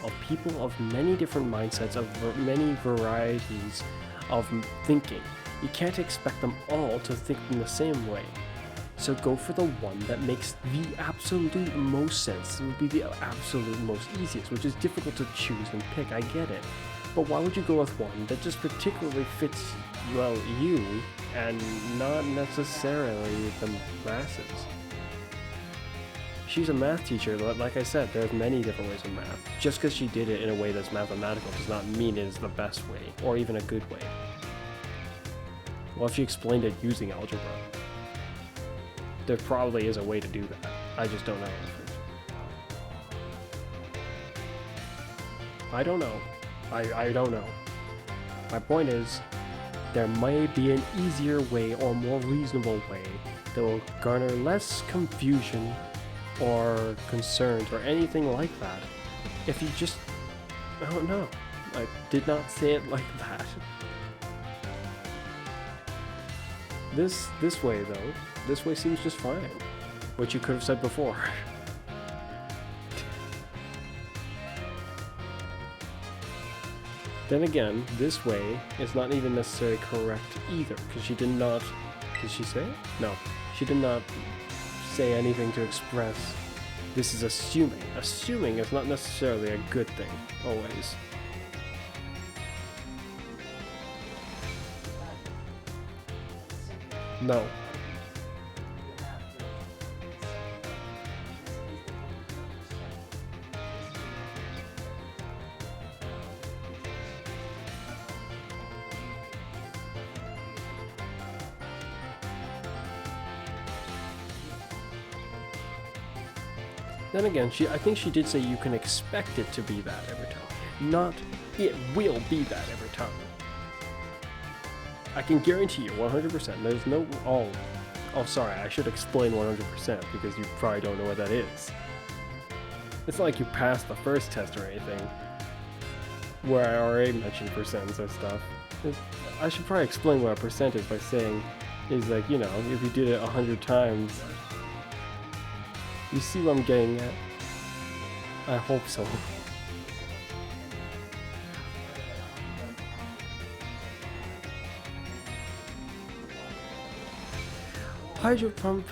of many different mindsets, of many varieties of thinking. You can't expect them all to think in the same way. So go for the one that makes the absolute most sense. It would be the absolute most easiest, which is difficult to choose and pick, I get it. But why would you go with one that just particularly fits, well, you, and not necessarily the masses? She's a math teacher, like I said, there's many different ways of math. Just because she did it in a way that's mathematical does not mean it is the best way, or even a good way. Well, if she explained it using algebra, there probably is a way to do that. I just don't know. I don't know. I don't know. My point is, there may be an easier way or more reasonable way that will garner less confusion or concerns or anything like that. If you just, I don't know. I did not say it like that. This way though, this way seems just fine. What you could have said before. Then again, this way is not even necessarily correct either, because she did not, did she say it? No, she did not say anything to express this is assuming. Assuming is not necessarily a good thing, always. No. Then again, I think she did say you can expect it to be that every time. Not, it will be that every time. I can guarantee you 100%. There's no, oh sorry, I should explain 100% because you probably don't know what that is. It's not like you passed the first test or anything, where I already mentioned percents or stuff. I should probably explain what a percent is by saying, is like, you know, if you did it 100 times, you see what I'm getting at? I hope so. Hydro pump's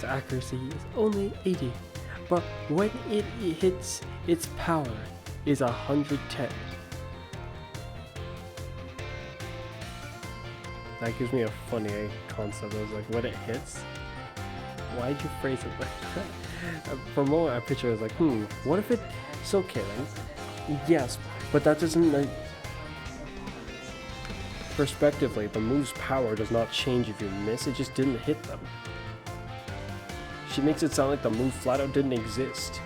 accuracy is only 80, but when it hits its power is 110. That gives me a funny concept. I was like, when it hits? Why'd you phrase it like that? For a moment I picture it as like, what if it's okay then? Yes, but that doesn't like, perspectively, the move's power does not change if you miss, it just didn't hit them. She makes it sound like the move flat out didn't exist.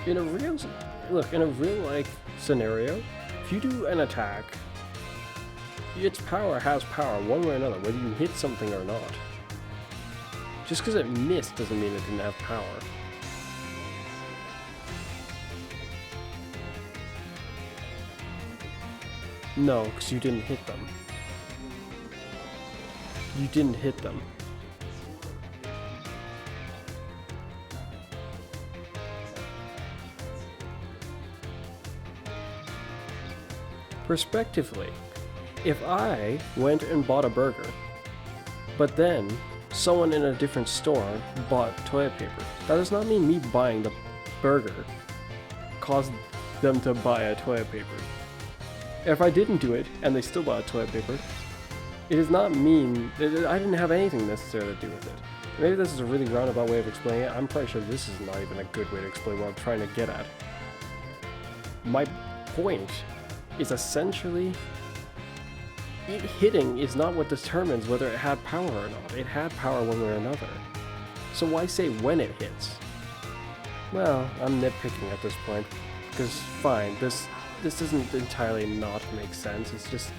In a real like scenario, if you do an attack, its power has power one way or another, whether you hit something or not. Just because it missed doesn't mean it didn't have power. No, because you didn't hit them. You didn't hit them. Respectively, if I went and bought a burger, but then someone in a different store bought toilet paper, that does not mean me buying the burger caused them to buy a toilet paper. If I didn't do it and they still bought toilet paper, it does not mean that I didn't have anything necessarily to do with it. Maybe this is a really roundabout way of explaining it. I'm pretty sure this is not even a good way to explain what I'm trying to get at. My point is essentially, it hitting is not what determines whether it had power or not. It had power one way or another. So why say when it hits? Well, I'm nitpicking at this point, because fine, this doesn't entirely not make sense. It's just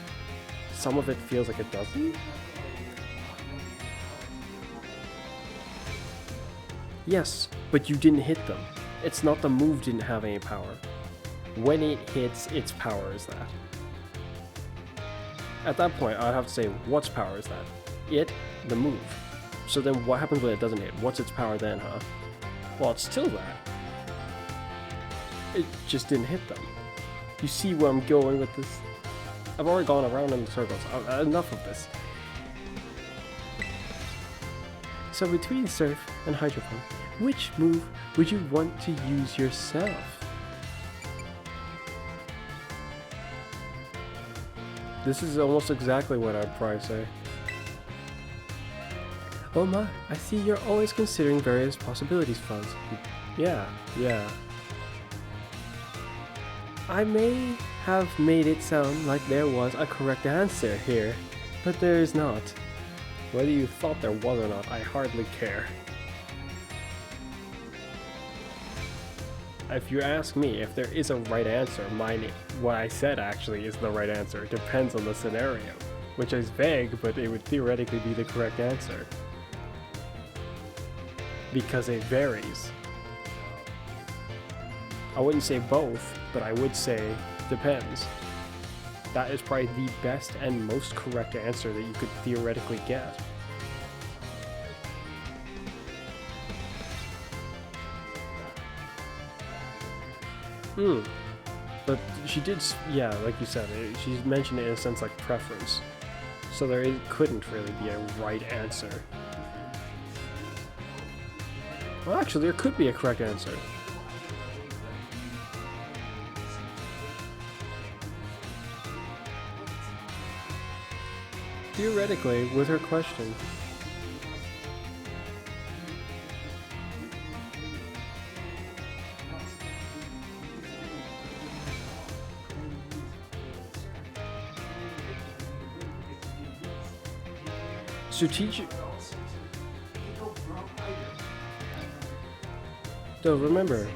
some of it feels like it doesn't. Yes, but you didn't hit them. It's not the move didn't have any power. When it hits, its power is that. At that point, I'd have to say, what's power is that? It, the move. So then what happens when it doesn't hit? What's its power then, huh? Well, it's still that. It just didn't hit them. You see where I'm going with this? I've already gone around in circles. Enough of this. So between surf and hydro pump, which move would you want to use yourself? This is almost exactly what I'd probably say. Oh my, I see you're always considering various possibilities, Fuzz. Yeah. I may have made it sound like there was a correct answer here, but there is not. Whether you thought there was or not, I hardly care. If you ask me if there is a right answer, what I said actually is the right answer. It depends on the scenario, which is vague, but it would theoretically be the correct answer. Because it varies. I wouldn't say both, but I would say depends. That is probably the best and most correct answer that you could theoretically get. But she did, yeah, like you said, she mentioned it in a sense like preference. So there couldn't really be a right answer. Well, actually, there could be a correct answer. Theoretically, with her question. Strategic. So remember,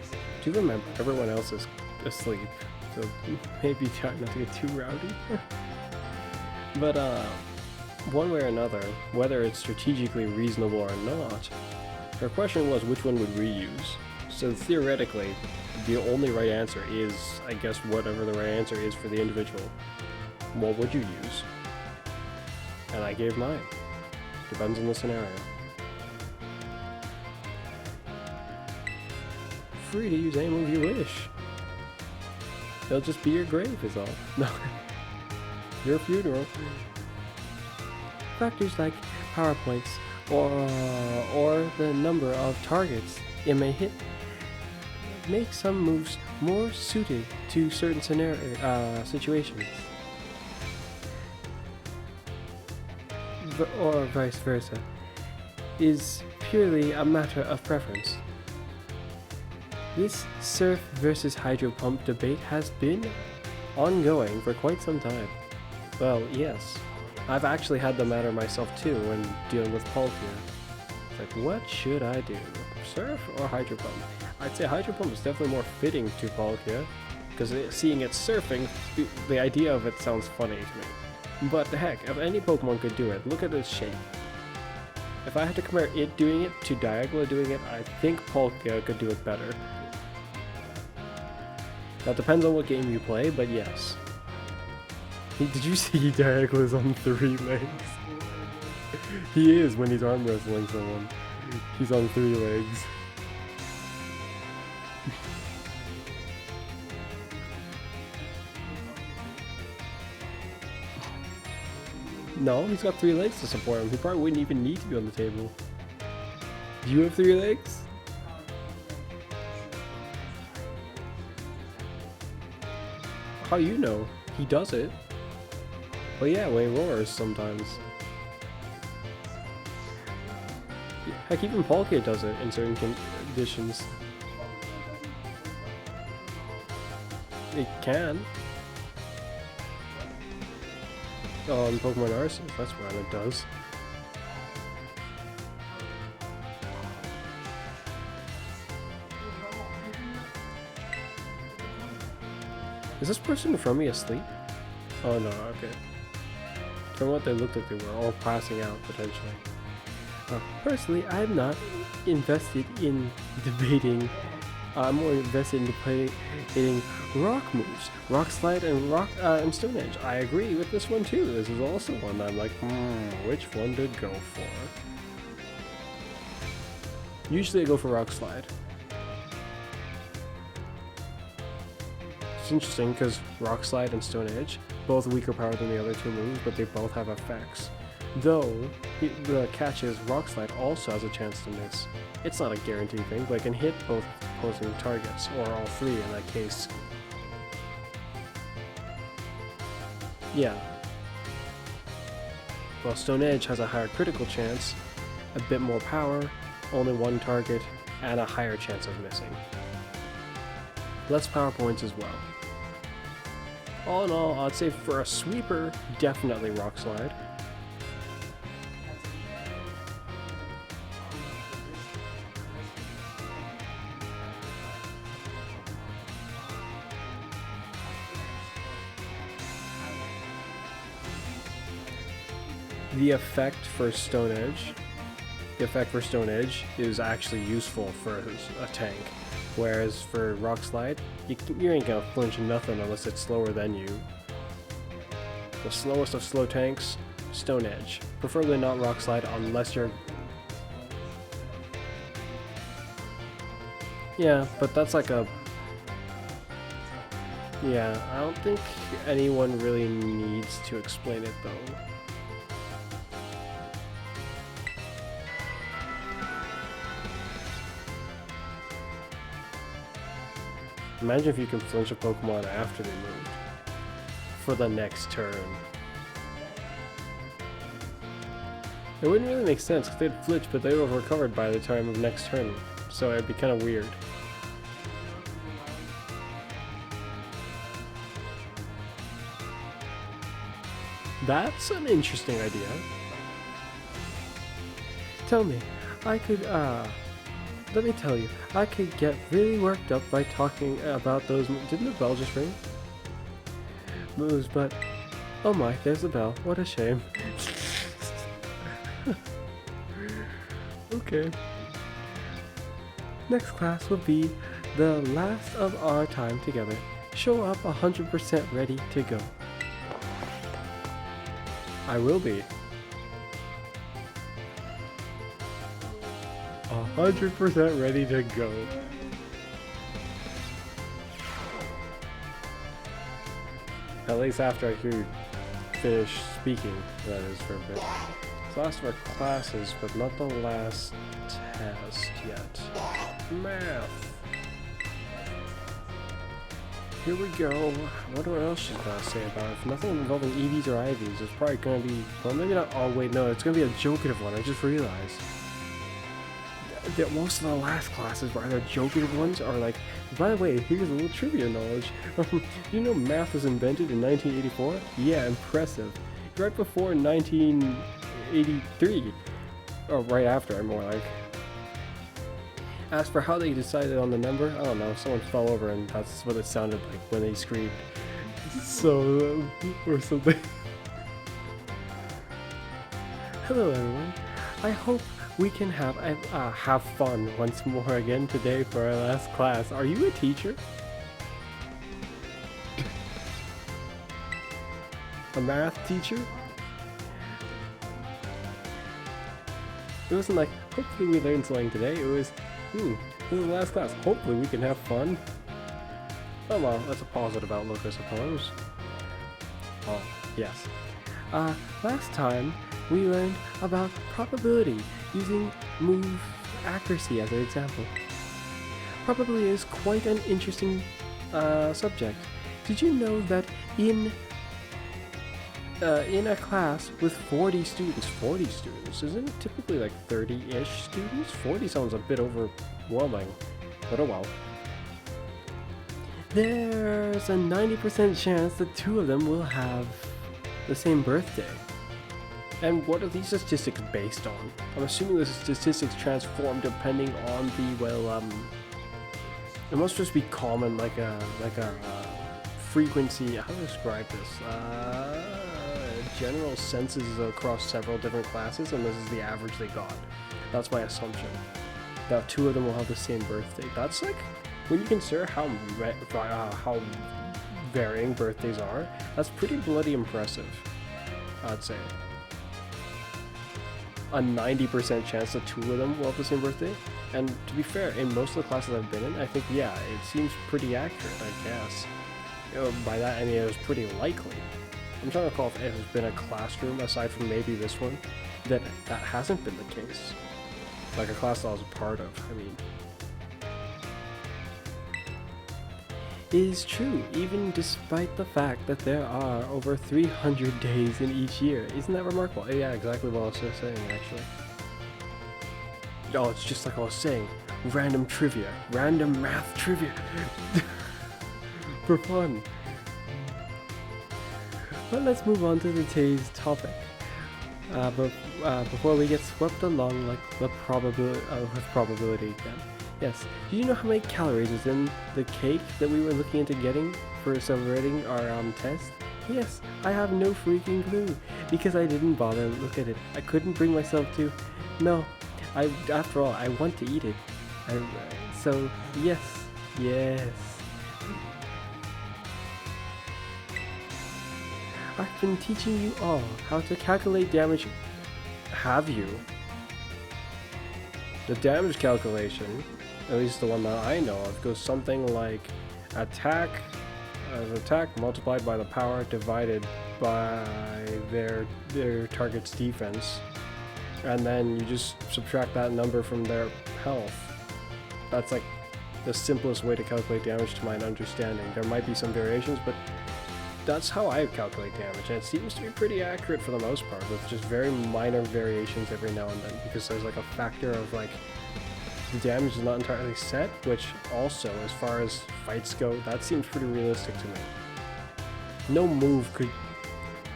everyone else is asleep, so maybe try not to get too rowdy. But one way or another, whether it's strategically reasonable or not, her question was which one would we use. So theoretically, the only right answer is, I guess, whatever the right answer is for the individual. What would you use? And I gave mine. Depends on the scenario. Free to use any move you wish. They'll just be your grave is all. No. Your funeral. Factors like power points or the number of targets it may hit make some moves more suited to certain situations. Or vice versa, is purely a matter of preference. This surf versus hydro pump debate has been ongoing for quite some time. Well, yes, I've actually had the matter myself too when dealing with Palkia. It's like, what should I do? Surf or hydro pump? I'd say hydro pump is definitely more fitting to Palkia, because seeing it surfing, the idea of it sounds funny to me. But heck, if any Pokemon could do it, look at its shape. If I had to compare it doing it to Dialga doing it, I think Palkia could do it better. That depends on what game you play, but yes. Did you see Dialga is on 3 legs? He is when he's arm wrestling someone. He's on 3 legs. No, he's got 3 legs to support him. He probably wouldn't even need to be on the table. Do you have 3 legs? How you know? He does it. But yeah, when he roars sometimes. Heck, even Polka does it in certain conditions. It can. In Pokemon Arceus, that's what it does. Is this person in front of me asleep? Oh no, okay. From what they looked like, they were all passing out, potentially. Personally, I'm not invested in debating. I'm more invested in debating rock moves. Rock Slide and and Stone Edge. I agree with this one too. This is also one I'm like, which one to go for? Usually I go for Rock Slide. It's interesting because Rock Slide and Stone Edge, both weaker power than the other 2 moves, but they both have effects. Though, the catch is Rock Slide also has a chance to miss. It's not a guaranteed thing, but it can hit both opposing targets, or all 3 in that case. Yeah. While Stone Edge has a higher critical chance, a bit more power, only 1 target, and a higher chance of missing. Less power points as well. All in all, I'd say for a sweeper, definitely Rock Slide. The effect for Stone Edge is actually useful for a tank, whereas for Rock Slide, you ain't gonna flinch nothing unless it's slower than you. The slowest of slow tanks, Stone Edge. Preferably not Rock Slide unless you're... Yeah, but that's like a... Yeah, I don't think anyone really needs to explain it though. Imagine if you can flinch a Pokemon after they moved. For the next turn. It wouldn't really make sense because they'd flinch, but they would have recovered by the time of next turn. So it'd be kind of weird. That's an interesting idea. Tell me, let me tell you, I could get really worked up by talking about those didn't the bell just ring? Moves, but oh my, there's the bell. What a shame. Okay. Next class will be the last of our time together. Show up 100% ready to go. I will be. 100% ready to go. At least after I hear you finish speaking, that is, for a bit. It's the last of our classes, but not the last test yet. Math. Here we go. I wonder what else she's gonna say about it. If nothing involving EVs or IVs, it's probably gonna be, well, maybe not. Oh wait, no, it's gonna be a jokative one. I just realized that most of the last classes were either jokative ones or like, by the way, here's a little trivia knowledge. You know math was invented in 1984? Yeah, impressive. Right before 1983. Or right after, more like. As for how they decided on the number, I don't know, someone fell over and that's what it sounded like when they screamed. So, or something. Hello everyone, I hope we can have fun once more again today for our last class. Are you a teacher? A math teacher? It wasn't like, hopefully we learned something today. It was, this is the last class. Hopefully we can have fun. Oh well, that's a positive outlook, I suppose. Oh, yes. Last time we learned about probability using move accuracy as an example. Probability is quite an interesting subject. Did you know that in a class with 40 students, isn't it typically like 30-ish students? 40 sounds a bit overwhelming, but oh well. There's a 90% chance that 2 of them will have the same birthday. And what are these statistics based on? I'm assuming the statistics transform depending on the, well, it must just be common, like a frequency, how to describe this? General census across several different classes, and this is the average they got. That's my assumption. That 2 of them will have the same birthday. That's like, when you consider how varying birthdays are, that's pretty bloody impressive, I'd say. A 90% chance that 2 of them will have the same birthday. And to be fair, in most of the classes I've been in, I think, yeah, it seems pretty accurate, I guess. By that, I mean it was pretty likely. I'm trying to recall if it has been a classroom, aside from maybe this one, that hasn't been the case. Like a class that I was a part of, I mean. Is true, even despite the fact that there are over 300 days in each year. Isn't that remarkable? Yeah, exactly what I was just saying, actually. Oh, it's just like I was saying. Random trivia. Random math trivia. For fun. But let's move on to today's topic. But before we get swept along like the probability again. Yes, do you know how many calories is in the cake that we were looking into getting for celebrating our test? Yes, I have no freaking clue, because I didn't bother to look at it. I couldn't bring myself to. No, after all, I want to eat it. So, yes. I've been teaching you all how to calculate damage. Have you? The damage calculation, at least the one that I know of, goes something like attack multiplied by the power divided by their target's defense, and then you just subtract that number from their health. That's like the simplest way to calculate damage to my understanding. There might be some variations, but that's how I calculate damage, and it seems to be pretty accurate for the most part, with just very minor variations every now and then, because there's like a factor of like the damage is not entirely set, which also, as far as fights go, that seems pretty realistic to me. No move could,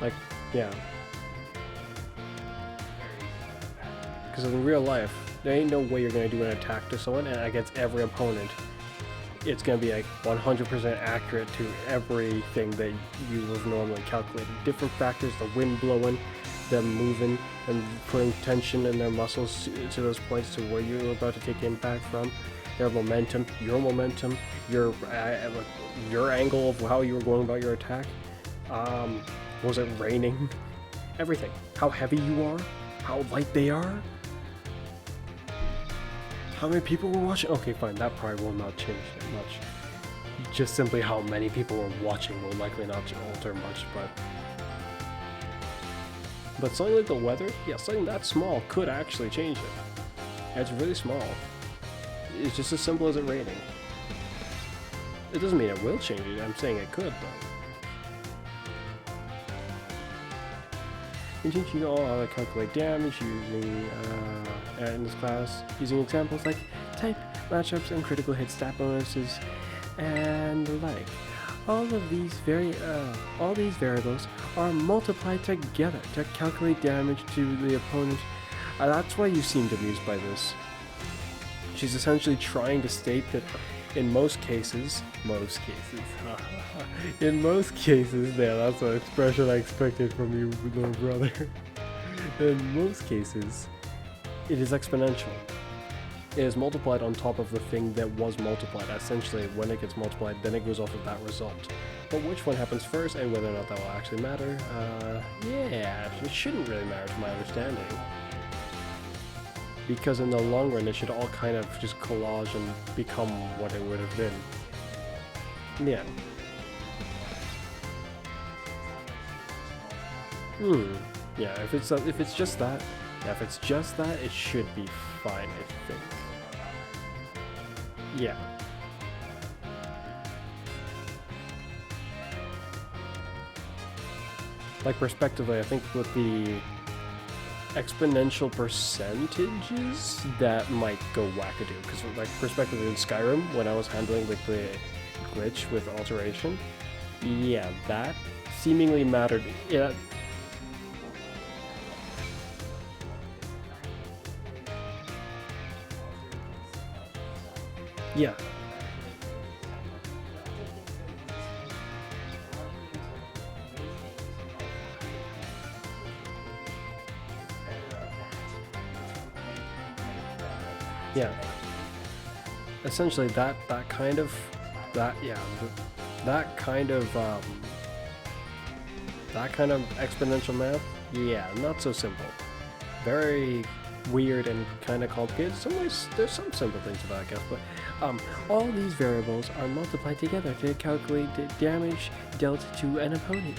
like, yeah. Because in real life, there ain't no way you're going to do an attack to someone, and against every opponent, it's going to be like 100% accurate to everything that you would normally calculate. Different factors, the wind blowing, them moving, and putting tension in their muscles to those points to where you're about to take impact from. Their momentum, your angle of how you were going about your attack. Was it raining? Everything. How heavy you are, how light they are. How many people were watching? Okay, fine, that probably will not change that much. Just simply how many people were watching will likely not alter much, but something like the weather, yeah, something that small could actually change it. It's really small. It's just as simple as it raining. It doesn't mean it will change it, I'm saying it could, though. You teach you all how to calculate damage using, in this class, using examples like type, matchups, and critical hit stat bonuses, and the like. All these variables are multiplied together to calculate damage to the opponent. That's why you seemed amused by this. She's essentially trying to state that in most cases, yeah, that's an expression I expected from you, little brother. In most cases, it is exponential. It is multiplied on top of the thing that was multiplied. Essentially, when it gets multiplied, then it goes off of that result. But which one happens first, and whether or not that will actually matter, yeah, it shouldn't really matter to my understanding. Because in the long run, it should all kind of just collage and become what it would have been. Yeah. Yeah, if it's just that, yeah, if it's just that, it should be fine, I think. Yeah. Like, prospectively, I think with the exponential percentages, that might go wackadoo. Because, like, prospectively in Skyrim, when I was handling, like, the glitch with alteration, yeah, that seemingly mattered. Yeah. Yeah. Yeah. Essentially, that kind of exponential math, yeah, not so simple. Very weird and kind of complicated. Some ways, there's some simple things about it, I guess, but all these variables are multiplied together to calculate the damage dealt to an opponent.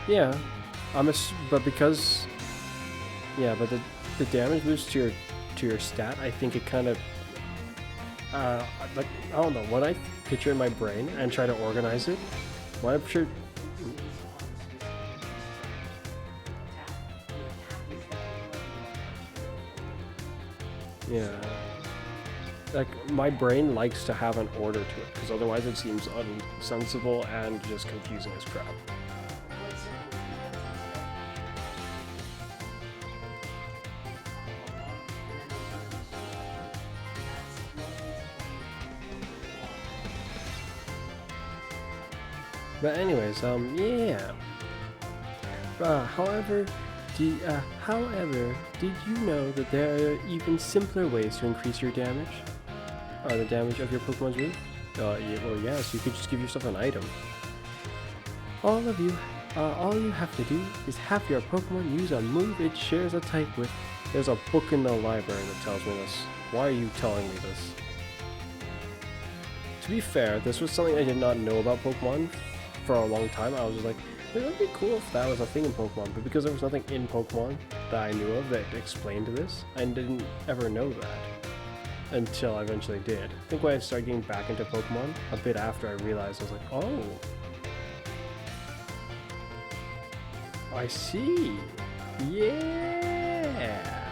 Yeah, but because, yeah, but the damage boost to your stat, I think it kind of, like, I don't know, when I picture in my brain and try to organize it, when I picture, yeah, like, my brain likes to have an order to it, because otherwise it seems unsensible and just confusing as crap. But anyways, yeah. However, did you know that there are even simpler ways to increase your damage? Or the damage of your Pokemon's move? Yeah, well, yes, you could just give yourself an item. All you have to do is have your Pokemon use a move it shares a type with. There's a book in the library that tells me this. Why are you telling me this? To be fair, this was something I did not know about Pokemon for a long time. I was just like, it would be cool if that was a thing in Pokemon, but because there was nothing in Pokemon that I knew of that explained this, I didn't ever know that until I eventually did. I think when I started getting back into Pokemon, a bit after I realized, I was like, oh, I see. Yeah.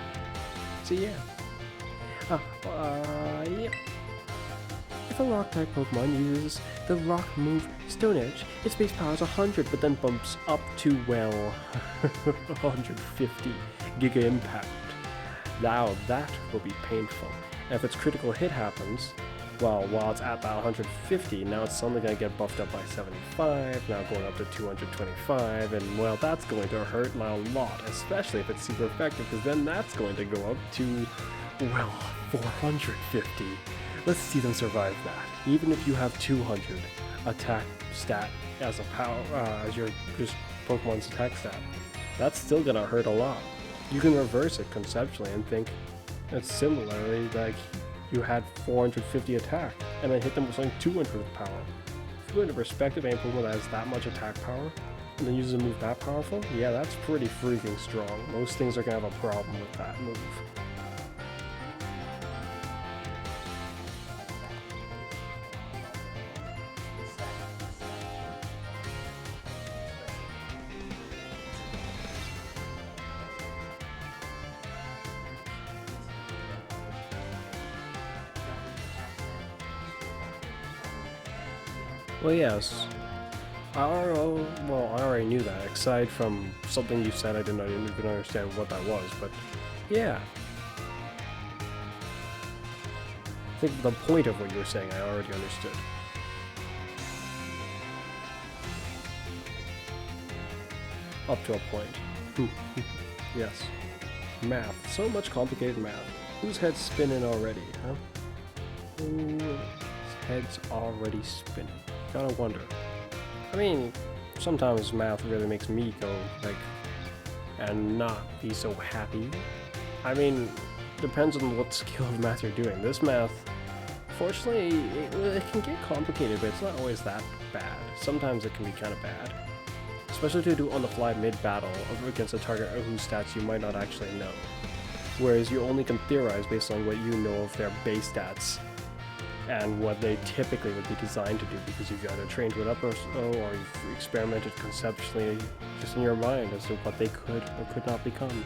So yeah. Yep. If a rock-type Pokemon uses the rock move Stone Edge, its base power is 100, but then bumps up to, well, 150 Giga Impact. Now that will be painful. And if its critical hit happens, well, while it's at that 150, now it's suddenly going to get buffed up by 75, now going up to 225, and, well, that's going to hurt a lot, especially if it's super effective, because then that's going to go up to, well, 450. Let's see them survive that. Even if you have 200 attack stat as a power, as your just Pokemon's attack stat, that's still gonna hurt a lot. You can reverse it conceptually and think it's similarly like you had 450 attack and then hit them with something 200 power. If you put into perspective, any Pokemon that has that much attack power and then uses a move that powerful, yeah, that's pretty freaking strong. Most things are gonna have a problem with that move. Well, yes. I already knew that, aside from something you said I didn't even understand what that was, but yeah. I think the point of what you were saying I already understood. Up to a point. Yes. Math. So much complicated math. Whose head's spinning already, huh? Whose head's already spinning? Gotta wonder. I mean, sometimes math really makes me go, like, and not be so happy. I mean, depends on what skill of math you're doing. This math unfortunately, it can get complicated, but it's not always that bad. Sometimes it can be kind of bad. Especially to do on the fly mid-battle against a target whose stats you might not actually know. Whereas you only can theorize based on what you know of their base stats and what they typically would be designed to do, because you've either trained one up or you've experimented conceptually just in your mind as to what they could or could not become.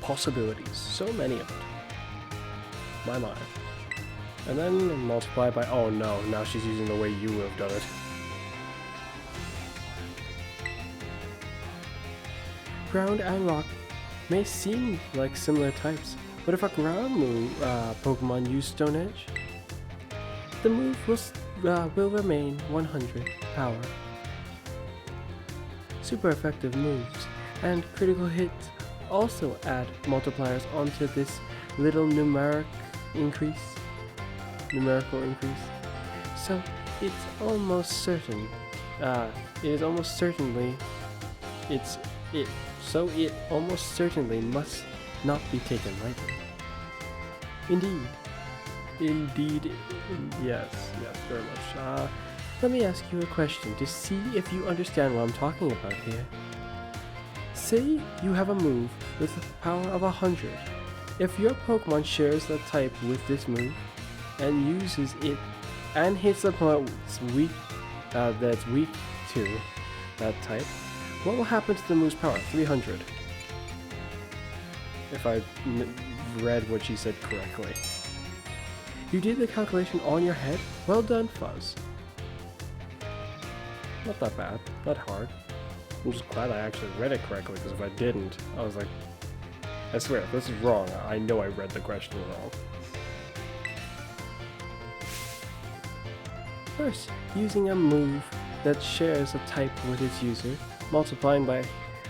Possibilities, so many of it. My mind. And then multiply by, oh no, now she's using the way you would have done it. Ground and rock may seem like similar types, but if a ground move Pokemon use Stone Edge, the move will remain 100 power. Super effective moves and critical hits also add multipliers onto this little numerical increase. So it's almost certain. It almost certainly must not be taken lightly. Indeed, yes, very much. Let me ask you a question to see if you understand what I'm talking about here. Say you have a move with a power of 100. If your Pokemon shares the type with this move and uses it and hits the point that's weak to that type, what will happen to the move's power? 300. If I read what she said correctly. You did the calculation on your head? Well done, Fuzz. Not that bad, not hard. I'm just glad I actually read it correctly, because if I didn't, I was like, I swear, if this is wrong, I know I read the question wrong. First, using a move that shares a type with its user, multiplying by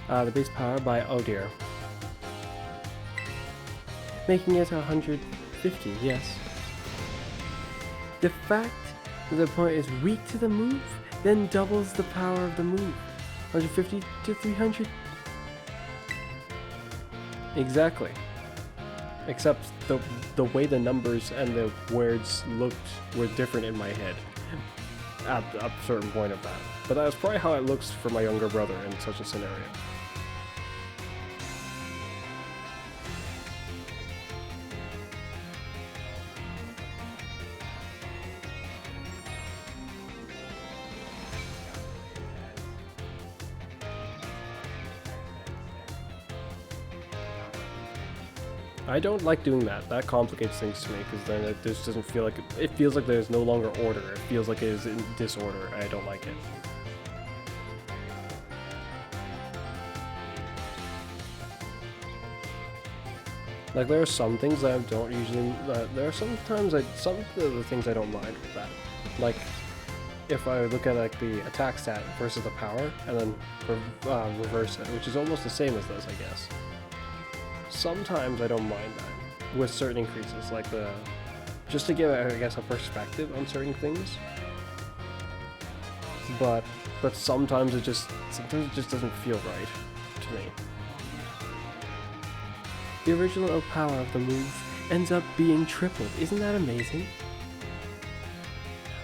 the base power by, oh dear, making it 150, yes. The fact that the point is weak to the move then doubles the power of the move. 150 to 300? Exactly. Except the way the numbers and the words looked were different in my head at a certain point of that. But that was probably how it looks for my younger brother in such a scenario. I don't like doing that. That complicates things to me, because then it just doesn't feel like it feels like there's no longer order. It feels like it is in disorder. I don't like it. Like, there are some things that I don't usually. There are sometimes some of the things I don't mind with that. Like, if I look at like the attack stat versus the power, and then reverse it, which is almost the same as this, I guess. Sometimes I don't mind that with certain increases, like just to give, I guess, a perspective on certain things. But sometimes it just doesn't feel right to me. The original power of the move ends up being tripled. Isn't that amazing?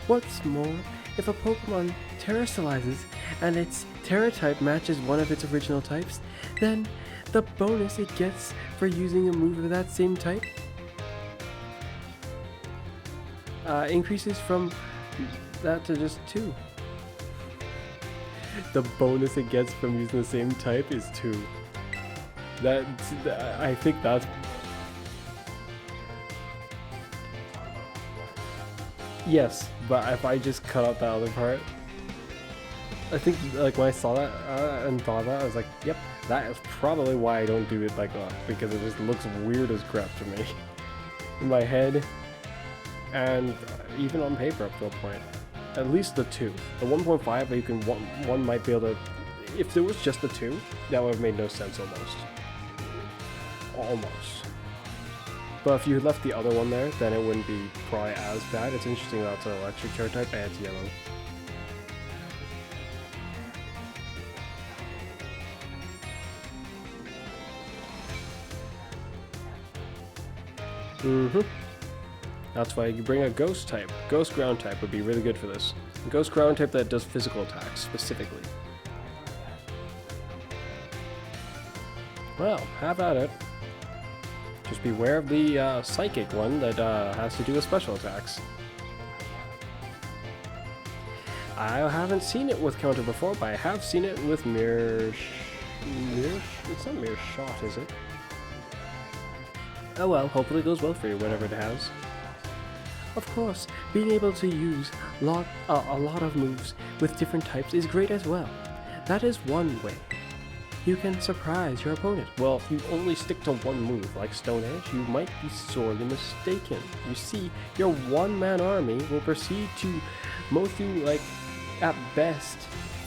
What's more, if a Pokemon terrestrializes and its Terra type matches one of its original types, then the bonus it gets for using a move of that same type increases from that to just 2. The bonus it gets from using the same type is 2. I think that's... Yes, but if I just cut out that other part, I think, like, when I saw that and thought that, I was like, yep, that is probably why I don't do it like that, because it just looks weird as crap to me. In my head, and even on paper up to a point. At least the 2. The 1.5, you can, one might be able to, if there was just the 2, that would have made no sense almost. But if you left the other one there, then it wouldn't be probably as bad. It's interesting that it's an electric Terra type and it's yellow. Mm-hmm. That's why you bring a ghost type. Ghost ground type would be really good for this. A ghost ground type that does physical attacks, specifically. Well, have at it. Just beware of the psychic one that has to do with special attacks. I haven't seen it with counter before, but I have seen it with mirror... It's not mirror shot, is it? Oh well, hopefully it goes well for you, whatever it has. Of course, being able to use a lot of moves with different types is great as well. That is one way you can surprise your opponent. Well, if you only stick to one move, like Stone Edge, you might be sorely mistaken. You see, your one-man army will proceed to mow through, like, at best,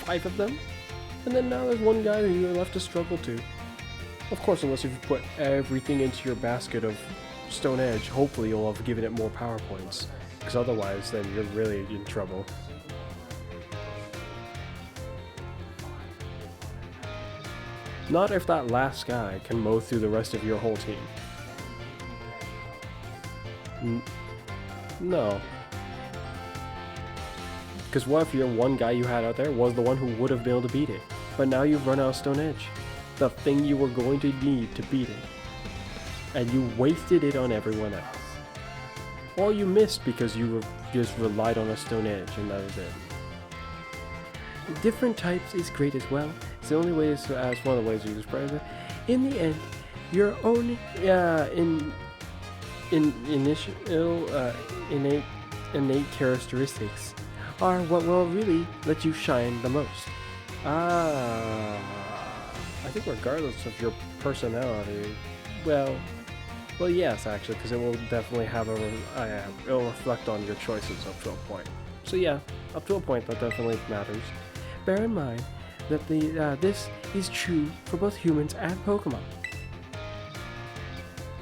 5 of them, and then now there's one guy who you're left to struggle to. Of course, unless you've put everything into your basket of Stone Edge, hopefully you'll have given it more power points, because otherwise then you're really in trouble. Not if that last guy can mow through the rest of your whole team. No. Because what if your one guy you had out there was the one who would have been able to beat it, but now you've run out of Stone Edge, the thing you were going to need to beat it, and you wasted it on everyone else. Or you missed because you just relied on a Stone Edge and that was it. Different types is great as well. It's the only way as one of the ways you can surprise it. In the end, your own innate characteristics are what will really let you shine the most. I think regardless of your personality, well yes, actually, because it will definitely have it'll reflect on your choices up to a point. So yeah, up to a point that definitely matters. Bear in mind that this is true for both humans and Pokemon.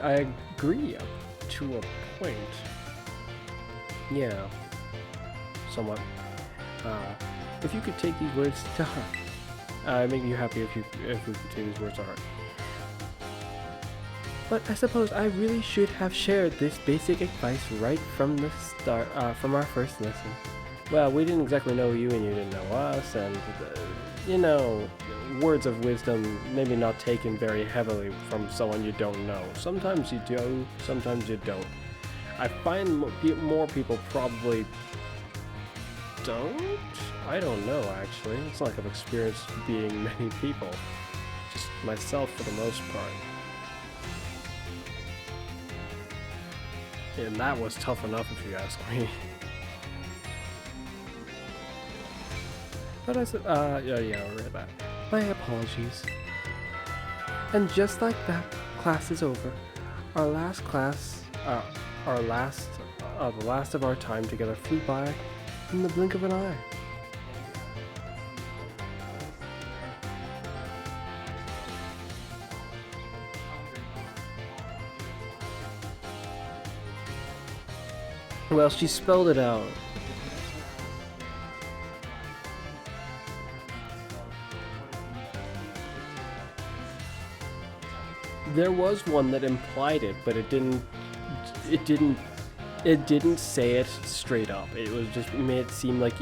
I agree up to a point. Yeah, somewhat. If you could take these words to heart, I'd make you happy if we could take these words to heart. But I suppose I really should have shared this basic advice right from the start, from our first lesson. Well, we didn't exactly know you and you didn't know us, and, you know, words of wisdom maybe not taken very heavily from someone you don't know. Sometimes you do, sometimes you don't. I find more people probably don't? I don't know, actually. It's not like I've experienced being many people. Just myself for the most part. And that was tough enough if you ask me. But I said, yeah, I read that. My apologies. And just like that, class is over. Our last class, the last of our time together flew by in the blink of an eye. Well, she spelled it out. There was one that implied it, but it didn't say it straight up. It was just, it made it seem like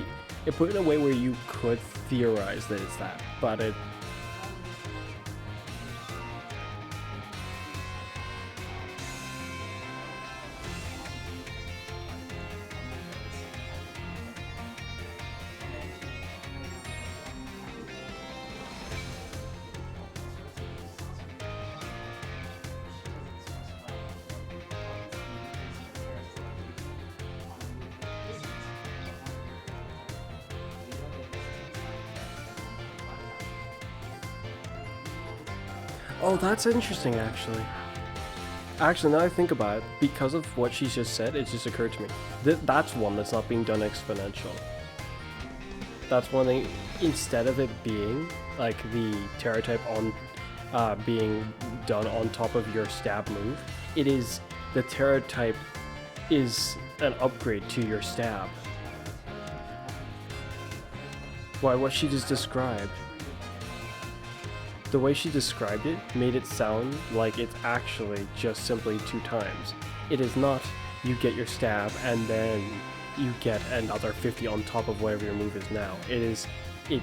it put it in a way where you could theorize that it's that, but it. Oh, that's interesting, actually. Actually, now I think about it, because of what she just said, it just occurred to me. That's one that's not being done exponential. That's one thing, instead of it being, like, the Terra type on, being done on top of your stab move, it is, the Terra type is an upgrade to your stab. Why, what she just described. The way she described it made it sound like it's actually just simply 2 times. It is not you get your stab and then you get another 50 on top of whatever your move is now. It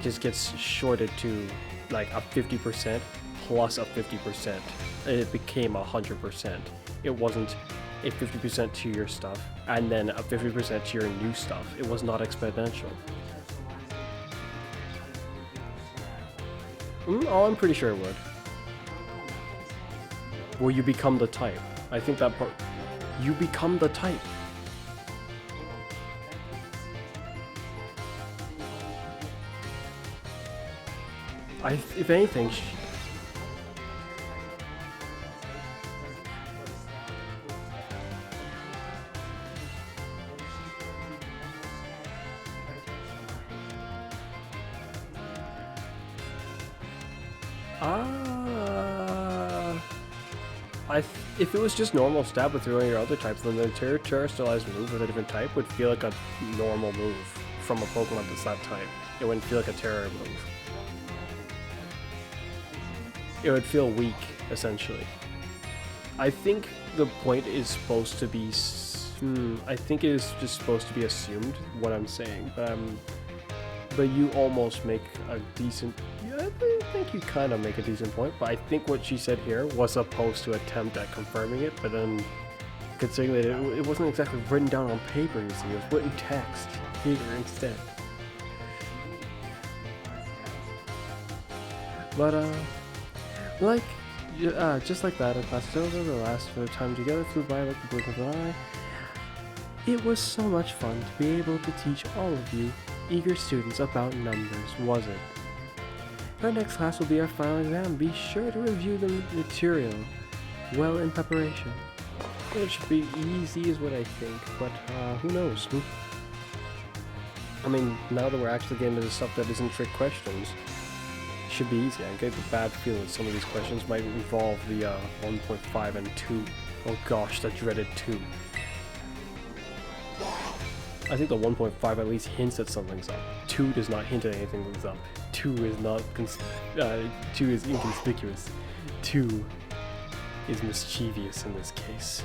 just gets shorted to like a 50% plus a 50%. It became 100%. It wasn't a 50% to your stuff and then a 50% to your new stuff. It was not exponential. Oh, I'm pretty sure it would. Well, you become the type. I think that part... You become the type. If anything... if it was just normal stab with one of your other types, then the terrestrialized move with a different type would feel like a normal move from a Pokemon that's that type. It wouldn't feel like a terror move. It would feel weak, essentially. I think the point is supposed to be... I think it is just supposed to be assumed, what I'm saying, but you almost make a decent... I think you kind of make a decent point, but I think what she said here was supposed to attempt at confirming it, but then considering that it wasn't exactly written down on paper, you see, it was put in text here instead. But, just like that, class is over, the last time together flew by like the blink of an eye. It was so much fun to be able to teach all of you, eager students, about numbers, was it? Our next class will be our final exam. Be sure to review the material well in preparation. It should be easy is what I think, but who knows? I mean, now that we're actually getting into the stuff that isn't trick questions, it should be easy. I get the bad feeling that some of these questions might involve the 1.5 and 2. Oh gosh, the dreaded 2. I think the 1.5 at least hints at something's up. 2 does not hint at anything's up. 2 is not 2 is inconspicuous. 2 is mischievous in this case.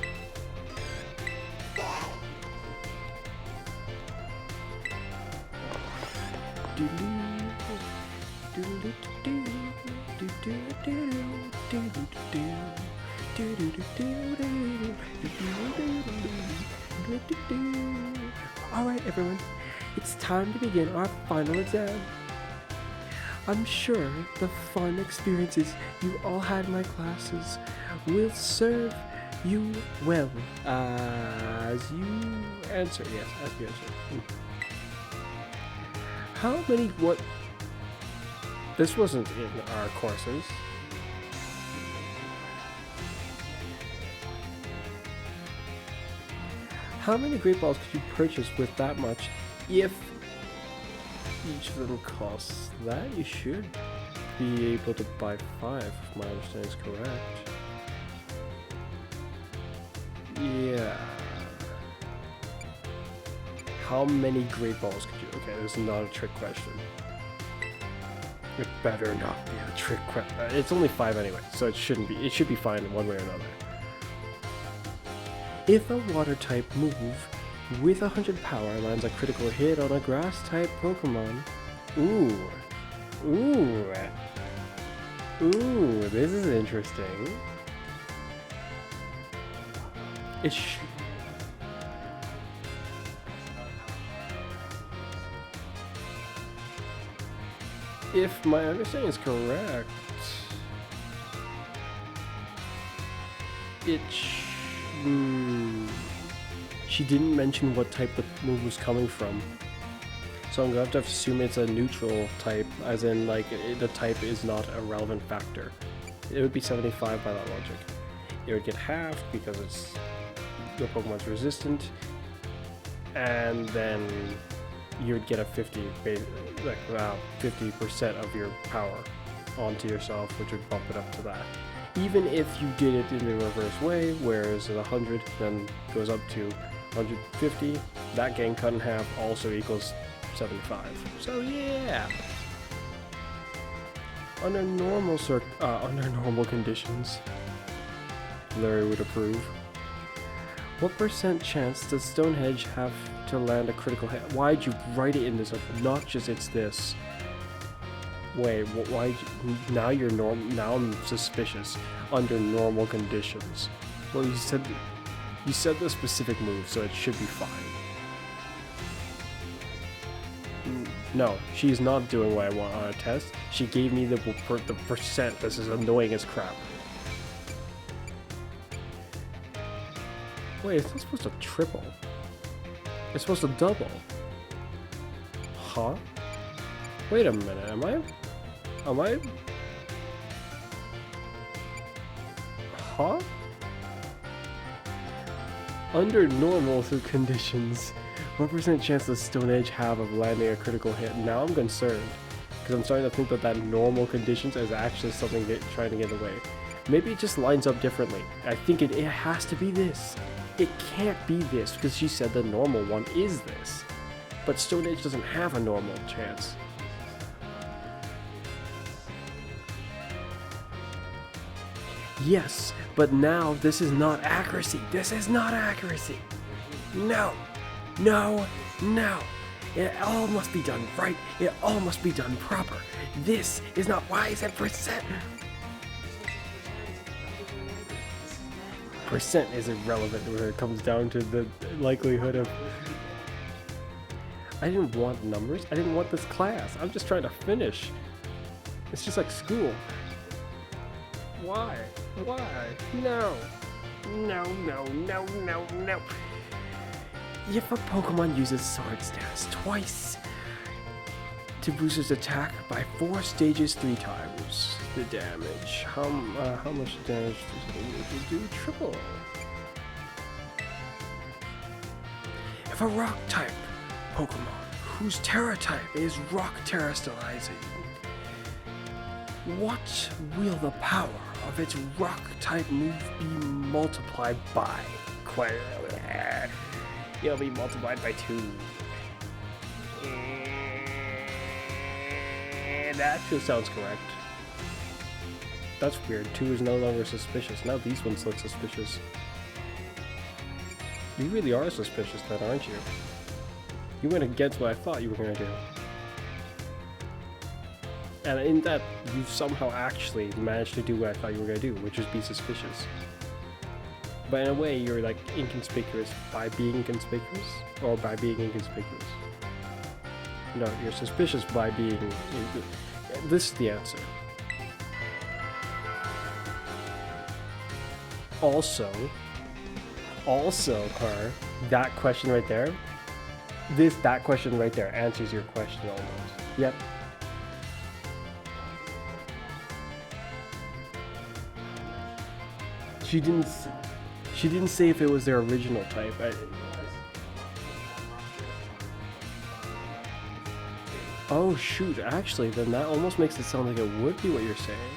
Alright everyone, it's time to begin our final exam. I'm sure the fun experiences you all had in my classes will serve you well as you answer. Yes, as you answer. How many, what? This wasn't in our courses. How many Great Balls could you purchase with that much if each of them costs that? You should be able to buy 5, if my understanding is correct. Yeah. How many Great Balls could you... Okay, this is not a trick question. It better not be a trick question. It's only 5 anyway, so it shouldn't be. It should be fine in one way or another. If a water type move with 100 power lands a critical hit on a grass type Pokemon. Ooh, this is interesting. If my understanding is correct, she didn't mention what type the move was coming from, so I'm gonna have to assume it's a neutral type, as in like the type is not a relevant factor. It would be 75 by that logic. It would get halved because it's the Pokemon's resistant, and then you would get a 50% of your power onto yourself, which would bump it up to that. Even if you did it in the reverse way, whereas 100 then goes up to 150, that getting cut in half also equals 75. So yeah, under normal conditions, Larry would approve. What percent chance does Stonehenge have to land a critical hit? Why'd you write it in this obnoxious it's this? Wait, why? Now you're normal. Now I'm suspicious. Under normal conditions. Well, you said the specific move, so it should be fine. No, she's not doing what I want on a test. She gave me the percent. This is annoying as crap. Wait, it's not supposed to triple. It's supposed to double. Huh? Wait a minute, am I? Huh? Under normal conditions, what percent chance does Stonehenge have of landing a critical hit? Now I'm concerned, because I'm starting to think that normal conditions is actually something trying to get away. Maybe it just lines up differently. I think it has to be this. It can't be this, because she said the normal one is this. But Stonehenge doesn't have a normal chance. Yes, but now this is not accuracy. This is not accuracy. No, no, no. It all must be done right. It all must be done proper. This is not, why is it percent? Percent is irrelevant when it comes down to the likelihood of... I didn't want numbers. I didn't want this class. I'm just trying to finish. It's just like school. Why? Why? No. No, no, no, no, no. If a Pokemon uses Sword Stance twice to boost its attack by 4 stages 3 times the damage, how much damage does it do? Triple. If a Rock type Pokemon whose Terra type is Rock Terastallizing, what will the power of its Rock type move be multiplied by? It'll be multiplied by 2. And that just sounds correct. That's weird. 2 is no longer suspicious. Now these ones look suspicious. You really are suspicious then, aren't you? You went against what I thought you were going to do. And in that, you somehow actually managed to do what I thought you were going to do, which is be suspicious. But in a way, you're like inconspicuous by being conspicuous, or by being inconspicuous. No, you're suspicious by being... This is the answer. Also, Car, that question right there, that question right there answers your question almost. Yep. She didn't say if it was their original type. Oh shoot, actually, then that almost makes it sound like it would be what you're saying.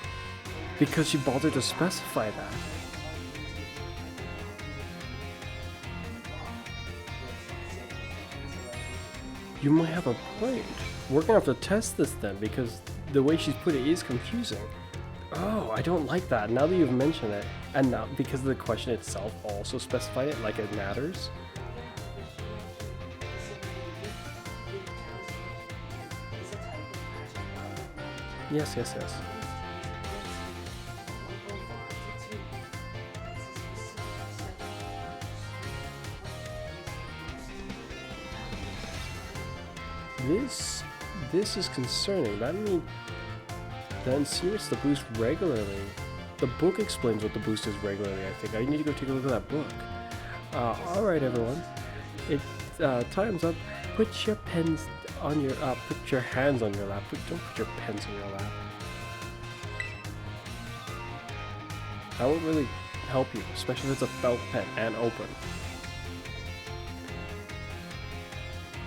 Because she bothered to specify that. You might have a point. We're gonna have to test this then, because the way she's put it is confusing. Oh, I don't like that. Now that you've mentioned it, and now because the question itself also specified it, like it matters. Yes. This is concerning. That means then insinuates the boost regularly. The book explains what the boost is regularly, I think. I need to go take a look at that book. Alright everyone. Time's up. Put your pens on your put your hands on your lap. Don't put your pens on your lap. That won't really help you, especially if it's a felt pen and open.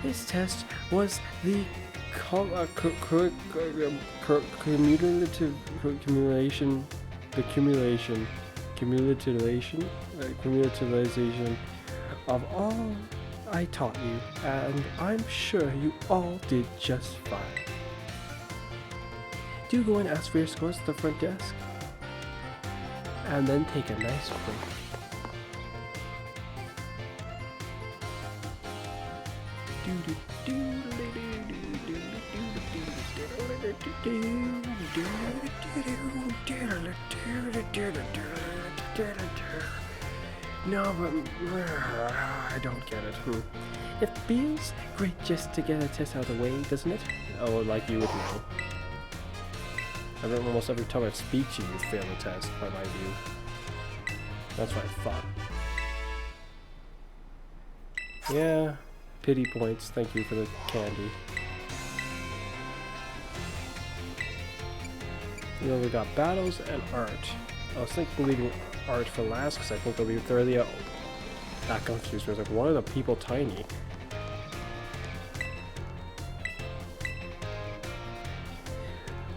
This test was the cumulativization of all I taught you, and I'm sure you all did just fine. Do go and ask for your scores at the front desk, and then take a nice break. No, but I don't get it. It feels great just to get a test out of the way, doesn't it? Oh, like you would know. Almost every time I speak to you, you fail the test, by my view. That's what I thought. Yeah, pity points. Thank you for the candy. You know, we got battles and art. I was thinking leaving art for last because I think they'll be thoroughly that confused. I was like, why are the people tiny?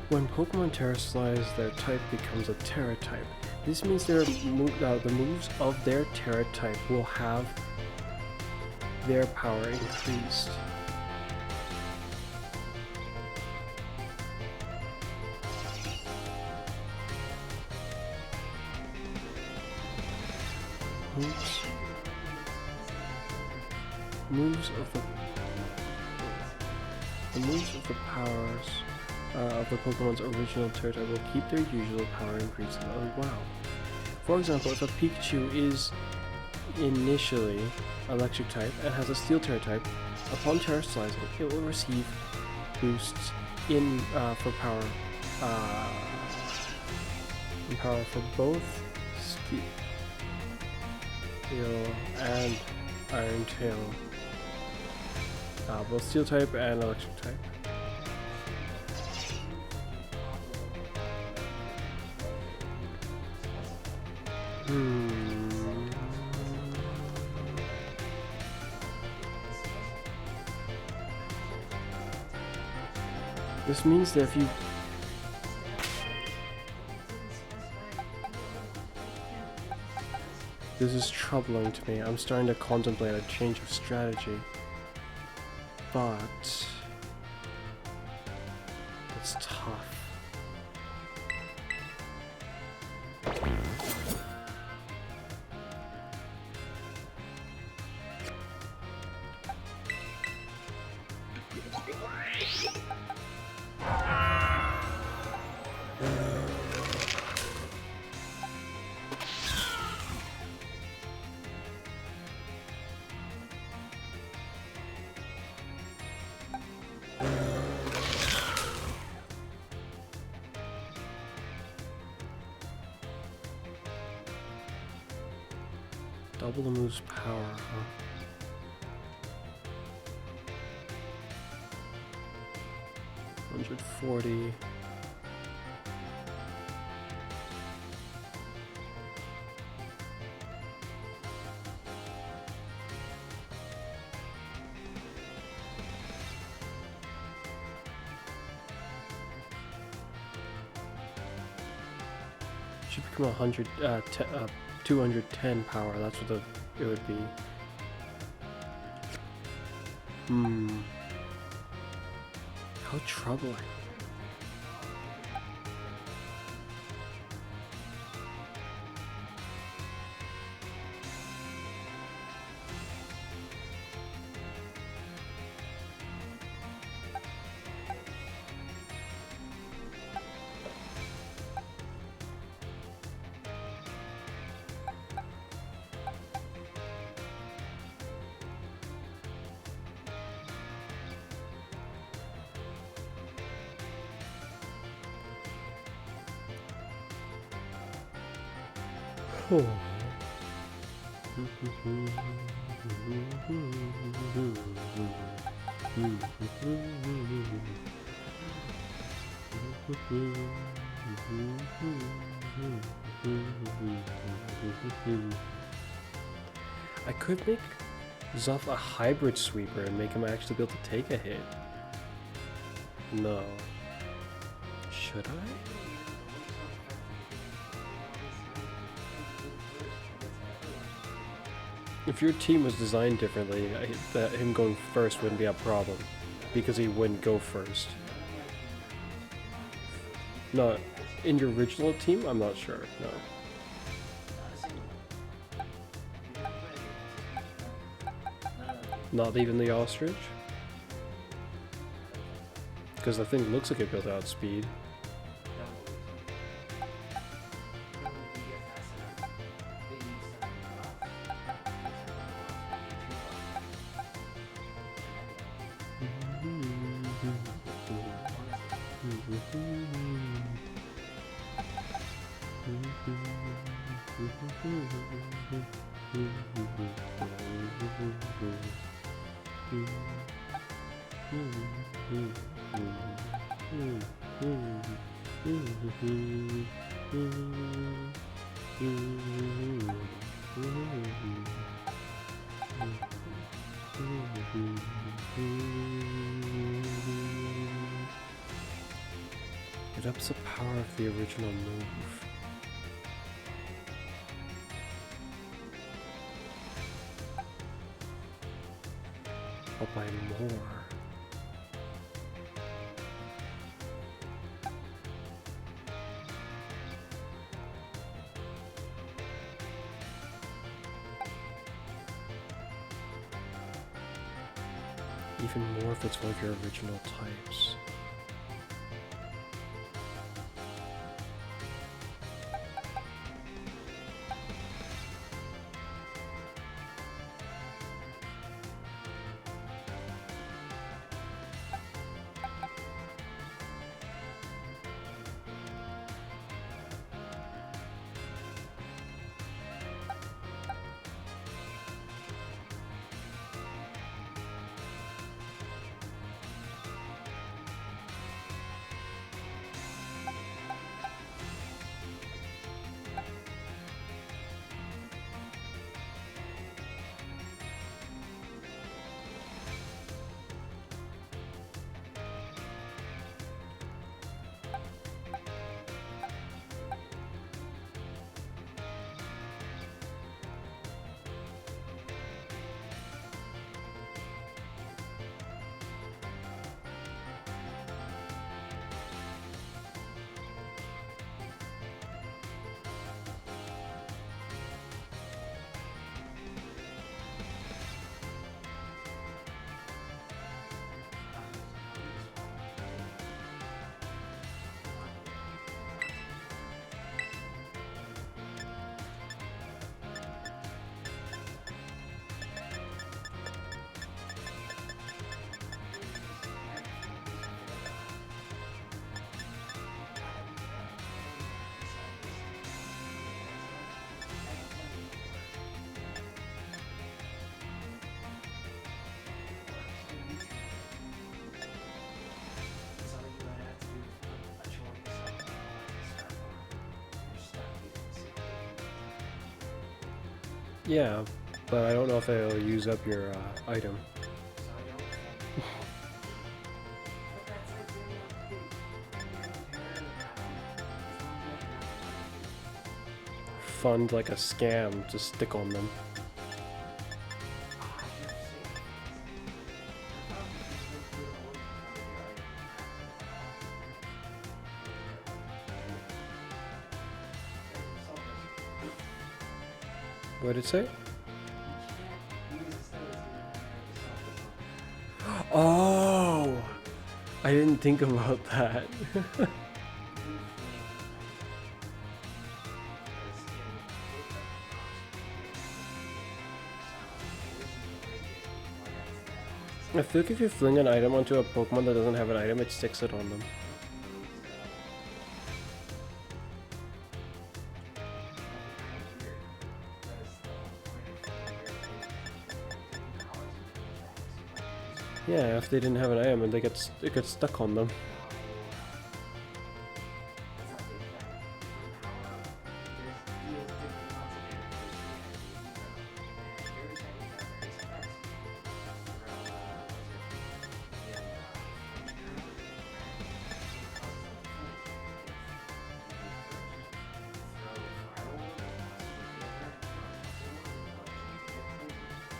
When Pokemon terrestrialize, their type becomes a Terra type. This means the moves of their Terra type will have their power increased. Moves of the powers of the Pokemon's original Terra type will keep their usual power increases. Oh wow. For example, if a Pikachu is initially electric type and has a steel Terra type, upon terrestrializing, it will receive boosts in for power for both steel and iron tail. Both steel type and electric type. This means that if you This is troubling to me. I'm starting to contemplate a change of strategy. But it's tough. Double the move's power, huh? $140. Should become 210 power. That's what it would be. How troubling. Oh. I could make Zuff a hybrid sweeper and make him actually be able to take a hit. No. Should I? If your team was designed differently, him going first wouldn't be a problem, because he wouldn't go first. No, in your original team, I'm not sure, no. Not even the ostrich? Because the thing looks like it built out speed. It ups the power of the original move. But by more. Even more if it's one of your original types. Yeah, but I don't know if it'll use up your item. Fund like a scam to stick on them. What did it say? Oh! I didn't think about that. I feel like if you fling an item onto a Pokemon that doesn't have an item, it sticks it on them. Yeah, if they didn't have an item and it gets stuck on them.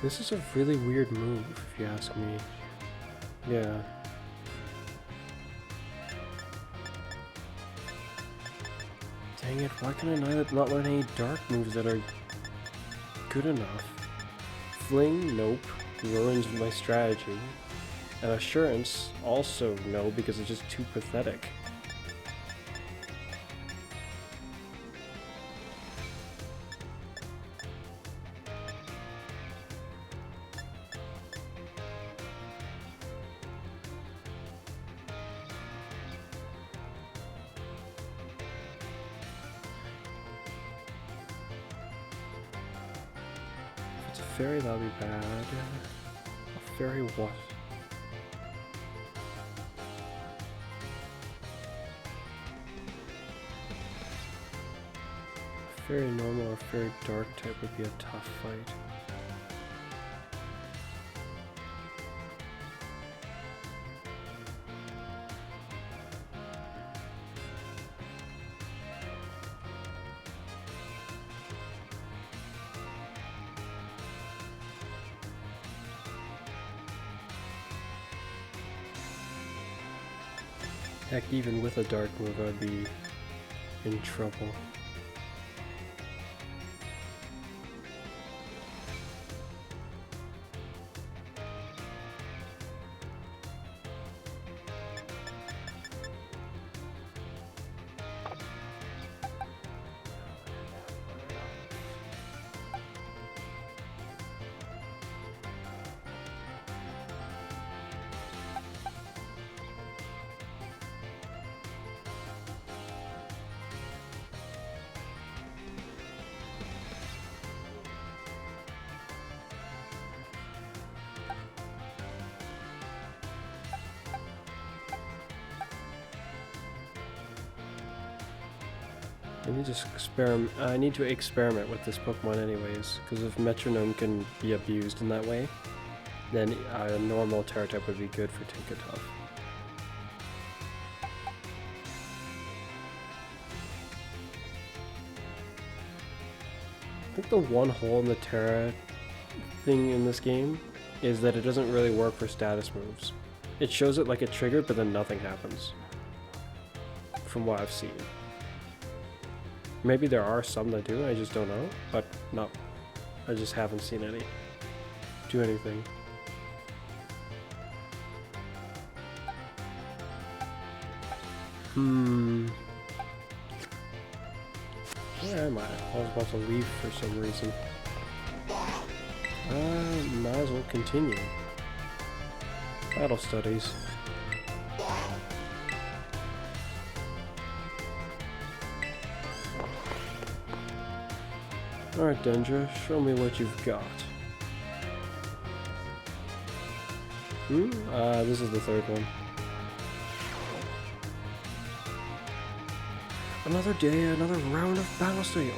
This is a really weird move, if you ask me. Yeah. Dang it, why can I not learn any dark moves that are good enough? Fling? Nope. Ruins my strategy. And Assurance, also no, because it's just too pathetic. If it's a fairy, that'll be bad. A fairy what? Very normal or very dark type would be a tough fight. Heck, even with a dark move, I'd be in trouble. I need to experiment with this Pokemon anyways, because if Metronome can be abused in that way, then a normal Terra type would be good for Tinkatuff. I think the one hole in the Terra thing in this game is that it doesn't really work for status moves. It shows it like it triggered, but then nothing happens. From what I've seen. Maybe there are some that do, I just don't know, but no, I just haven't seen any do anything. Where am I? I was about to leave for some reason. Might as well continue. Battle studies. Alright, Dendra, show me what you've got. This is the third one. Another day, another round of battle study.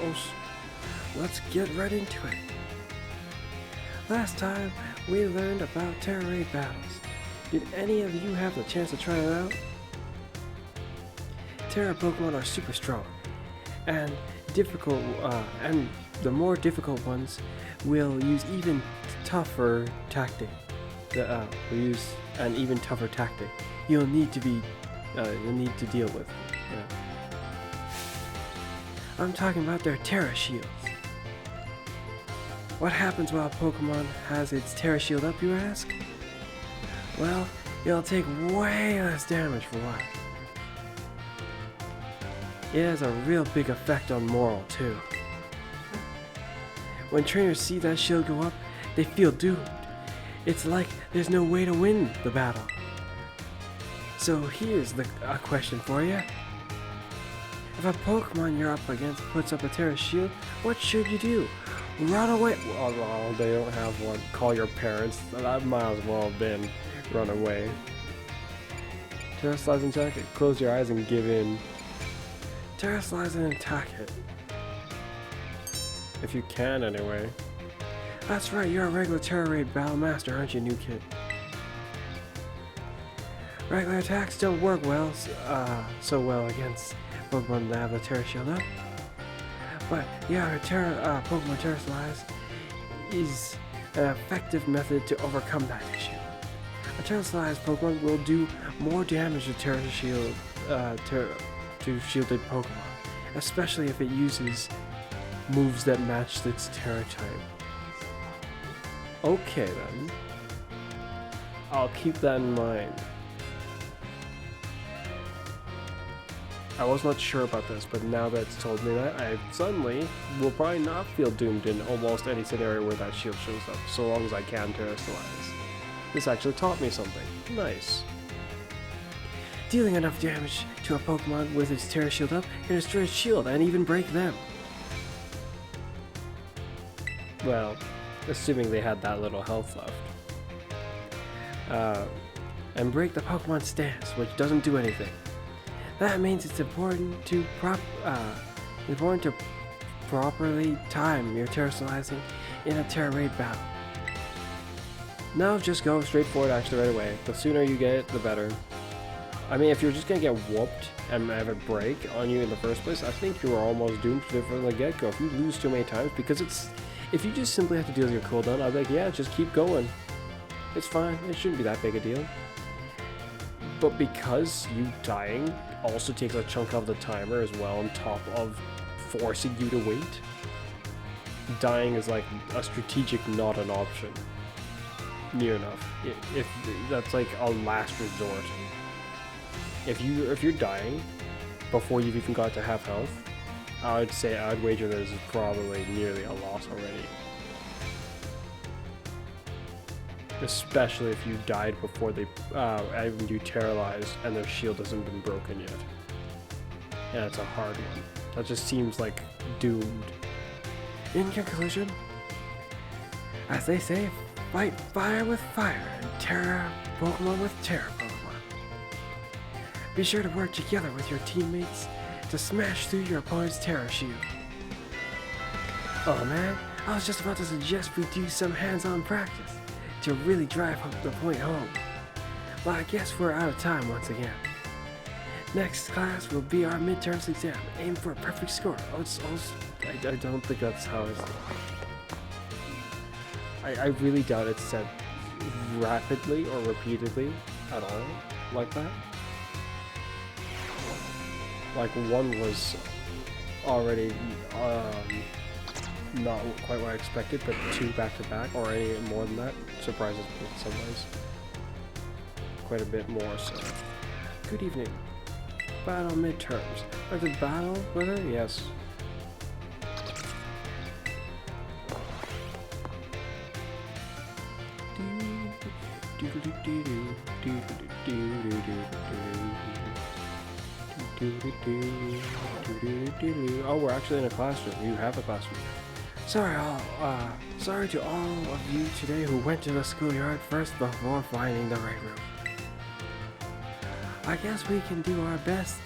Let's get right into it. Last time, we learned about Terra Raid battles. Did any of you have the chance to try it out? Terra Pokemon are super strong and difficult, and the more difficult ones will use even tougher tactic. Will use an even tougher tactic. You'll need to deal with. Yeah. I'm talking about their Terra Shields. What happens while a Pokemon has its Terra Shield up, you ask? Well, it'll take way less damage for one. It has a real big effect on morale too. When trainers see that shield go up, they feel doomed. It's like there's no way to win the battle. So here's a question for you. If a Pokemon you're up against puts up a Terra Shield, what should you do? Run away? Well, they don't have one. Call your parents. That might as well have been run away. Terra Slice and attack it. Close your eyes and give in. Terra Slice and attack it. If you can, anyway. That's right, you're a regular Terra Raid Battle Master, aren't you, new kid? Regular attacks don't work so well against Pokemon that have the Terra Shield up. But yeah, Pokemon Terra Slice is an effective method to overcome that issue. A Terra Slice Pokemon will do more damage to Terra Shield, to shielded Pokemon, especially if it uses moves that match its Terra type. Okay then. I'll keep that in mind. I was not sure about this, but now that it's told me that, I suddenly will probably not feel doomed in almost any scenario where that shield shows up, so long as I can terrestrialize. This actually taught me something. Nice. Dealing enough damage to a Pokemon with its Terra Shield up can destroy its shield and even break them. Well, assuming they had that little health left. And break the Pokemon stance, which doesn't do anything. That means it's important to properly time your terrestrializing in a Terra Raid battle. Now just go straight for it actually right away. The sooner you get it, the better. I mean, if you're just gonna get whooped and have it break on you in the first place, I think you are almost doomed from the get-go. If you lose too many times, because if you just simply have to deal with your cooldown, I'd be like, yeah, just keep going. It's fine, it shouldn't be that big a deal. But because you dying also takes a chunk of the timer as well, on top of forcing you to wait, dying is like a strategic, not an option. Near enough. If that's like a last resort. If you're dying before you've even got to half health, I'd wager this is probably nearly a loss already. Especially if you died before they even do terrorize and their shield hasn't been broken yet. Yeah, it's a hard one. That just seems like doomed. In conclusion, as they say, fight fire with fire and Terra Pokemon with Terra Pokemon. Be sure to work together with your teammates to smash through your opponent's Terra Shield. Oh man, I was just about to suggest we do some hands-on practice to really drive the point home. Well, I guess we're out of time once again. Next class will be our midterms exam. Aim for a perfect score. I don't think that's how it's... I really doubt it's said rapidly or repeatedly at all like that. Like one was already not quite what I expected, but two back to back or any more than that surprises me in some ways. Quite a bit more so. Good evening. Battle midterms. Are the battle with her? Yes. Oh, we're actually in a classroom. You have a classroom. Sorry to all of you today who went to the schoolyard first before finding the right room. I guess we can do our best.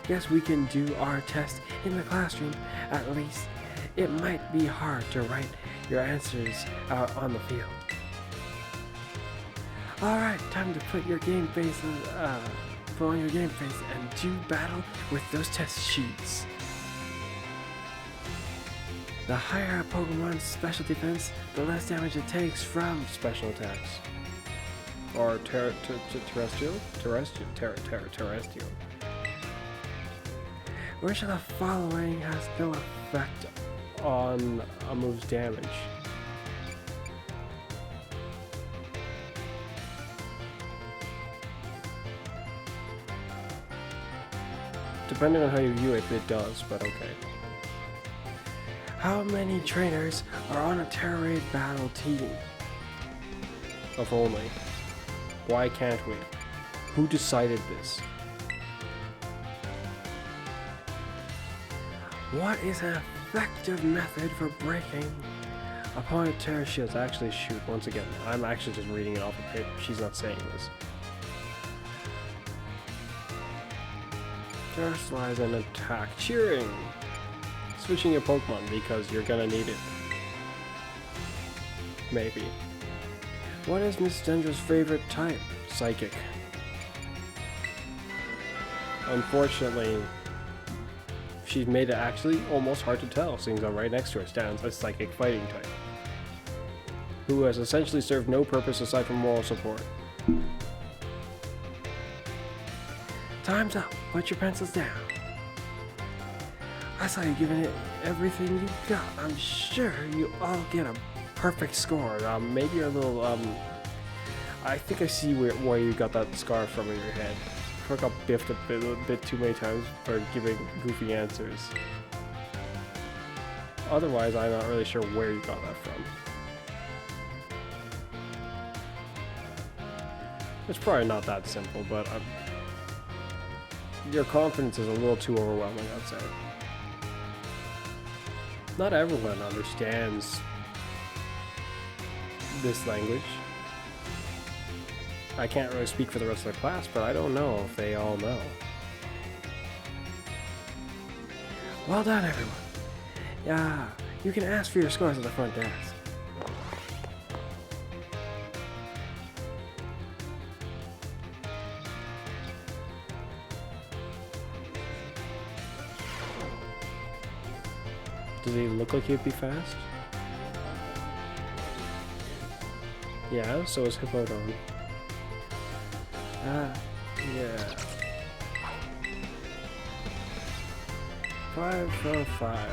Guess we can do our test in the classroom at least. It might be hard to write your answers out on the field. Alright, time to put your game face put on your game face and do battle with those test sheets. The higher a Pokemon's special defense, the less damage it takes from special attacks. Or terrestrial? Terrestrial. Which of the following has no effect on a move's damage? Depending on how you view it, it does, but okay. How many trainers are on a Terra Raid battle team? If only. Why can't we? Who decided this? What is an effective method for breaking opponent Terra Shields? Actually, shoot, once again, I'm actually just reading it off the paper. She's not saying this. Terrestrialize and attack. Cheering! Switching your Pokemon because you're gonna need it. Maybe. What is Miss Dendra's favorite type? Psychic. Unfortunately, she's made it actually almost hard to tell, seeing I'm right next to her stands a psychic fighting type, who has essentially served no purpose aside from moral support. Time's up. Put your pencils down. I saw you giving it everything you got. I'm sure you all get a perfect score. Maybe a little I think I see why you got that scar from in your head. I got biffed a bit too many times for giving goofy answers. Otherwise, I'm not really sure where you got that from. It's probably not that simple, but your confidence is a little too overwhelming, I'd say. Not everyone understands this language. I can't really speak for the rest of the class, but I don't know if they all know. Well done, everyone. Yeah, you can ask for your scores at the front desk. Does he look like he'd be fast? Yeah, so is Hippodon. Yeah. 5 from 5.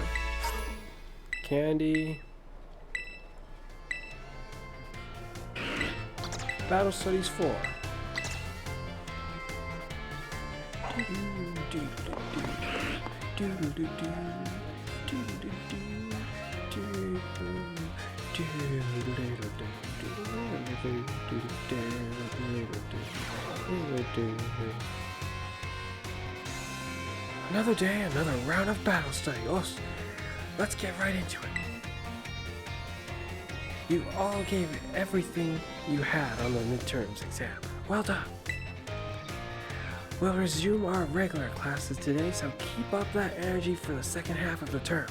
Candy. Battle Studies 4. Another day, another round of battle study. Let's get right into it. You all gave everything you had on the midterms exam. Well done. We'll resume our regular classes today, so keep up that energy for the second half of the term.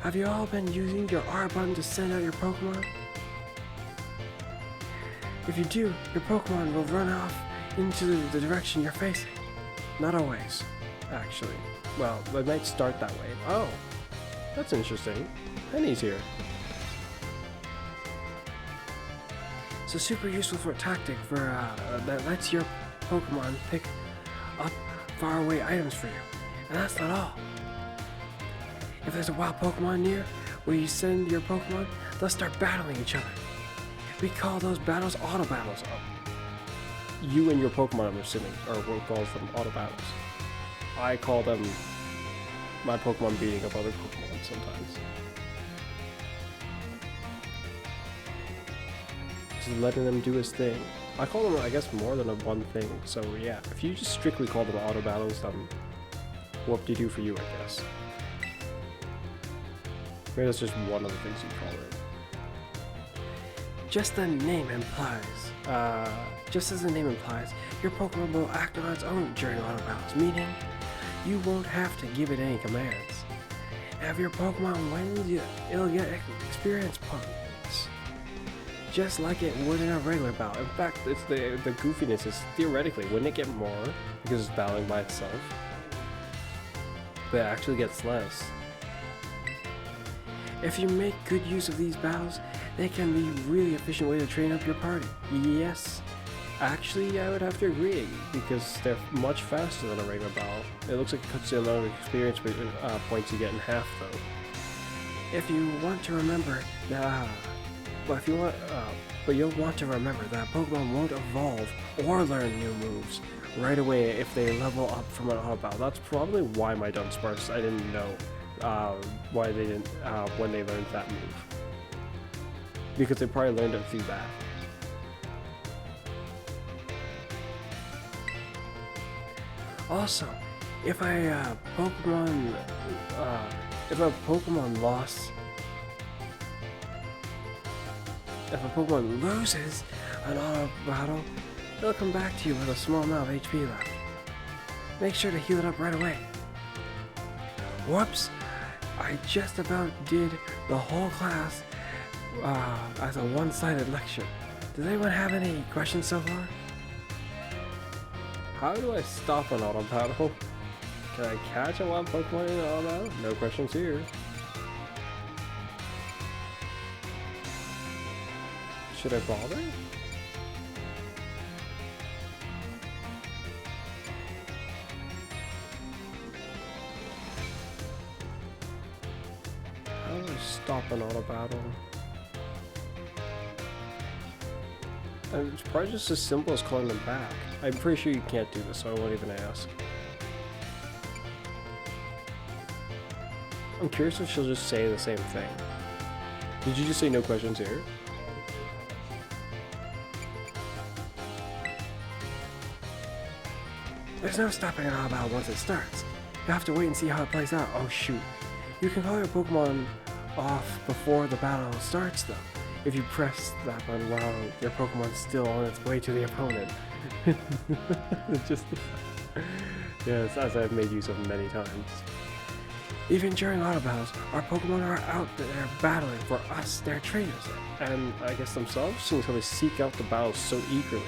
Have you all been using your R button to send out your Pokemon? If you do, your Pokemon will run off into the direction you're facing. Not always, actually. Well, they might start that way. Oh, that's interesting. Penny's here. It's a super useful tactic that lets your Pokemon pick up faraway items for you. And that's not all. If there's a wild Pokemon near where you send your Pokemon, they'll start battling each other. We call those battles auto battles. You and your Pokemon, I'm assuming, or what calls them auto battles. I call them my Pokemon beating up other Pokemon sometimes. Just letting them do his thing. I call them, I guess, more than one thing. So yeah, if you just strictly call them auto battles, then whoop-de-doo for you, I guess. Maybe that's just one of the things you call it. Just as the name implies, your Pokemon will act on its own during auto battles, meaning you won't have to give it any commands. And if your Pokemon wins, it'll get experience points, just like it would in a regular battle. In fact, it's the goofiness is theoretically, wouldn't it get more because it's battling by itself? But it actually gets less. If you make good use of these battles, they can be a really efficient way to train up your party. Yes, actually I would have to agree, because they're much faster than a regular battle. It looks like it cuts the amount of experience points you get in half though. If you want to remember that, but you'll want to remember that Pokemon won't evolve or learn new moves right away if they level up from an auto battle. That's probably why my Dunsparce, I didn't know why they didn't when they learned that move, because they probably learned it through that. Also, if a Pokemon loses an auto battle, it'll come back to you with a small amount of HP left. Make sure to heal it up right away. Whoops! I just about did the whole class as a one-sided lecture. Does anyone have any questions so far? How do I stop an auto battle? Can I catch a wild Pokemon in an auto battle? No questions here. Should I bother? How do I stop an auto battle? And it's probably just as simple as calling them back. I'm pretty sure you can't do this, so I won't even ask. I'm curious if she'll just say the same thing. Did you just say no questions here? There's no stopping it all about once it starts. You have to wait and see how it plays out. Oh shoot. You can call your Pokemon off before the battle starts though, if you press that button while your Pokemon's still on its way to the opponent. Just yes, as I've made use of many times. Even during auto battles, our Pokemon are out there battling for us, their trainers. And I guess themselves, since they seek out the battles so eagerly.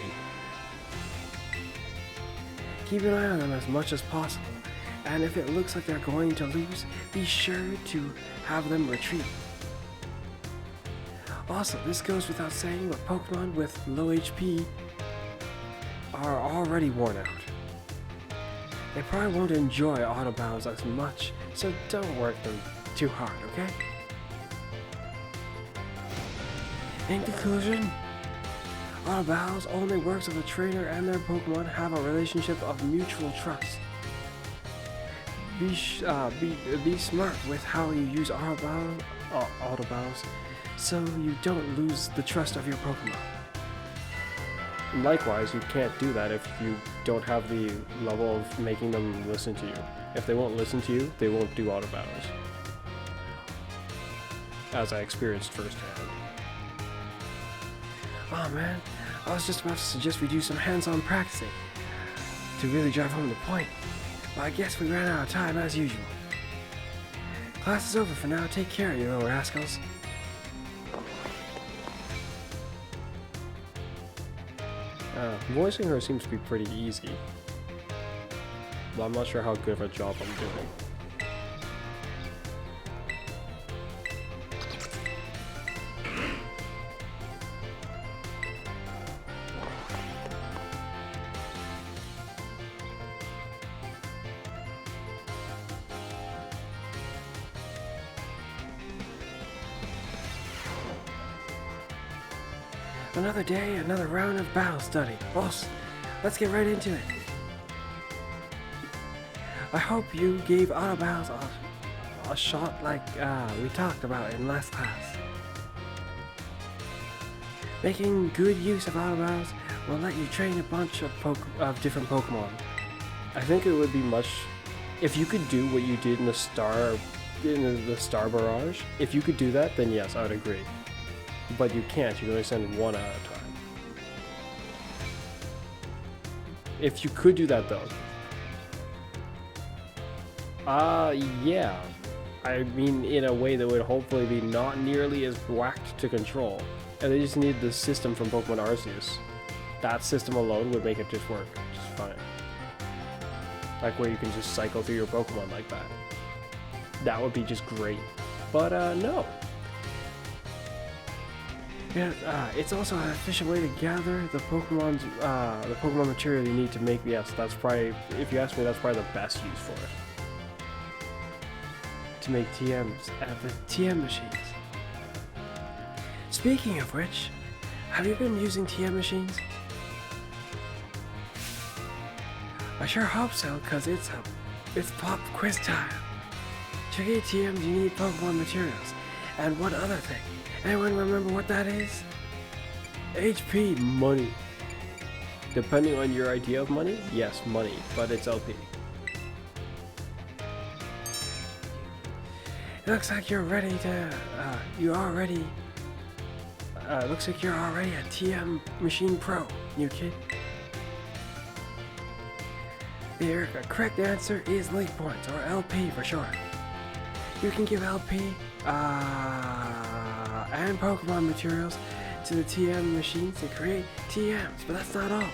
Keep an eye on them as much as possible, and if it looks like they're going to lose, be sure to have them retreat. Also, this goes without saying, but Pokemon with low HP are already worn out. They probably won't enjoy auto battles as much, so don't work them too hard, okay? In conclusion, auto battles only works if the trainer and their Pokemon have a relationship of mutual trust. Be smart with how you use auto battles so you don't lose the trust of your Pokemon. Likewise, you can't do that if you don't have the level of making them listen to you. If they won't listen to you, they won't do auto battles. As I experienced firsthand. Oh man, I was just about to suggest we do some hands-on practicing to really drive home the point, but I guess we ran out of time as usual. Class is over for now. Take care, you little rascals. Voicing her seems to be pretty easy, but I'm not sure how good of a job I'm doing. Another day, another round of battle study. Boss, let's get right into it. I hope you gave auto battles a shot like we talked about in last class. Making good use of auto battles will let you train a bunch of different Pokemon. I think it would be much if you could do what you did in the Star Barrage. If you could do that, then yes, I would agree. But you can't. You can only send one at a time. If you could do that though. Yeah. I mean, in a way that would hopefully be not nearly as whacked to control. And they just need the system from Pokemon Arceus. That system alone would make it just work just fine. Like where you can just cycle through your Pokemon like that. That would be just great. But no. Yeah, it's also an efficient way to gather the Pokemon material you need to make. Yes, that's probably, if you ask me, that's probably the best use for it. To make TMs out of the TM machines. Speaking of which, have you been using TM machines? I sure hope so, cause it's pop quiz time. To get TMs, you need Pokemon materials, and one other thing. Anyone remember what that is? HP, money. Depending on your idea of money, yes, money, but it's LP. It looks like you're ready to, looks like you're already a TM Machine Pro, new kid. The correct answer is Link Points, or LP for short. You can give LP, and Pokemon materials to the TM machines to create TMs, but that's not all.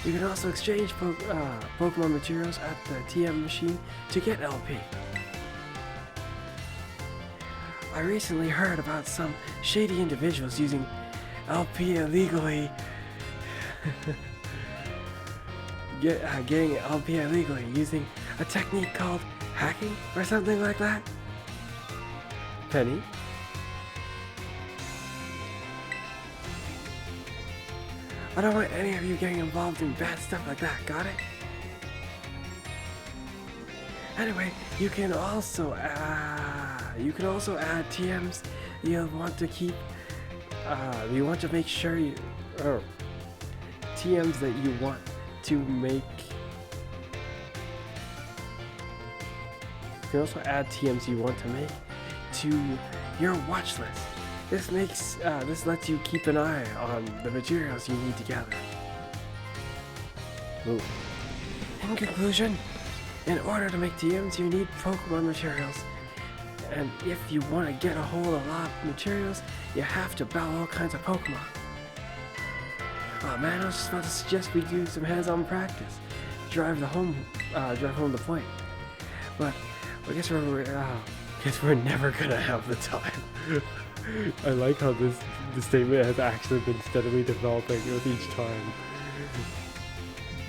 You can also exchange Pokemon materials at the TM machine to get LP. I recently heard about some shady individuals using LP illegally. Getting LP illegally using a technique called hacking or something like that. Penny? I don't want any of you getting involved in bad stuff like that, got it? Anyway, you can also add TMs you'll want to keep. You want to make sure you TMs that you want to make. You can also add TMs you want to make to your watch list. This lets you keep an eye on the materials you need to gather. Ooh. In conclusion, in order to make TMs, you need Pokemon materials. And if you want to get a hold of a lot of materials, you have to battle all kinds of Pokemon. Oh man, I was just about to suggest we do some hands-on practice. Drive home the point. But I guess we're never gonna have the time. I like how the statement has actually been steadily developing with each time.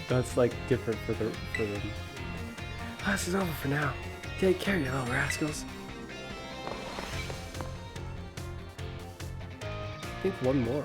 That's like different for them. Class is over for now. Take care, you little rascals. I think one more.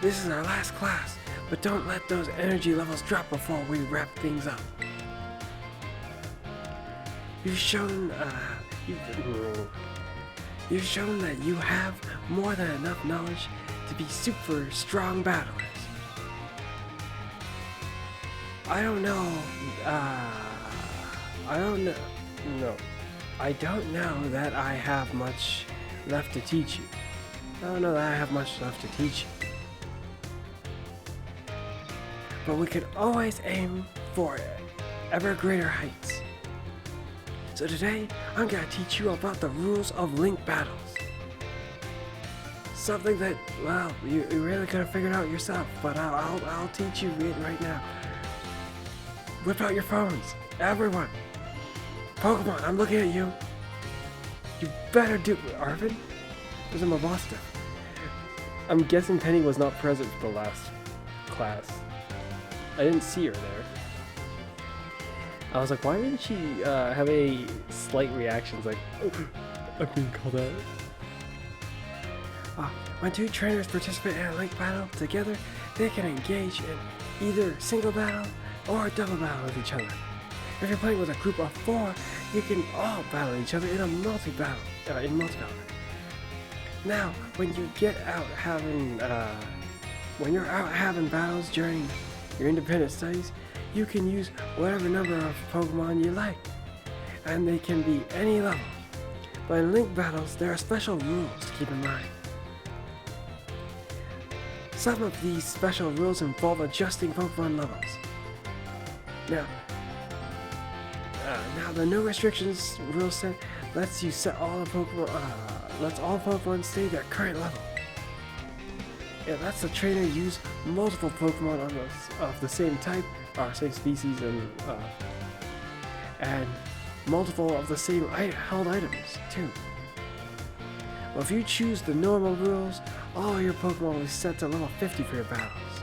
This is our last class, but don't let those energy levels drop before we wrap things up. You've shown that you have more than enough knowledge to be super strong battlers. I don't know that I have much left to teach you. But we can always aim for ever greater heights. So today, I'm gonna teach you about the rules of link battles. Something that, well, you really could have figured out yourself, but I'll teach you it right now. Whip out your phones, everyone. Pokemon, I'm looking at you. You better do, Arvin? Where's my boss stuff? I'm guessing Penny was not present for the last class. I didn't see her there. I was like, why didn't she have a slight reaction? Like, oh, I'm being called out. When two trainers participate in a link battle together, they can engage in either single battle or double battle with each other. If you're playing with a group of 4, you can all battle each other in a multi-battle. Now, when you're out having battles during your independent studies, you can use whatever number of Pokemon you like, and they can be any level. But in link battles, there are special rules to keep in mind. Some of these special rules involve adjusting Pokemon levels. Now the no restrictions rule set lets you set all the Pokemon stay their current level. It lets the trainer use multiple Pokemon of the same type, or same species, and multiple of the same held items too. Well, if you choose the normal rules, all your Pokemon will be set to level 50 for your battles,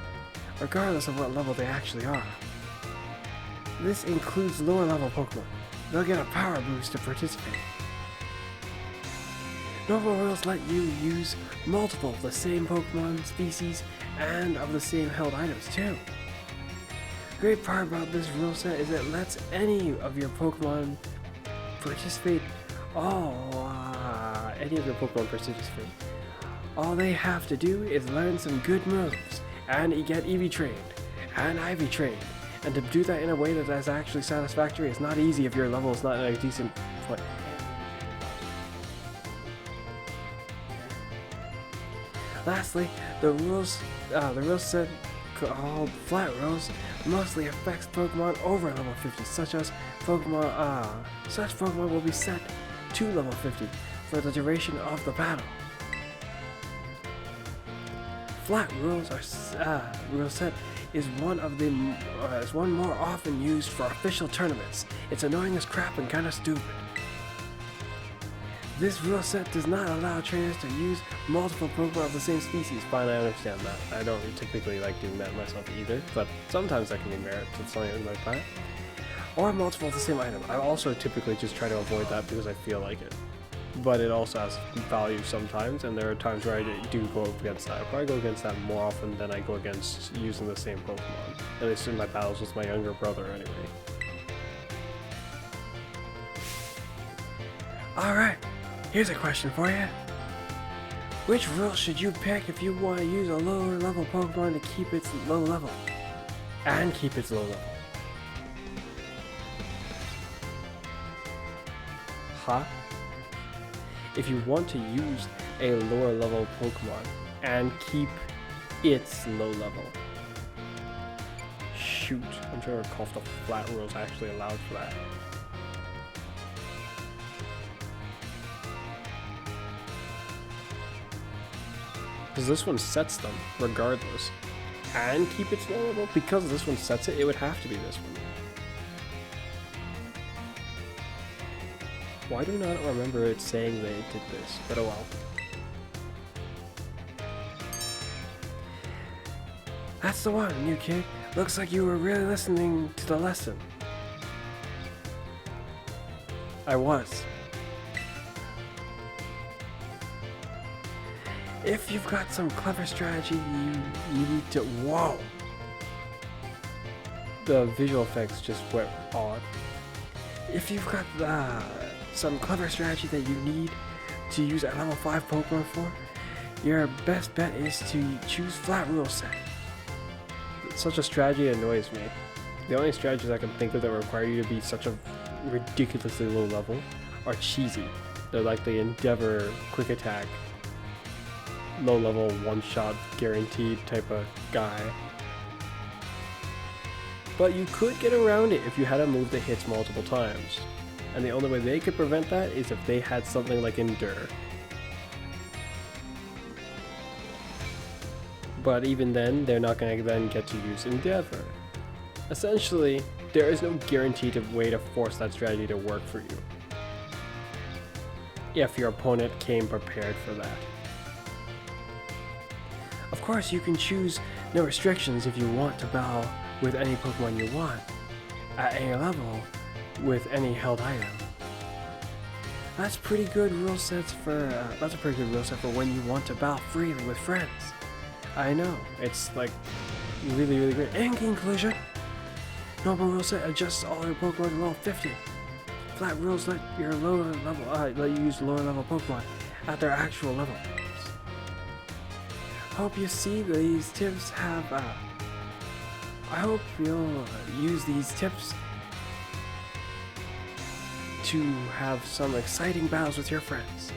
regardless of what level they actually are. This includes lower level Pokemon. They'll get a power boost to participate. Normal rules let you use multiple of the same Pokemon species and of the same held items too. The great part about this rule set is it lets any of your Pokemon participate. All they have to do is learn some good moves and get EV trained and IV trained. And to do that in a way that is actually satisfactory is not easy if your level is not at a decent point. Lastly, the rules set called flat rules mostly affects Pokemon over level 50, such Pokemon will be set to level 50 for the duration of the battle. Flat rules are rule set is one more often used for official tournaments. It's annoying as crap and kind of stupid. This rule set does not allow trainers to use multiple Pokemon of the same species. Fine, I understand that. I don't typically like doing that myself either, but sometimes that can be merit to something like that. Or multiple of the same item. I also typically just try to avoid that because I feel like it. But it also has value sometimes, and there are times where I do go up against that. I probably go against that more often than I go against using the same Pokemon. At least in my battles with my younger brother, anyway. Alright, here's a question for you. Which rule should you pick if you want to use a lower level Pokemon to keep its low level? And keep its low level. Huh? If you want to use a lower level Pokemon and keep its low level. Shoot, I'm trying to recall if the flat rules actually allowed for that. Because this one sets them regardless. And keep its low level? Because this one sets it, it would have to be this one. Why do I not remember it saying that it did this? But oh well. That's the one, new kid. Looks like you were really listening to the lesson. I was. If you've got some clever strategy, you need to... Whoa! The visual effects just went odd. If you've got some clever strategy that you need to use a level 5 Pokemon for, your best bet is to choose flat rule set. Such a strategy annoys me. The only strategies I can think of that require you to be such a ridiculously low level are cheesy. They're like the Endeavor quick attack, low level one shot guaranteed type of guy. But you could get around it if you had a move that hits multiple times. And the only way they could prevent that is if they had something like Endure. But even then, they're not going to then get to use Endeavor. Essentially, there is no guaranteed way to force that strategy to work for you, if your opponent came prepared for that. Of course, you can choose no restrictions if you want to battle with any Pokemon you want, at any level, with any held item. That's pretty good rule sets for. That's a pretty good rule set for when you want to battle freely with friends. I know, it's like really, really great. In conclusion, normal rule set adjusts all your Pokemon to level 50. Flat rules let your lower level let you use lower level Pokemon at their actual level. Hope you see these tips have. I hope you'll use these tips to have some exciting battles with your friends.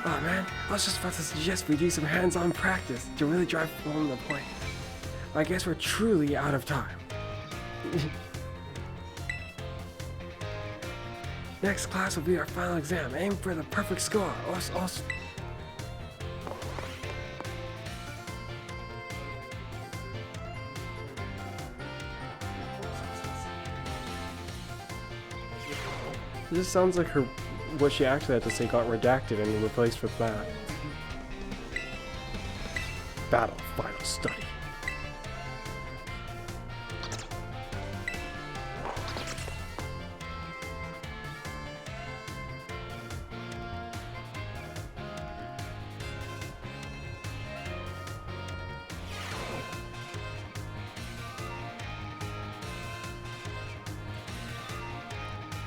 Oh man, I was just about to suggest we do some hands-on practice to really drive home the point. I guess we're truly out of time. Next class will be our final exam. Aim for the perfect score. This sounds like what she actually had to say got redacted and replaced with that. Battle final study.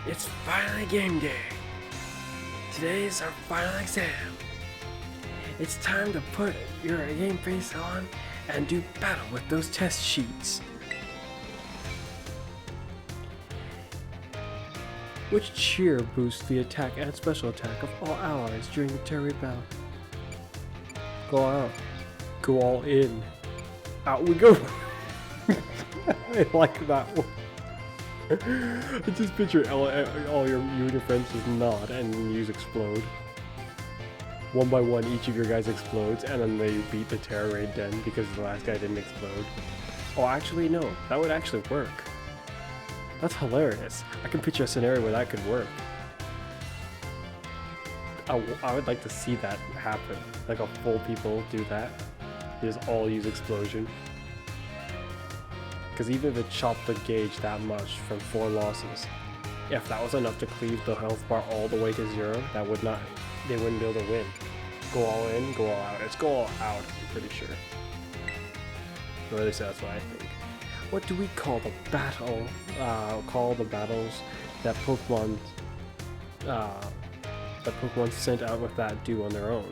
It's finally game day. Today's our final exam. It's time to put your game face on and do battle with those test sheets. Which cheer boosts the attack and special attack of all allies during the terror battle? Go out. Go all in. Out we go. I like that one. I just picture all you and your friends just nod and use explode. one by one, each of your guys explodes, and then they beat the Terror Raid Den because the last guy didn't explode. Oh, actually, no. That would actually work. That's hilarious. I can picture a scenario where that could work. I would like to see that happen. Like a full people do that. They just all use explosion. Because even if it chopped the gauge that much from 4 losses, if that was enough to cleave the health bar all the way to 0, that would not, they wouldn't be able to win. Go all in, go all out. It's go all out, I'm pretty sure. Or at least that's what I think. What do we call the battle? Call the battles that Pokemon sent out with that do on their own.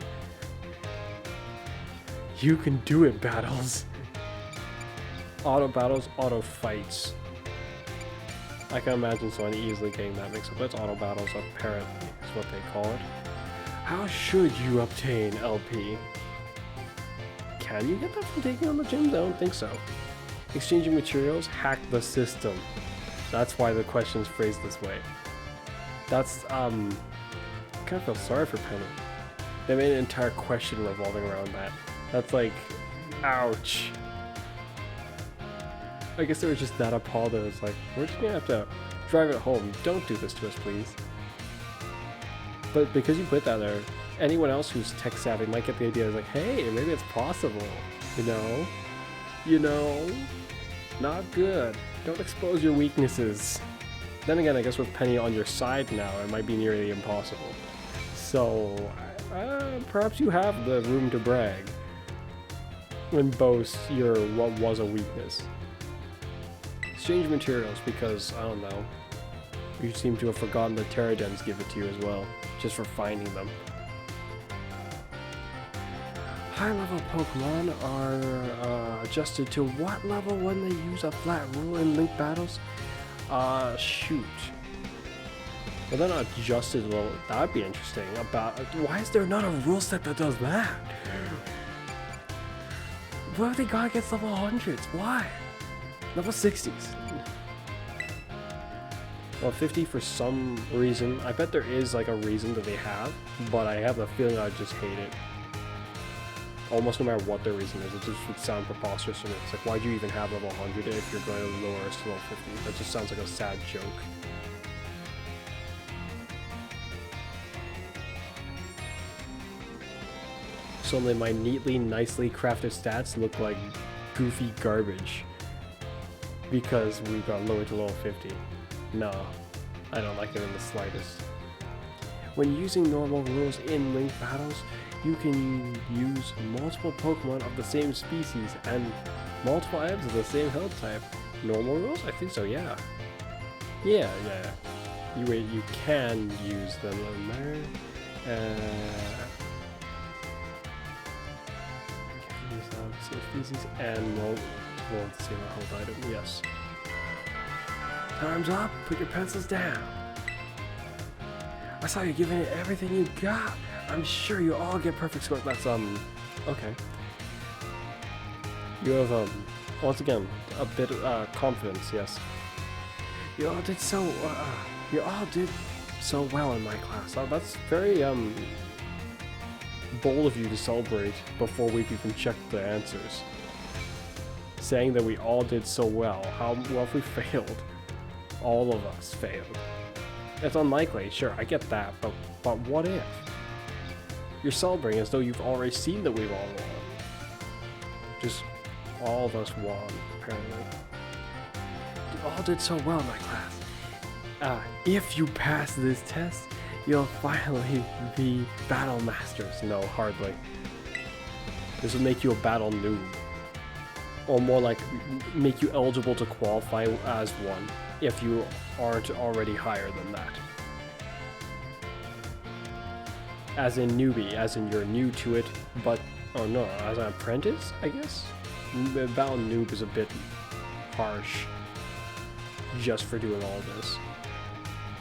You can do it, battles. Auto battles, auto fights. I can imagine someone easily getting that mixed up. That's auto battles, apparently, is what they call it. How should you obtain LP? Can you get that from taking on the gyms? I don't think so. Exchanging materials, hack the system. That's why the question is phrased this way. That's, I kind of feel sorry for Penny. They made an entire question revolving around that. That's like, ouch. I guess they were just that appalled that it's like, we're just gonna have to drive it home. Don't do this to us, please. But because you put that there, anyone else who's tech savvy might get the idea, like, hey, maybe it's possible. You know? You know? Not good. Don't expose your weaknesses. Then again, I guess with Penny on your side now, it might be nearly impossible. So, perhaps you have the room to brag and boast your what was a weakness. Exchange materials because, I don't know, you seem to have forgotten the Terradens give it to you as well, just for finding them. High-level Pokemon are adjusted to what level when they use a flat rule in Link battles? Shoot. Well, they're not adjusted a little. That'd be interesting. Why is there not a rule set that does that? What have they got against level 100s? Why? Level 60s. Well, 50 for some reason. I bet there is like a reason that they have, but I have the feeling I just hate it. Almost no matter what their reason is, it just would sound preposterous to me. It's like, why'd you even have level 100 if you're going to lower us to level 50? That just sounds like a sad joke. Suddenly my neatly, nicely crafted stats look like goofy garbage because we got lowered to level 50. No, I don't like it in the slightest. When using normal rules in Link battles, you can use multiple Pokemon of the same species and multiple items of the same health type. Normal rules? I think so, yeah. Yeah. You can use them in there. Use them of the same species and multiple the same health item, yes. Time's up, put your pencils down. I saw you giving it everything you got. I'm sure you all get perfect scores. That's, okay. You have, once again, a bit of confidence, yes. You all did so well in my class. That's very, bold of you to celebrate before we've even checked the answers. Saying that we all did so well. How well if we failed? All of us failed. It's unlikely, sure, I get that, but what if? You're celebrating as though you've already seen that we've all won. Just all of us won, apparently. You all did so well in my class. If you pass this test, you'll finally be battle masters. No, hardly. This would make you a battle noob. Or more like, make you eligible to qualify as one, if you aren't already higher than that. As in newbie, as in you're new to it, but, oh no, as an apprentice, I guess? Battle noob is a bit harsh, just for doing all this.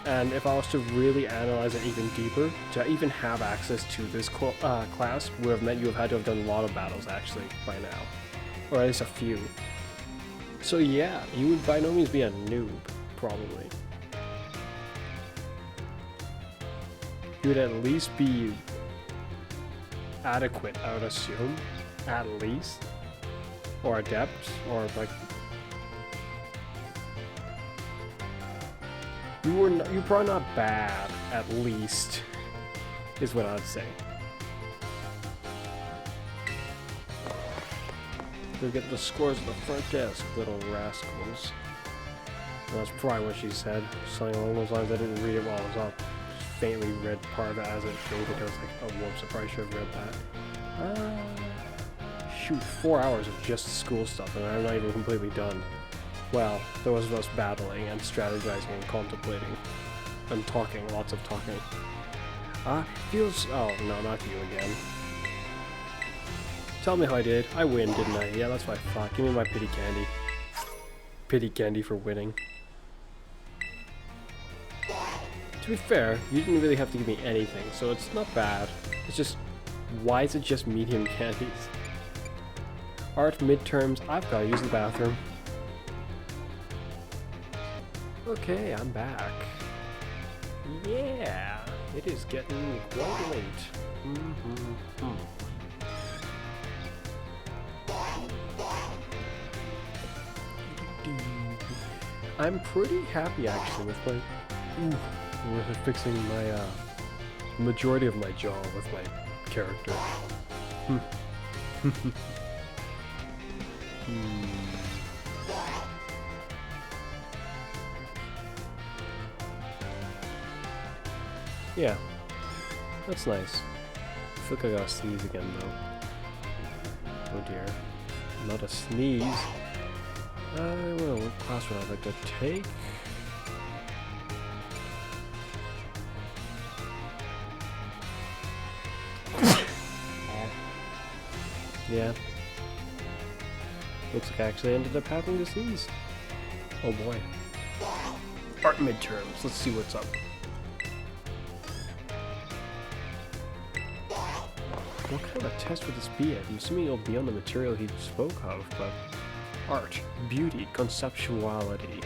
And if I was to really analyze it even deeper, to even have access to this class would have meant you have had to have done a lot of battles actually by now. Or at least a few. So yeah, you would by no means be a noob, probably. You would at least be adequate, I would assume, at least, or adept, or like you're probably not bad, at least, is what I'd say. Go get the scores at the front desk, little rascals. And that's probably what she said. Something along those lines. I didn't read it while I was up. Just faintly read part of it as it faded. I was like, oh whoops, I probably should have read that. Shoot, 4 hours of just school stuff, and I'm not even completely done. Well, there was us battling and strategizing and contemplating. And talking, lots of talking. Feels... Oh, no, not you again. Tell me how I did. I win, didn't I? Yeah, that's what I thought. Give me my pity candy. Pity candy for winning. To be fair, you didn't really have to give me anything, so it's not bad. It's just... Why is it just medium candies? Art midterms, I've got to use the bathroom. Okay, I'm back. Yeah, it is getting quite late. I'm pretty happy actually with my with fixing my majority of my jaw with my character. Yeah, that's nice. I feel like I gotta sneeze again though. Oh dear, not a sneeze. Well, what class would I like to take? Yeah. Looks like I actually ended up having to sneeze. Oh boy. Art midterms. Let's see what's up. What kind of test would this be? I'm assuming it'll be on the material he spoke of, but... Art, beauty, conceptuality.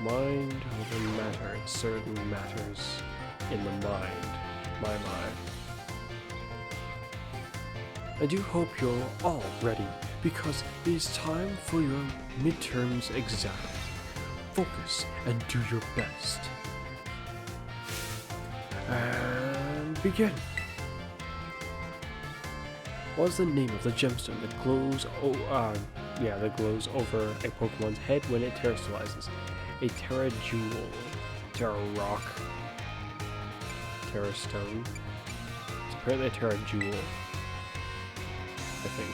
Mind over matter, certain matters in the mind. My mind. I do hope you're all ready, because it is time for your midterms exam. Focus and do your best. And begin. What is the name of the gemstone that glows that glows over a Pokemon's head when it terrestrializes? A Terra Jewel. Terra Rock. Terra Stone. It's apparently a Terra Jewel. I think.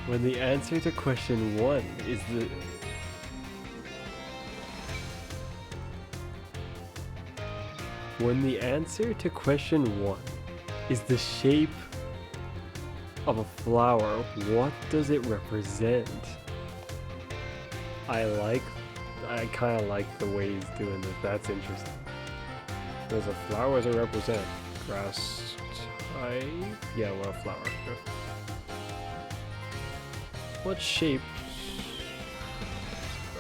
When the answer to question 1 is the... When the answer to question 1 is the shape of a flower, what does it represent? I kind of like the way he's doing this. That's interesting. There's a flower as it represent. Grass type? Yeah, well, a flower. What shapes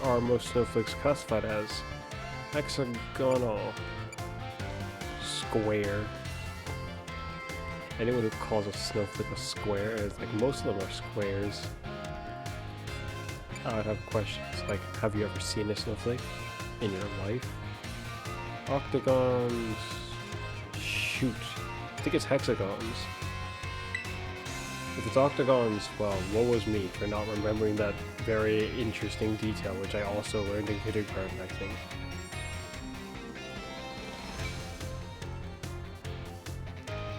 are most snowflakes classified as? Hexagonal. Square. Anyone who calls a snowflake a square is like, most of them are squares. I would have questions like, have you ever seen a snowflake in your life? Octagons. Shoot. I think it's hexagons. If it's octagons, well, woe was me for not remembering that very interesting detail, which I also learned in kindergarten, I think.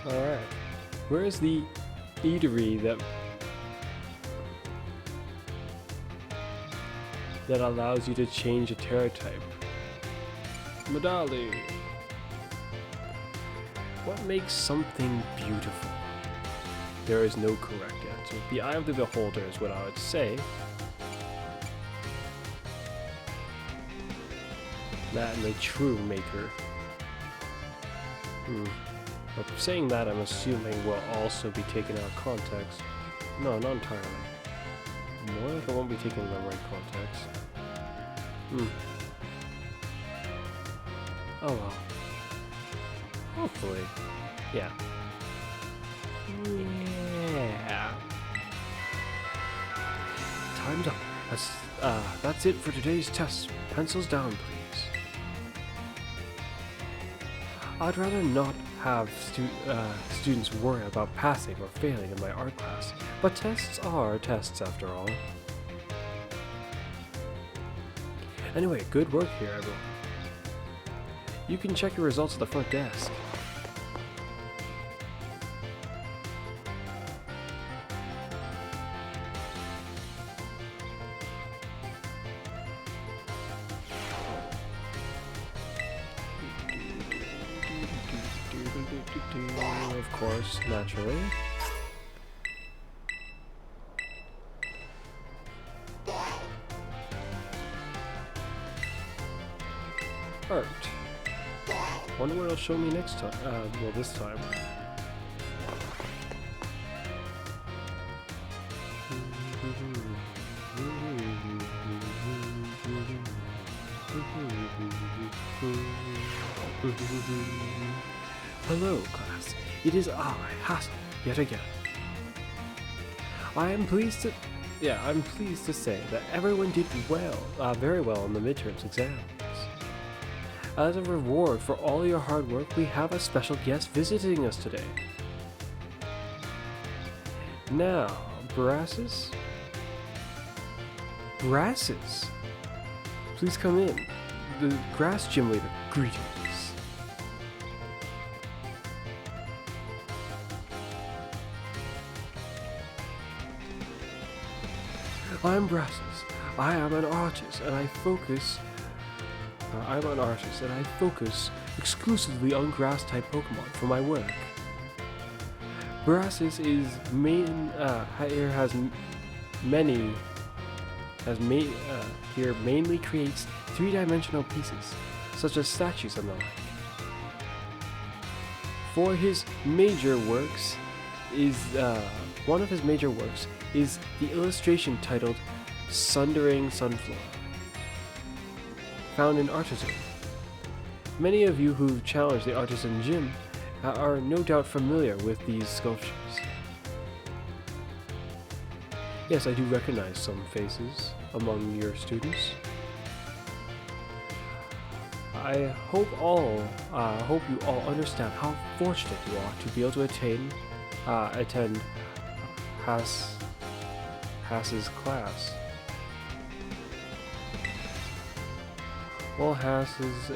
Alright. Where is the eatery that allows you to change a Terra type? Medali. What makes something beautiful? There is no correct answer. The eye of the beholder is what I would say. That and the true maker. But saying that, I'm assuming will also be taken out of context. No, not entirely. More like it won't be taken in the right context. Oh well. Hopefully. Yeah. Yeah. Time's up. That's it for today's test. Pencils down, please. I'd rather not have students worry about passing or failing in my art class, but tests are tests after all. Anyway, good work here, everyone. You can check your results at the front desk. Of course, naturally. Art. Wonder what it'll show me next time. Well, this time. Hello, class. It is I, Hassel, yet again. I'm pleased to say that everyone did well, very well in the midterms exams. As a reward for all your hard work, we have a special guest visiting us today. Now, Brassus? Brassus! Please come in. The grass gym leader, greetings. I'm Brassus. I am an artist and I focus exclusively on grass-type Pokemon for my work. Brassus mainly creates three-dimensional pieces, such as statues and the like. One of his major works is the illustration titled Sundering Sunflower, found in Artisan. Many of you who've challenged the Artisan Gym are no doubt familiar with these sculptures. Yes, I do recognize some faces among your students. I hope you all understand how fortunate you are to be able to attend Hass's class. Well, Hass is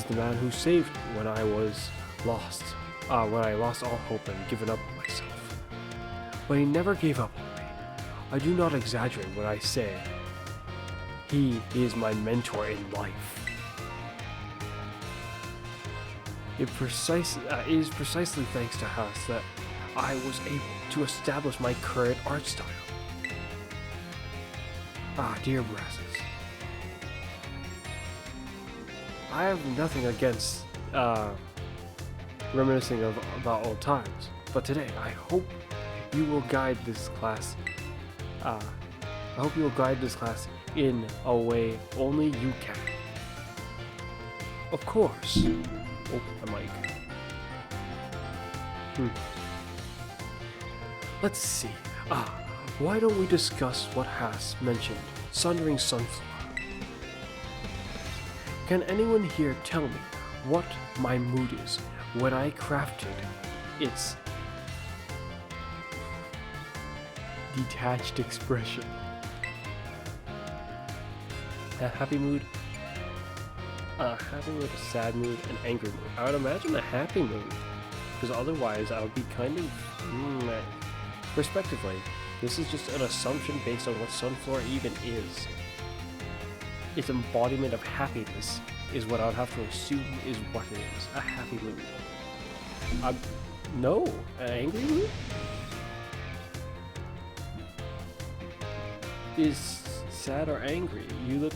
the man who saved me when I was lost, when I lost all hope and given up on myself. But he never gave up on me. I do not exaggerate when I say he is my mentor in life. It is precisely thanks to Hass that I was able to establish my current art style. Dear Brassus, I have nothing against reminiscing about old times, but today I hope you will guide this class. In a way only you can. Of course. Oh, the mic. Let's see. Why don't we discuss what Hass mentioned, Sundering Sunflower? Can anyone here tell me what my mood is when I crafted its detached expression? A happy mood, a sad mood, an angry mood. I would imagine a happy mood, because otherwise I would be kind of, respectively. This is just an assumption based on what Sunflower even is. Its embodiment of happiness is what I would have to assume is what it is. A happy mood. No, an angry mood? Is sad or angry? You look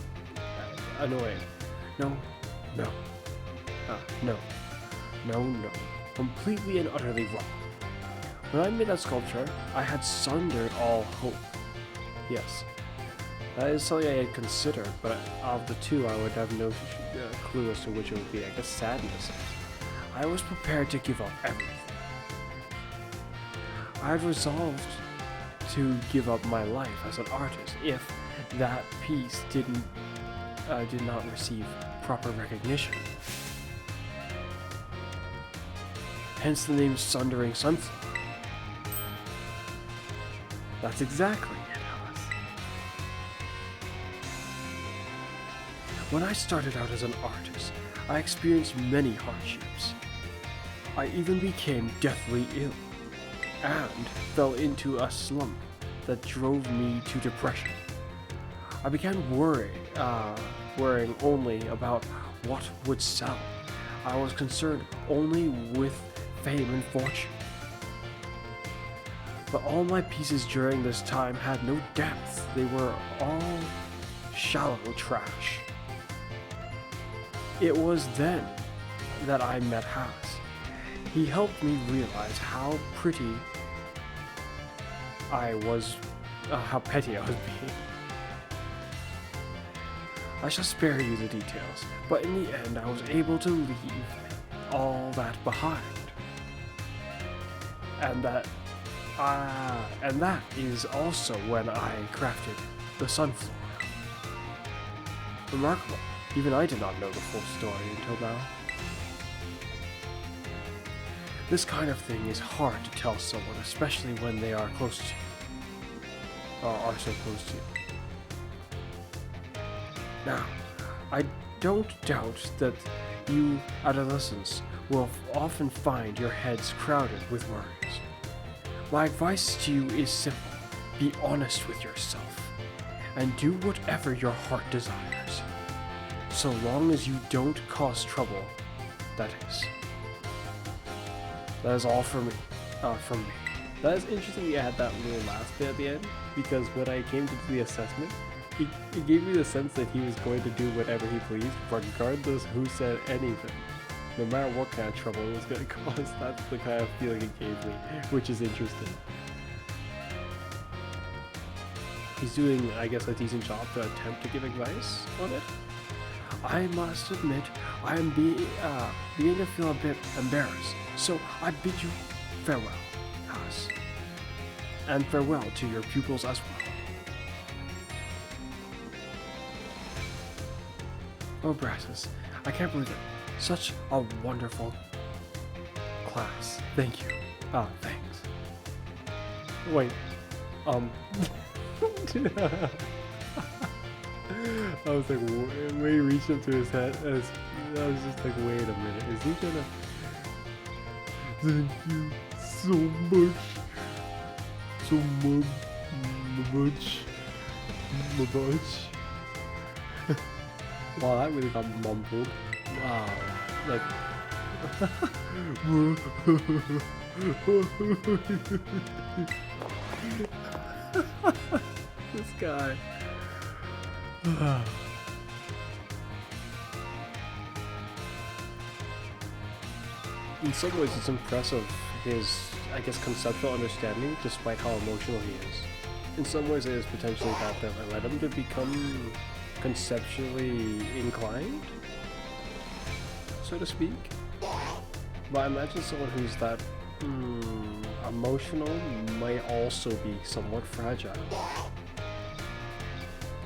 annoying. No. Completely and utterly wrong. When I made that sculpture, I had sundered all hope. Yes, That is something I had considered, but of the two, I would have no clue as to which it would be. I guess sadness. I was prepared to give up everything. I had resolved to give up my life as an artist if that piece did not receive proper recognition. Hence the name Sundering Sunflower. That's exactly it, Alice. When I started out as an artist, I experienced many hardships. I even became deathly ill and fell into a slump that drove me to depression. I began worrying only about what would sell. I was concerned only with fame and fortune. But all my pieces during this time had no depth. They were all shallow trash. It was then that I met Haas. He helped me realize how petty I was being. I shall spare you the details, but in the end I was able to leave all that behind. And that is also when I crafted the sunflower. Remarkable. Even I did not know the full story until now. This kind of thing is hard to tell someone, especially when they are close to you. Or are so close to you. Now, I don't doubt that you adolescents will often find your heads crowded with worries. My advice to you is simple. Be honest with yourself and do whatever your heart desires. So long as you don't cause trouble, that is. That is all from me. That is interesting you had that little last bit at the end, because when I came to do the assessment, it gave me the sense that he was going to do whatever he pleased, regardless who said anything. No matter what kind of trouble it was going to cause, that's the kind of feeling it gave me, which is interesting. He's doing, I guess, a decent job to attempt to give advice on it. I must admit, I am beginning to feel a bit embarrassed, so I bid you farewell, Haas. And farewell to your pupils as well. Oh, Brassus, I can't believe it. Such a wonderful class. Thank you. Thanks. Wait. I was like, when he reached up to his head, I was just like, wait a minute, is he gonna... Thank you so much. So much. Wow, that really got mumbled. Wow, like... This guy. In some ways, it's impressive, his, I guess, conceptual understanding, despite how emotional he is. In some ways, it is potentially that led him to become conceptually inclined, so to speak. But I imagine someone who's that emotional might also be somewhat fragile,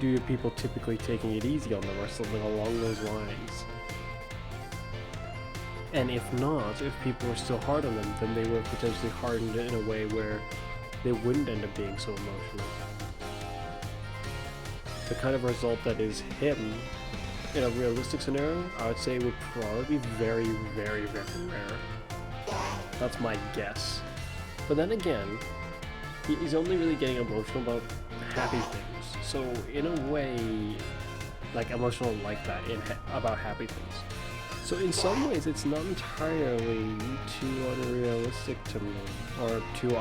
due to people typically taking it easy on them or something along those lines. And if not, if people were still hard on them, then they were potentially hardened in a way where they wouldn't end up being so emotional. The kind of result that is him in a realistic scenario, I would say would probably be very, very, very rare. That's my guess. But then again, he's only really getting emotional about happy things. So in a way, like emotional like that about happy things. So in some ways, it's not entirely too unrealistic to me, or too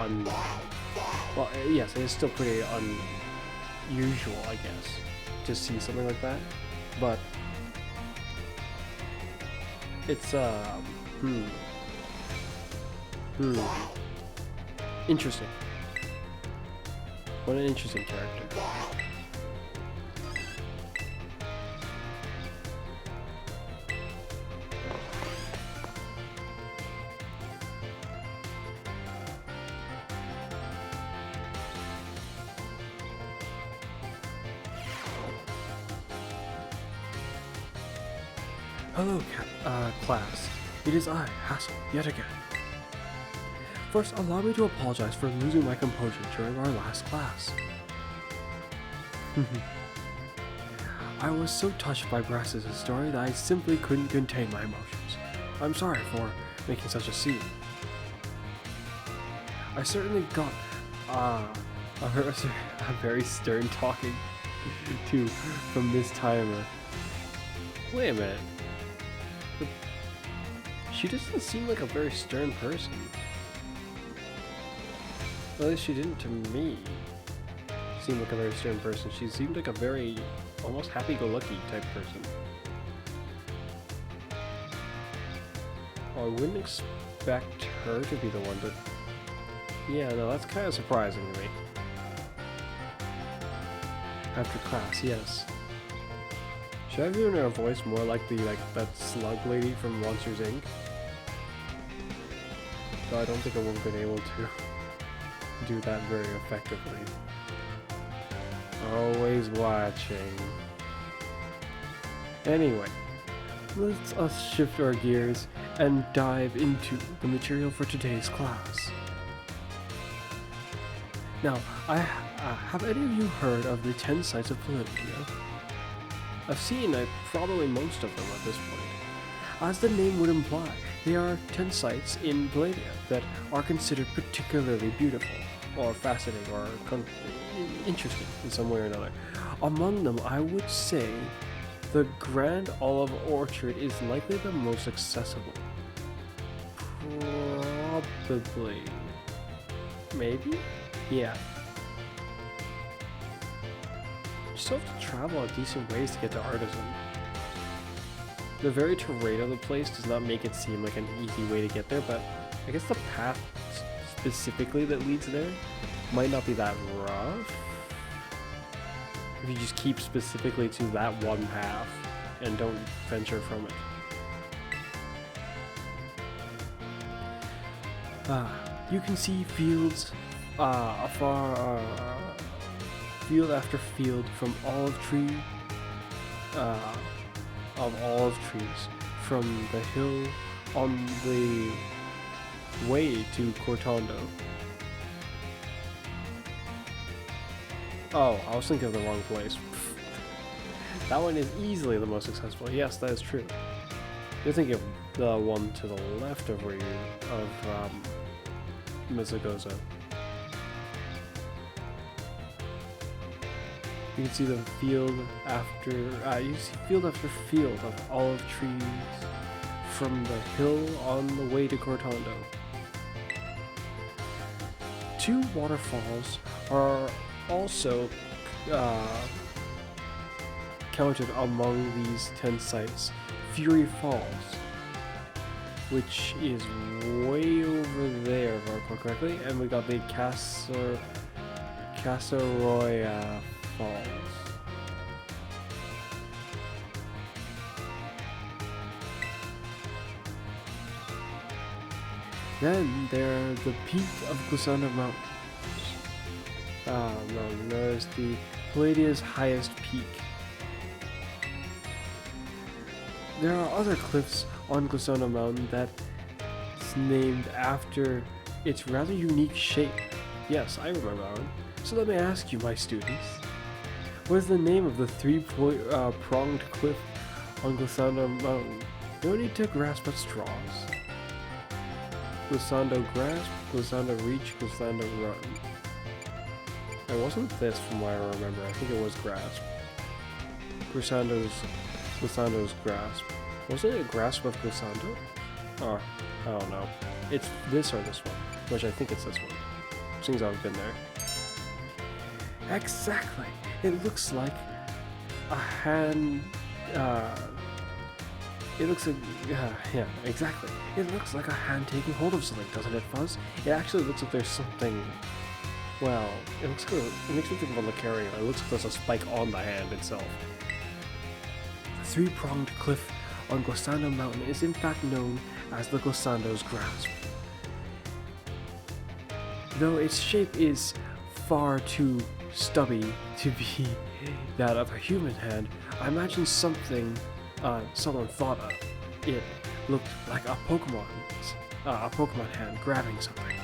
well, yes, it is still pretty unusual, I guess, to see something like that. But it's interesting. What an interesting character. Hello, class. It is I, Hassel, yet again. First, allow me to apologize for losing my composure during our last class. I was so touched by Brass's story that I simply couldn't contain my emotions. I'm sorry for making such a scene. I certainly got a very stern talking to from Miss Timer. Wait a minute. She doesn't seem like a very stern person. At least she didn't to me seem like a very stern person. She seemed like a very almost happy-go-lucky type person. I wouldn't expect her to be the one to... Yeah, no, that's kind of surprising to me. After class, yes. Should I have given her a voice more like that slug lady from Monsters Inc? Though I don't think I would have been able to do that very effectively. Always watching. Anyway, let's us shift our gears and dive into the material for today's class. Now, have any of you heard of the 10 sites of Palladium? I've seen probably most of them at this point. As the name would imply, there are 10 sites in Palladium that are considered particularly beautiful, or fascinating, or interesting in some way or another. Among them, I would say the Grand Olive Orchard is likely the most accessible. Probably. Maybe? Yeah. You still have to travel a decent ways to get to Artisan. The very terrain of the place does not make it seem like an easy way to get there, but I guess the path specifically that leads there might not be that rough. If you just keep specifically to that one path and don't venture from it. You can see fields afar, field after field from olive tree, of olive trees from the hill on the way to Cortondo. Oh, I was thinking of the wrong place. That one is easily the most accessible. Yes, that is true. You're thinking of the one to the left of where Mizagoza. You can see the field after field of olive trees from the hill on the way to Cortondo. 2 waterfalls are also counted among these 10 sites. Fury Falls, which is way over there, if I recall correctly, and we got the Casaroya Falls. Then there's the peak of Glissando Mountains. Known as the Palladia's highest peak. There are other cliffs on Glissando Mountain that's named after its rather unique shape. Yes, I remember that one. So let me ask you, my students, what is the name of the 3-pronged cliff on Glissando Mountain? No need to grasp at straws. Glissando Grasp, Glissando Reach, Glissando Run. It wasn't this from what I remember. I think it was Grasp. Glissando's Grasp. Wasn't it a Grasp of Glissando? Oh, I don't know. It's this or this one, which I think it's this one. Seems I've been there. Exactly. It looks like a hand. It looks like, yeah, exactly. It looks like a hand taking hold of something, doesn't it, Fuzz? It actually looks like there's something. Well, it makes me think of a Lucario. It looks like there's a spike on the hand itself. The 3-pronged cliff on Glissando Mountain is in fact known as the Glissando's Grasp. Though its shape is far too stubby to be that of a human hand, I imagine someone thought it looked like a Pokemon hand grabbing something.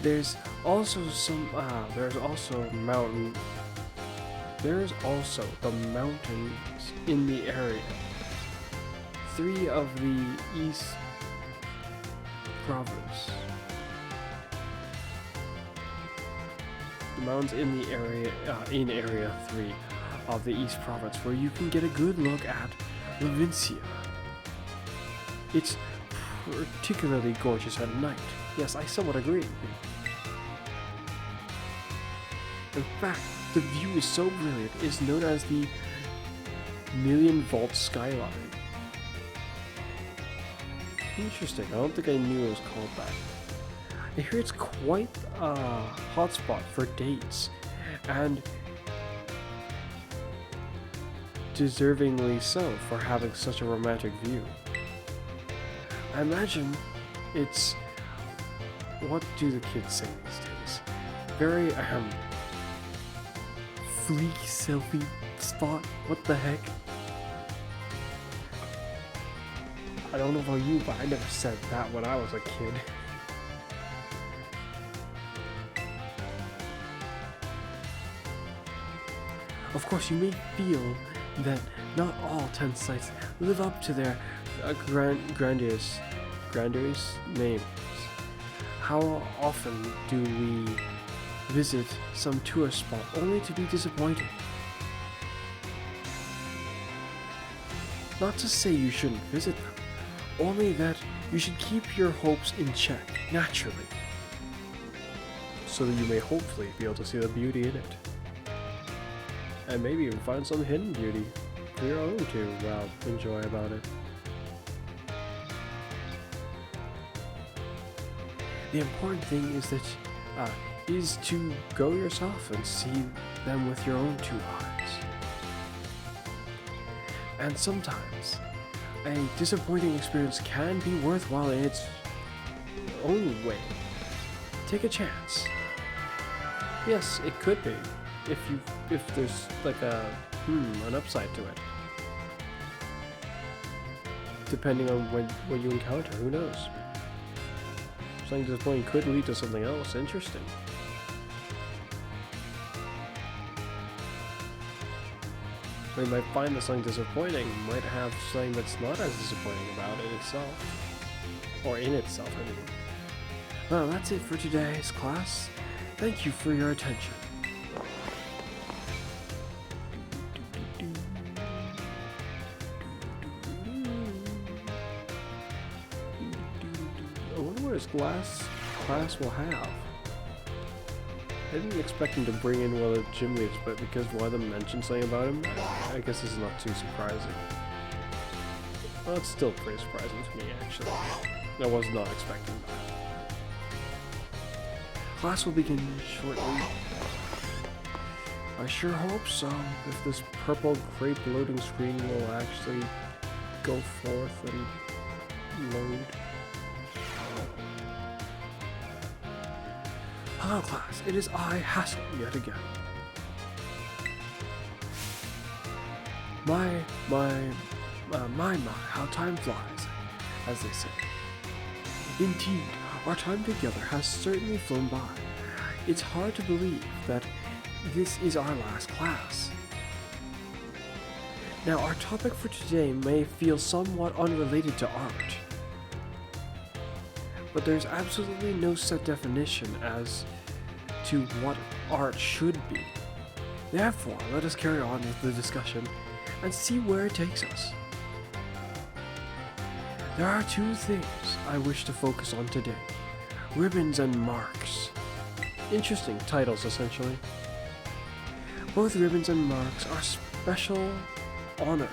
There's also the mountains in the area. 3 of the East Province. The mountains in the area, in Area 3 of the East Province, where you can get a good look at Levincia. It's particularly gorgeous at night. Yes, I somewhat agree. In fact, the view is so brilliant, it is known as the Million Vault Skyline. Interesting, I don't think I knew it was called that. I hear it's quite a hotspot for dates, and deservingly so for having such a romantic view. I imagine it's, what do the kids say these days? Very fleek selfie spot. What the heck? I don't know about you, but I never said that when I was a kid. Of course, you may feel that not all 10 sites live up to their grandiose names. How often do we visit some tourist spot only to be disappointed? Not to say you shouldn't visit them, only that you should keep your hopes in check, naturally, so that you may hopefully be able to see the beauty in it. And maybe even find some hidden beauty for your own to, well, enjoy about it. The important thing is to go yourself and see them with your own 2 eyes. And sometimes, a disappointing experience can be worthwhile in its own way. Take a chance. Yes, it could be, if there's like an upside to it. Depending on what you encounter, who knows? Something disappointing could lead to something else interesting. So you might find that something disappointing might have something that's not as disappointing about it itself. Or in itself, I mean. Well, that's it for today's class. Thank you for your attention. I wonder what his last class will have. I didn't expect him to bring in one of the gym leaders, but because one of them mentioned something about him, I guess this is not too surprising. Well, it's still pretty surprising to me, actually. I was not expecting that. Class will begin shortly. I sure hope so, if this purple crepe loading screen will actually go forth and load. Hello class, it is I, Hassel, yet again. My, how time flies, as they say. Indeed, our time together has certainly flown by. It's hard to believe that this is our last class. Now, our topic for today may feel somewhat unrelated to art, but there's absolutely no set definition as to what art should be. Therefore, let us carry on with the discussion and see where it takes us. There are 2 things I wish to focus on today: ribbons and marks. Interesting titles, essentially. Both ribbons and marks are special honors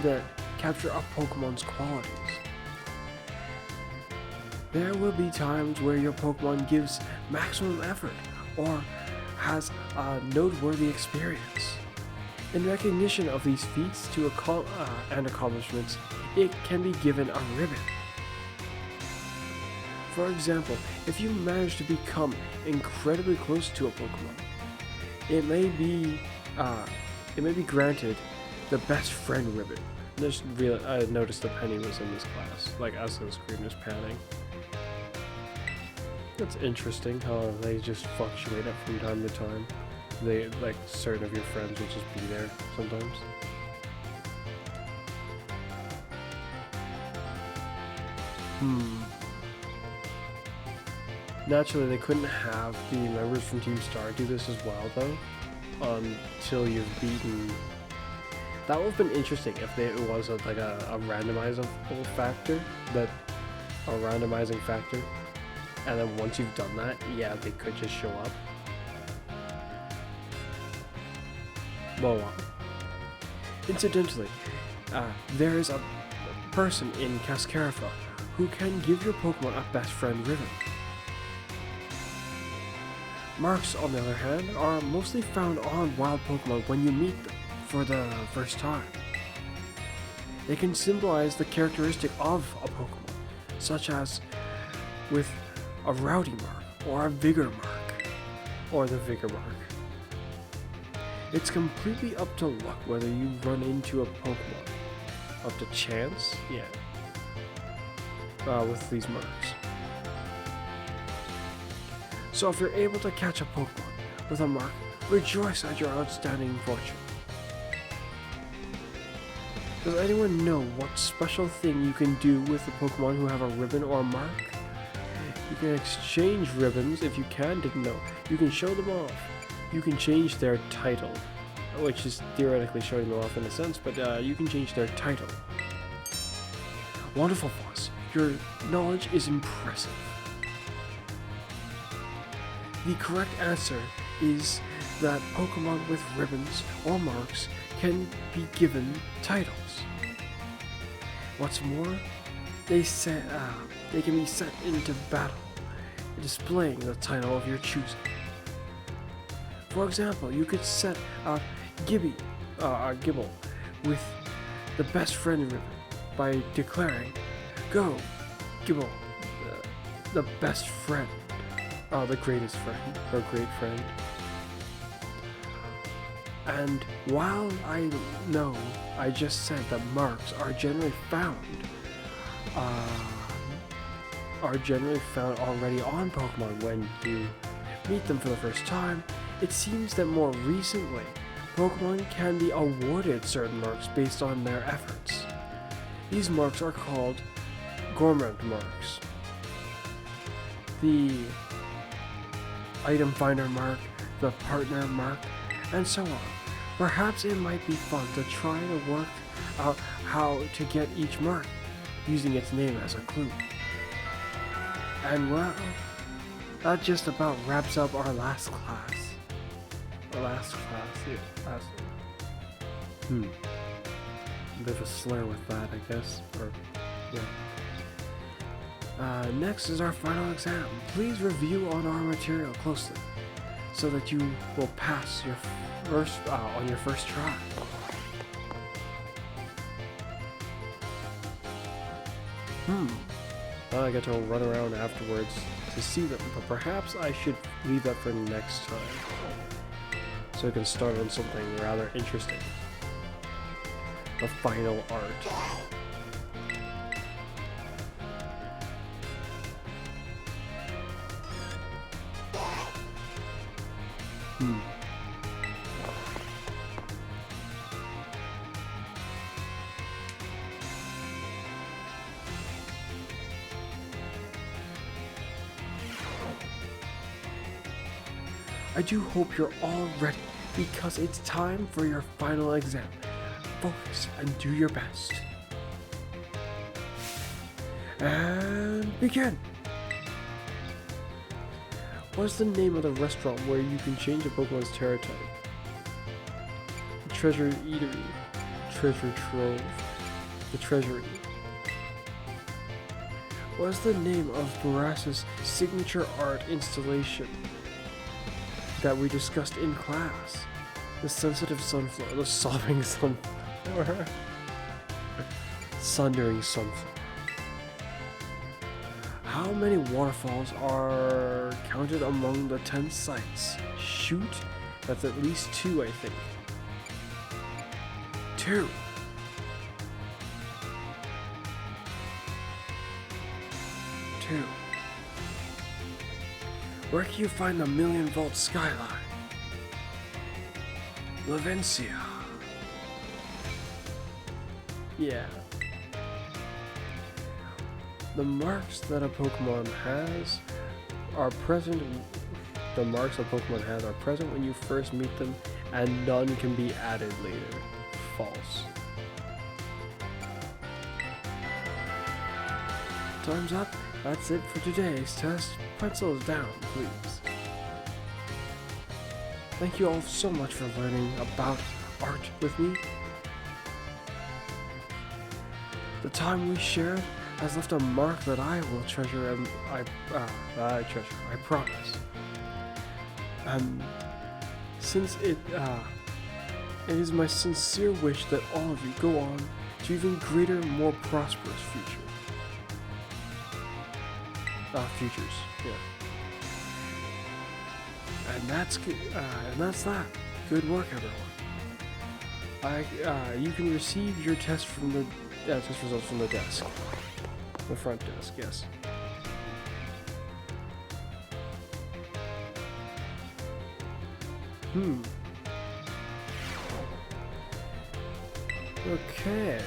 that capture a Pokemon's qualities. There will be times where your Pokemon gives maximum effort or has a noteworthy experience. In recognition of these feats and accomplishments, it can be given a ribbon. For example, if you manage to become incredibly close to a Pokemon, it may be it may be granted the best friend ribbon. I noticed that Penny was in this class, like as the screen was panning. That's interesting how they just fluctuate it from time to time. They, like, certain of your friends will just be there sometimes. Naturally, they couldn't have the members from Team Star do this as well, though, until you've beaten. That would have been interesting if it was a randomizing factor, and then once you've done that, yeah, they could just show up. Well, incidentally, there is a person in Cascarifa who can give your Pokemon a best friend ribbon. Marks, on the other hand, are mostly found on wild Pokemon when you meet them for the first time. They can symbolize the characteristic of a Pokemon, such as with a rowdy mark or a vigor mark, or the vigor mark. It's completely up to luck whether you run into a Pokemon. Up to chance? Yeah. With these marks. So if you're able to catch a Pokemon with a mark, rejoice at your outstanding fortune. Does anyone know what special thing you can do with the Pokemon who have a ribbon or a mark? You can exchange ribbons if you didn't know. You can show them off. You can change their title, which is theoretically showing them off in a sense, but you can change their title. Wonderful, Fuzz. Your knowledge is impressive. The correct answer is that Pokemon with ribbons or marks can be given titles. What's more, they can be sent into battle, displaying the title of your choosing. For example, you could set a Gibble with the best friend ribbon by declaring, "Go, Gibble, the best friend, the greatest friend, or great friend." And while I know I just said that marks are generally found already on Pokemon when you meet them for the first time, it seems that more recently, Pokemon can be awarded certain marks based on their efforts. These marks are called Gourmand marks. The item finder mark, the partner mark, and so on. Perhaps it might be fun to try to work out how to get each mark, using its name as a clue. And well, that just about wraps up our last class. A bit of a slur with that, I guess. Or, yeah. Next is our final exam. Please review on our material closely, so that you will pass your on your first try. I get to run around afterwards to see them, but perhaps I should leave that for next time, so I can start on something rather interesting. The final art. I do hope you're all ready, because it's time for your final exam. Focus and do your best. And begin! What's the name of the restaurant where you can change a Pokemon's Terra type? The Treasure Eatery. Treasure Trove. The Treasury. What's the name of Baras's signature art installation that we discussed in class? The sensitive sunflower, the sobbing sunflower, sundering sunflower. How many waterfalls are counted among the 10 sites? Shoot, that's at least 2, I think. 2. Where can you find the million-volt skyline? Levencia. Yeah. The marks that a Pokemon has are present. The marks a Pokemon has are present when you first meet them, and none can be added later. False. Time's up. That's it for today's test. Pencils down, please. Thank you all so much for learning about art with me. The time we shared has left a mark that I will treasure, and I promise. Since it is my sincere wish that all of you go on to even greater, more prosperous futures, yeah. And that's good. And that's that. Good work, everyone. You can receive your test from the test results from the desk, the front desk. Yes. Okay.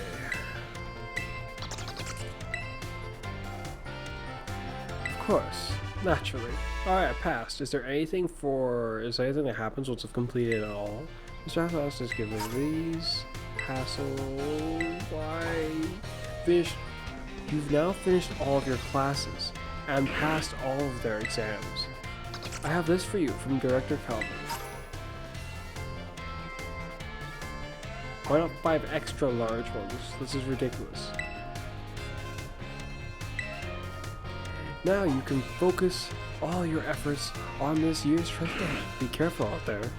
Of course. Naturally. Alright, I passed. Is there anything that happens once I've completed it all? Mr. Hassel is given these. Hassel. Why? Finished. You've now finished all of your classes and passed all of their exams. I have this for you from Director Calvin. Why not 5 extra large ones? This is ridiculous. Now you can focus all your efforts on this year's treasure. Be careful out there.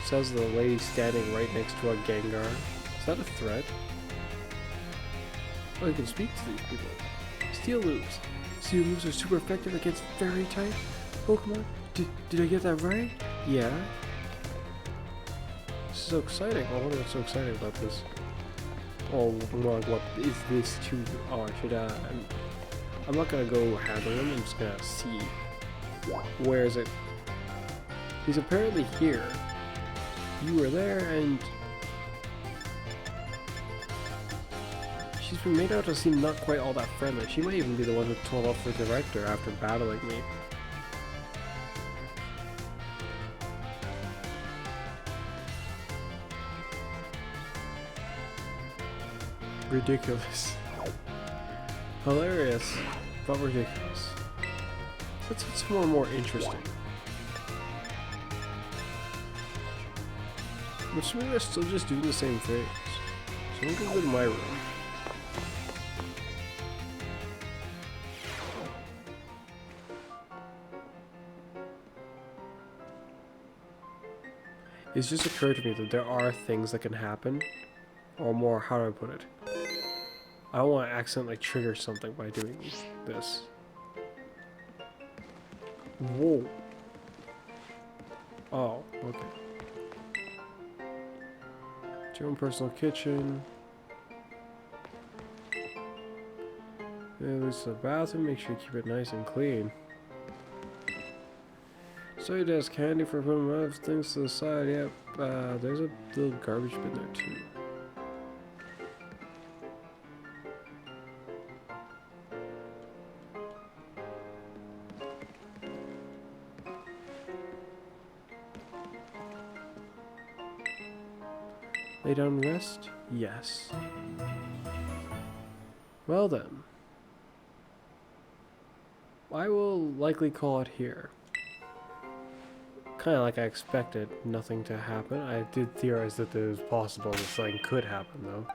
Says the lady standing right next to a Gengar. Is that a threat? Oh, you can speak to these people. Steel moves. Steel moves are super effective against fairy type Pokemon. Did I get that right? Yeah. This is so exciting. I wonder what's so exciting about this. Oh, more like what is this to? Oh, I'm not gonna go handle him. I'm just gonna see. Where is it? He's apparently here. You were there, and she's been made out to seem not quite all that friendly. She might even be the one who told off the director after battling me. Ridiculous. Hilarious, but ridiculous. Let's get some more interesting. But some of us still just doing the same things. So I'm gonna go to my room. It's just occurred to me that there are things that can happen. Or more, how do I put it? I don't want to accidentally trigger something by doing this. Whoa. Oh, okay. Your own personal kitchen. There's a bathroom, make sure you keep it nice and clean. So it has candy for putting other things to the side. Yep, there's a little garbage bin there too. Lay down and rest? Yes. Well then. I will likely call it here. Kinda like I expected nothing to happen. I did theorize that it was possible that something could happen though.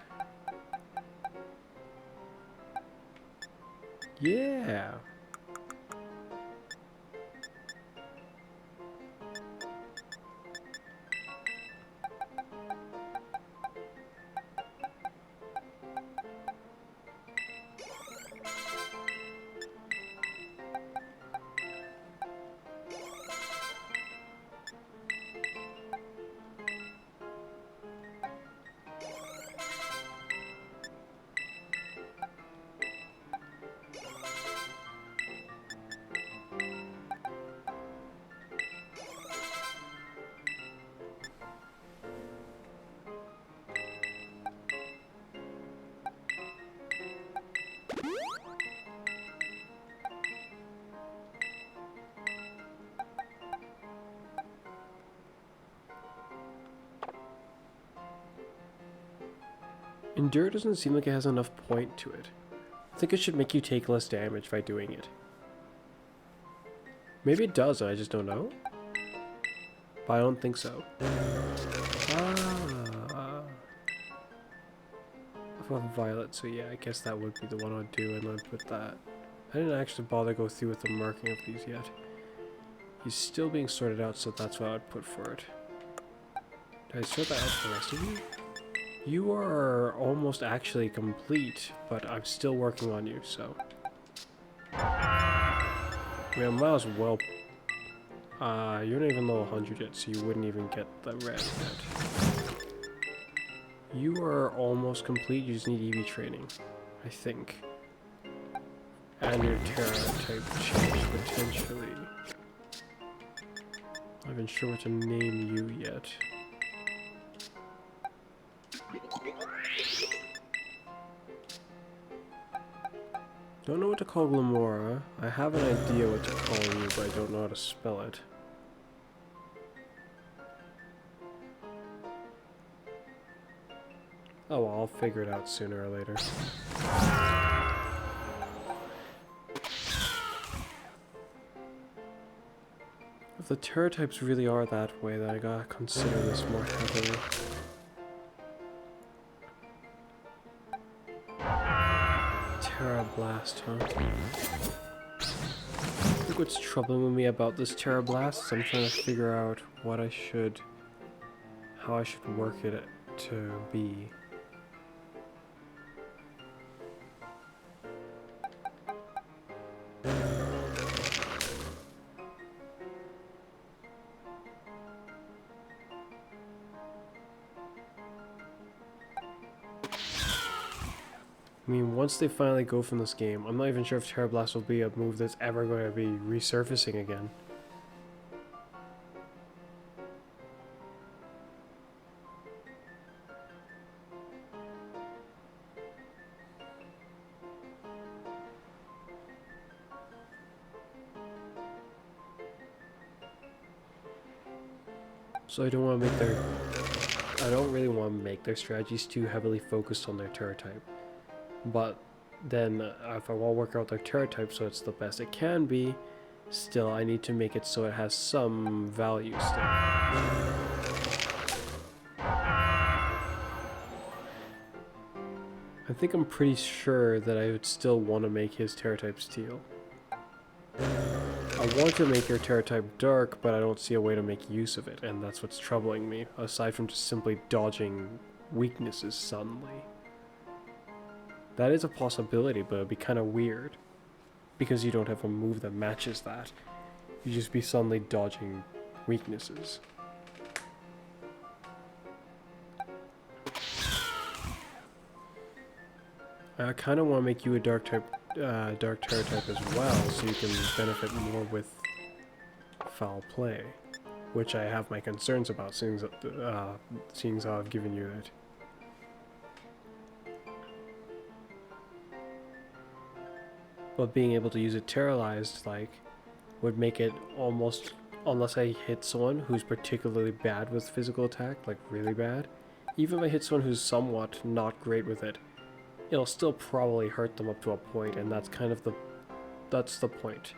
Yeah. Endure doesn't seem like it has enough point to it. I think it should make you take less damage by doing it. Maybe it does, I just don't know. But I don't think so. I've got violet, so yeah, I guess that would be the one I'd do, and I'd put that. I didn't actually bother go through with the marking of these yet. He's still being sorted out, so that's what I'd put for it. Did I sort that out for the rest of you? You are almost actually complete, but I'm still working on you, so. I mean, I might as well. You're not even level 100 yet, so you wouldn't even get the red yet. You are almost complete, you just need EV training, I think. And your Terra type change, potentially. I'm not even sure what to name you yet. Don't know what to call Glamora. I have an idea what to call you, but I don't know how to spell it. Oh well, I'll figure it out sooner or later. If the Terra types really are that way, then I gotta consider this more heavily. Terra Blast, huh? I think what's troubling me about this Terra Blast is I'm trying to figure out what I should, how I should work it to be. I mean, once they finally go from this game, I'm not even sure if Terra Blast will be a move that's ever going to be resurfacing again. So I don't want to make their... I don't really want to make their strategies too heavily focused on their Terra type. But then if I want to work out their Terra type so it's the best it can be, still I need to make it so it has some value still. I think I'm pretty sure that I would still want to make his Terra type steel. I want to make your Terra type dark, but I don't see a way to make use of it, and that's what's troubling me, aside from just simply dodging weaknesses suddenly. That is a possibility, but it'd be kind of weird, because you don't have a move that matches that. You just be suddenly dodging weaknesses. I kind of want to make you a dark Terra type as well, so you can benefit more with foul play, which I have my concerns about, seeing how I've given you it. But being able to use it terrorized, like, would make it almost, unless I hit someone who's particularly bad with physical attack, like really bad, even if I hit someone who's somewhat not great with it, it'll still probably hurt them up to a point, and that's kind of that's the point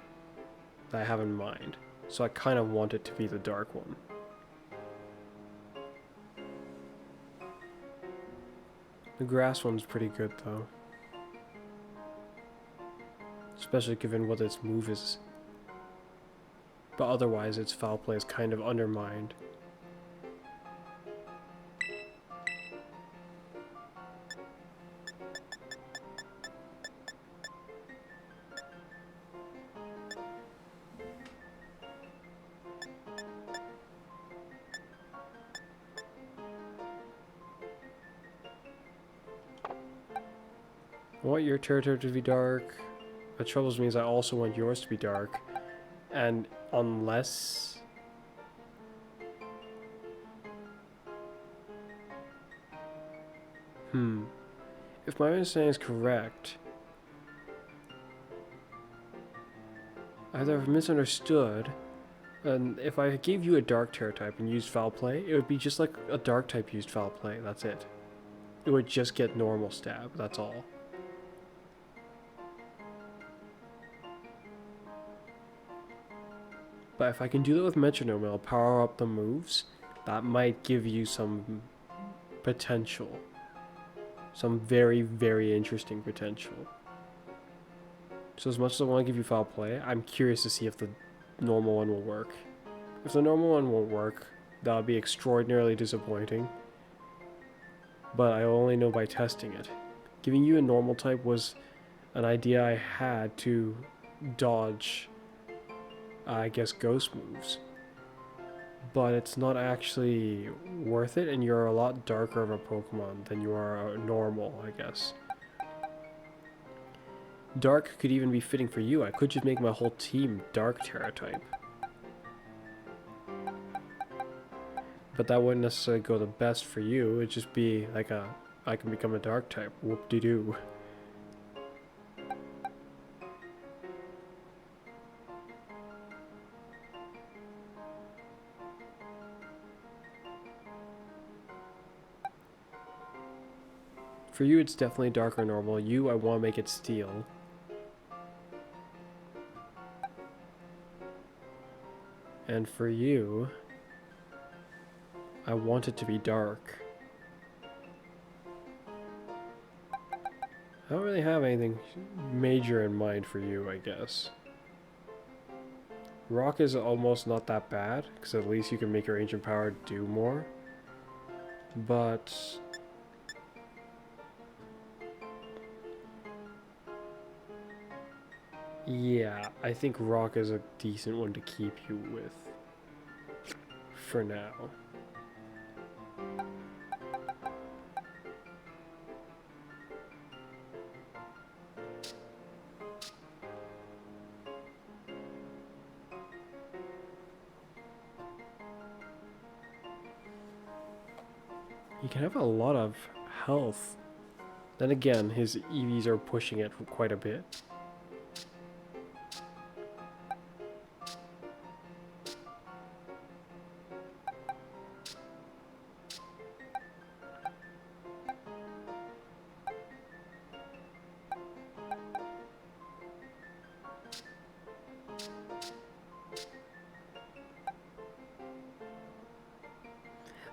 that I have in mind. So I kind of want it to be the dark one. The grass one's pretty good though. Especially given what its move is. But otherwise its foul play is kind of undermined. I want your territory to be dark. What troubles me is I also want yours to be dark. And unless... If my understanding is correct, either I've misunderstood, and if I gave you a dark Terra type and used foul play, it would be just like a dark type used foul play, that's it. it would just get normal stab, that's all. But if I can do that with metronome, I'll power up the moves. That might give you some potential. Some very, very interesting potential. So as much as I want to give you foul play, I'm curious to see if the normal one will work. If the normal one won't work, that would be extraordinarily disappointing. But I only know by testing it. Giving you a normal type was an idea I had to dodge, I guess, ghost moves. But it's not actually worth it, and you're a lot darker of a Pokemon than you are a normal, I guess. Dark could even be fitting for you. I could just make my whole team Dark Terra type. But that wouldn't necessarily go the best for you. It'd just be like a, I can become a Dark type. Whoop-de-doo. For you, it's definitely Dark or Normal. You, I want to make it Steel. And for you, I want it to be Dark. I don't really have anything major in mind for you, I guess. Rock is almost not that bad, because at least you can make your Ancient Power do more. But yeah, I think Rock is a decent one to keep you with for now. He can have a lot of health. Then again, his EVs are pushing it quite a bit.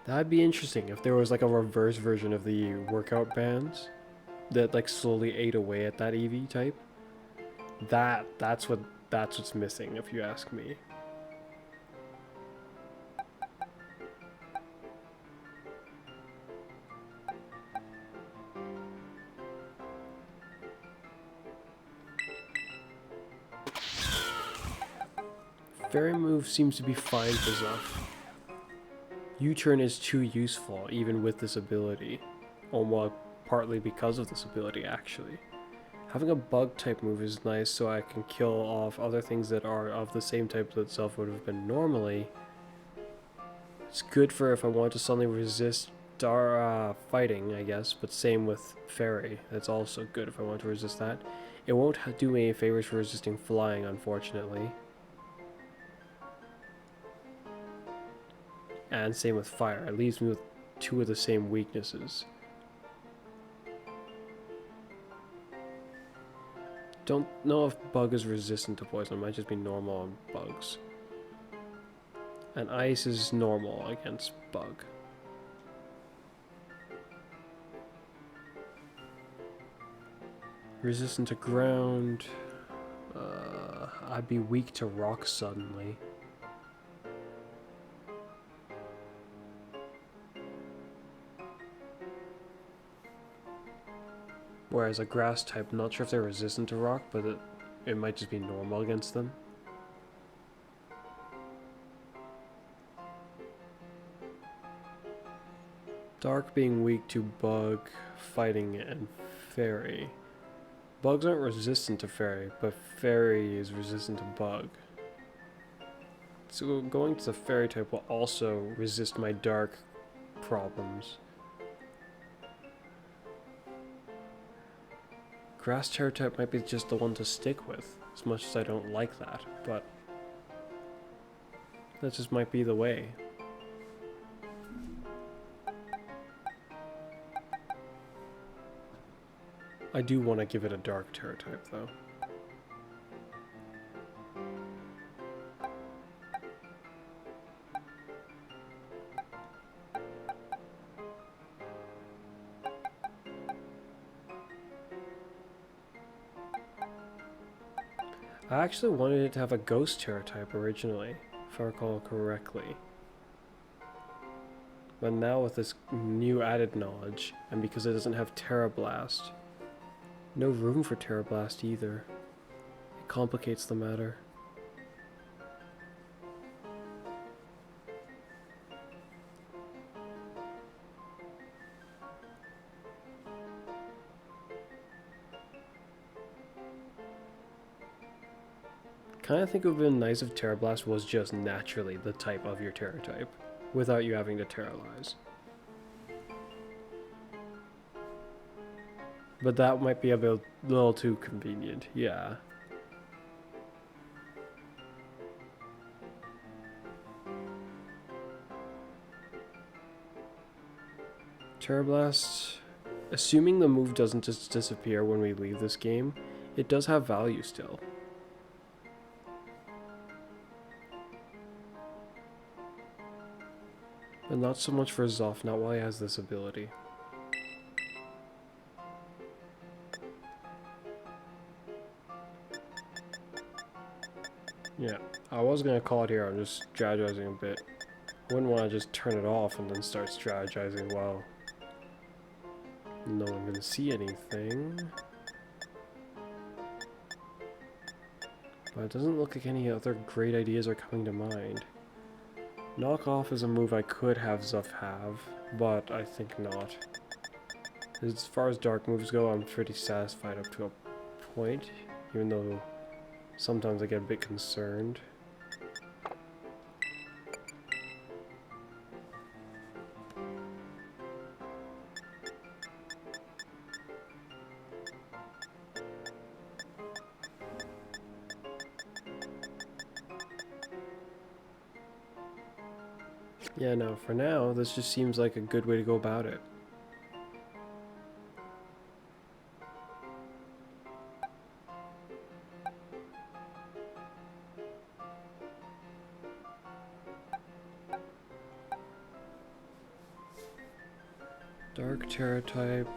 That'd be interesting if there was like a reverse version of the workout bands that like slowly ate away at that EV type. That's what's missing, if you ask me. Fairy move seems to be fine for Zuff. U-turn is too useful, even with this ability. Or well, partly because of this ability, actually. Having a bug type move is nice, so I can kill off other things that are of the same type that Zuff would have been normally. It's good for if I want to suddenly resist fighting, I guess, but same with Fairy. That's also good if I want to resist that. It won't do me any favors for resisting flying, unfortunately. And same with fire. It leaves me with two of the same weaknesses. Don't know if bug is resistant to poison. It might just be normal on bugs. And ice is normal against bug. Resistant to ground. I'd be weak to rock suddenly. Whereas a grass type, I'm not sure if they're resistant to rock, but it might just be normal against them. Dark being weak to bug, fighting, and fairy. Bugs aren't resistant to fairy, but fairy is resistant to bug. So going to the fairy type will also resist my dark problems. Grass Terror type might be just the one to stick with, as much as I don't like that, but that just might be the way. I do want to give it a dark terror type, though. I actually wanted it to have a ghost terror type originally, if I recall correctly. But now with this new added knowledge, and because it doesn't have Terra Blast, no room for Terra Blast either. It complicates the matter. Kind of think it would have been nice if Terra Blast was just naturally the type of your Terra type, without you having to Terralize. But that might be a little too convenient, yeah. Terra Blast, assuming the move doesn't just disappear when we leave this game, it does have value still. But not so much for Zoff, not while he has this ability. Yeah, I was gonna call it here, I'm just strategizing a bit. I wouldn't want to just turn it off and then start strategizing while no one can see anything. But it doesn't look like any other great ideas are coming to mind. Knock off is a move I could have Zuff have, but I think not. As far as dark moves go, I'm pretty satisfied up to a point, even though sometimes I get a bit concerned. Yeah, no, for now, this just seems like a good way to go about it. Dark Terror type.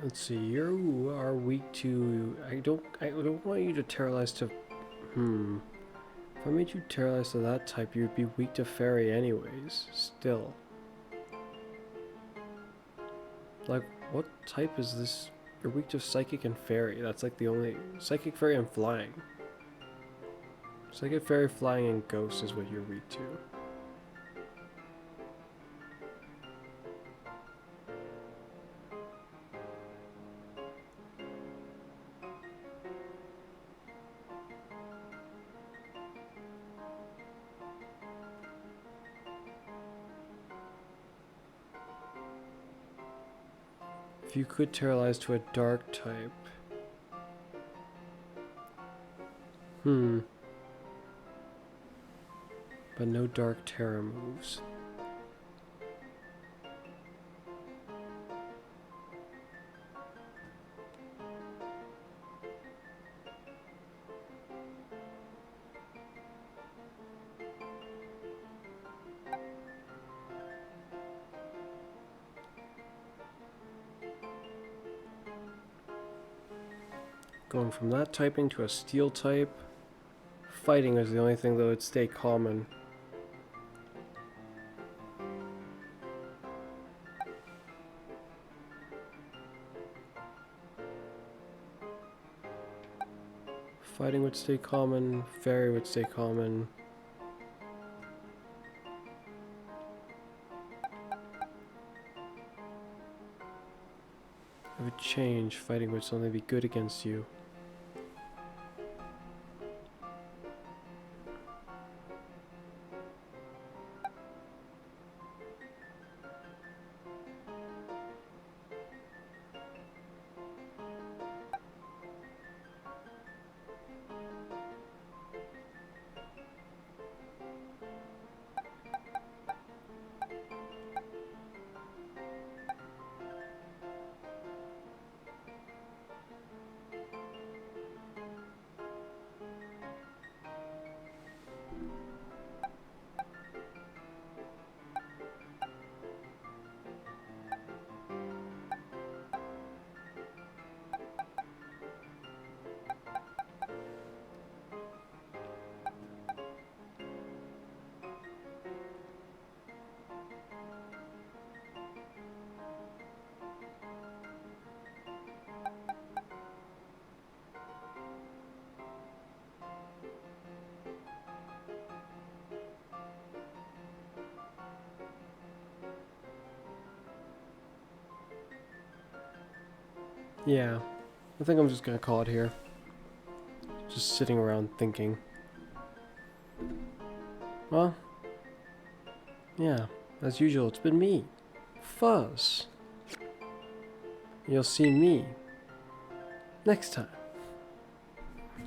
Let's see, you are weak to... I don't want you to terrorize to... If I made you terrorize to that type, you'd be weak to fairy anyways, still. Like, what type is this? You're weak to psychic and fairy. That's like the only... Psychic, fairy, and flying. Psychic, fairy, flying, and ghost is what you're weak to. If you could terrorize to a dark type... But no dark terror moves. Going from that typing to a steel type. Fighting is the only thing that would stay common. Fighting would stay common, fairy would stay common. It would change, fighting would suddenly be good against you. Yeah, I think I'm just gonna call it here. Just sitting around thinking. Well, yeah, as usual, it's been me, Fuzz. You'll see me next time.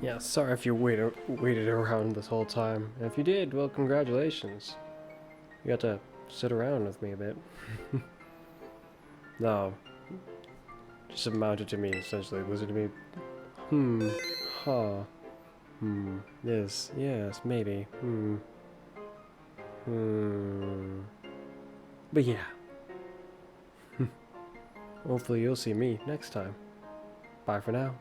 Yeah, sorry if you waited around this whole time. And if you did, well, congratulations. You got to sit around with me a bit. No. Just amounted to me, essentially. Listening to me. This, yes, maybe. But yeah. Hopefully you'll see me next time. Bye for now.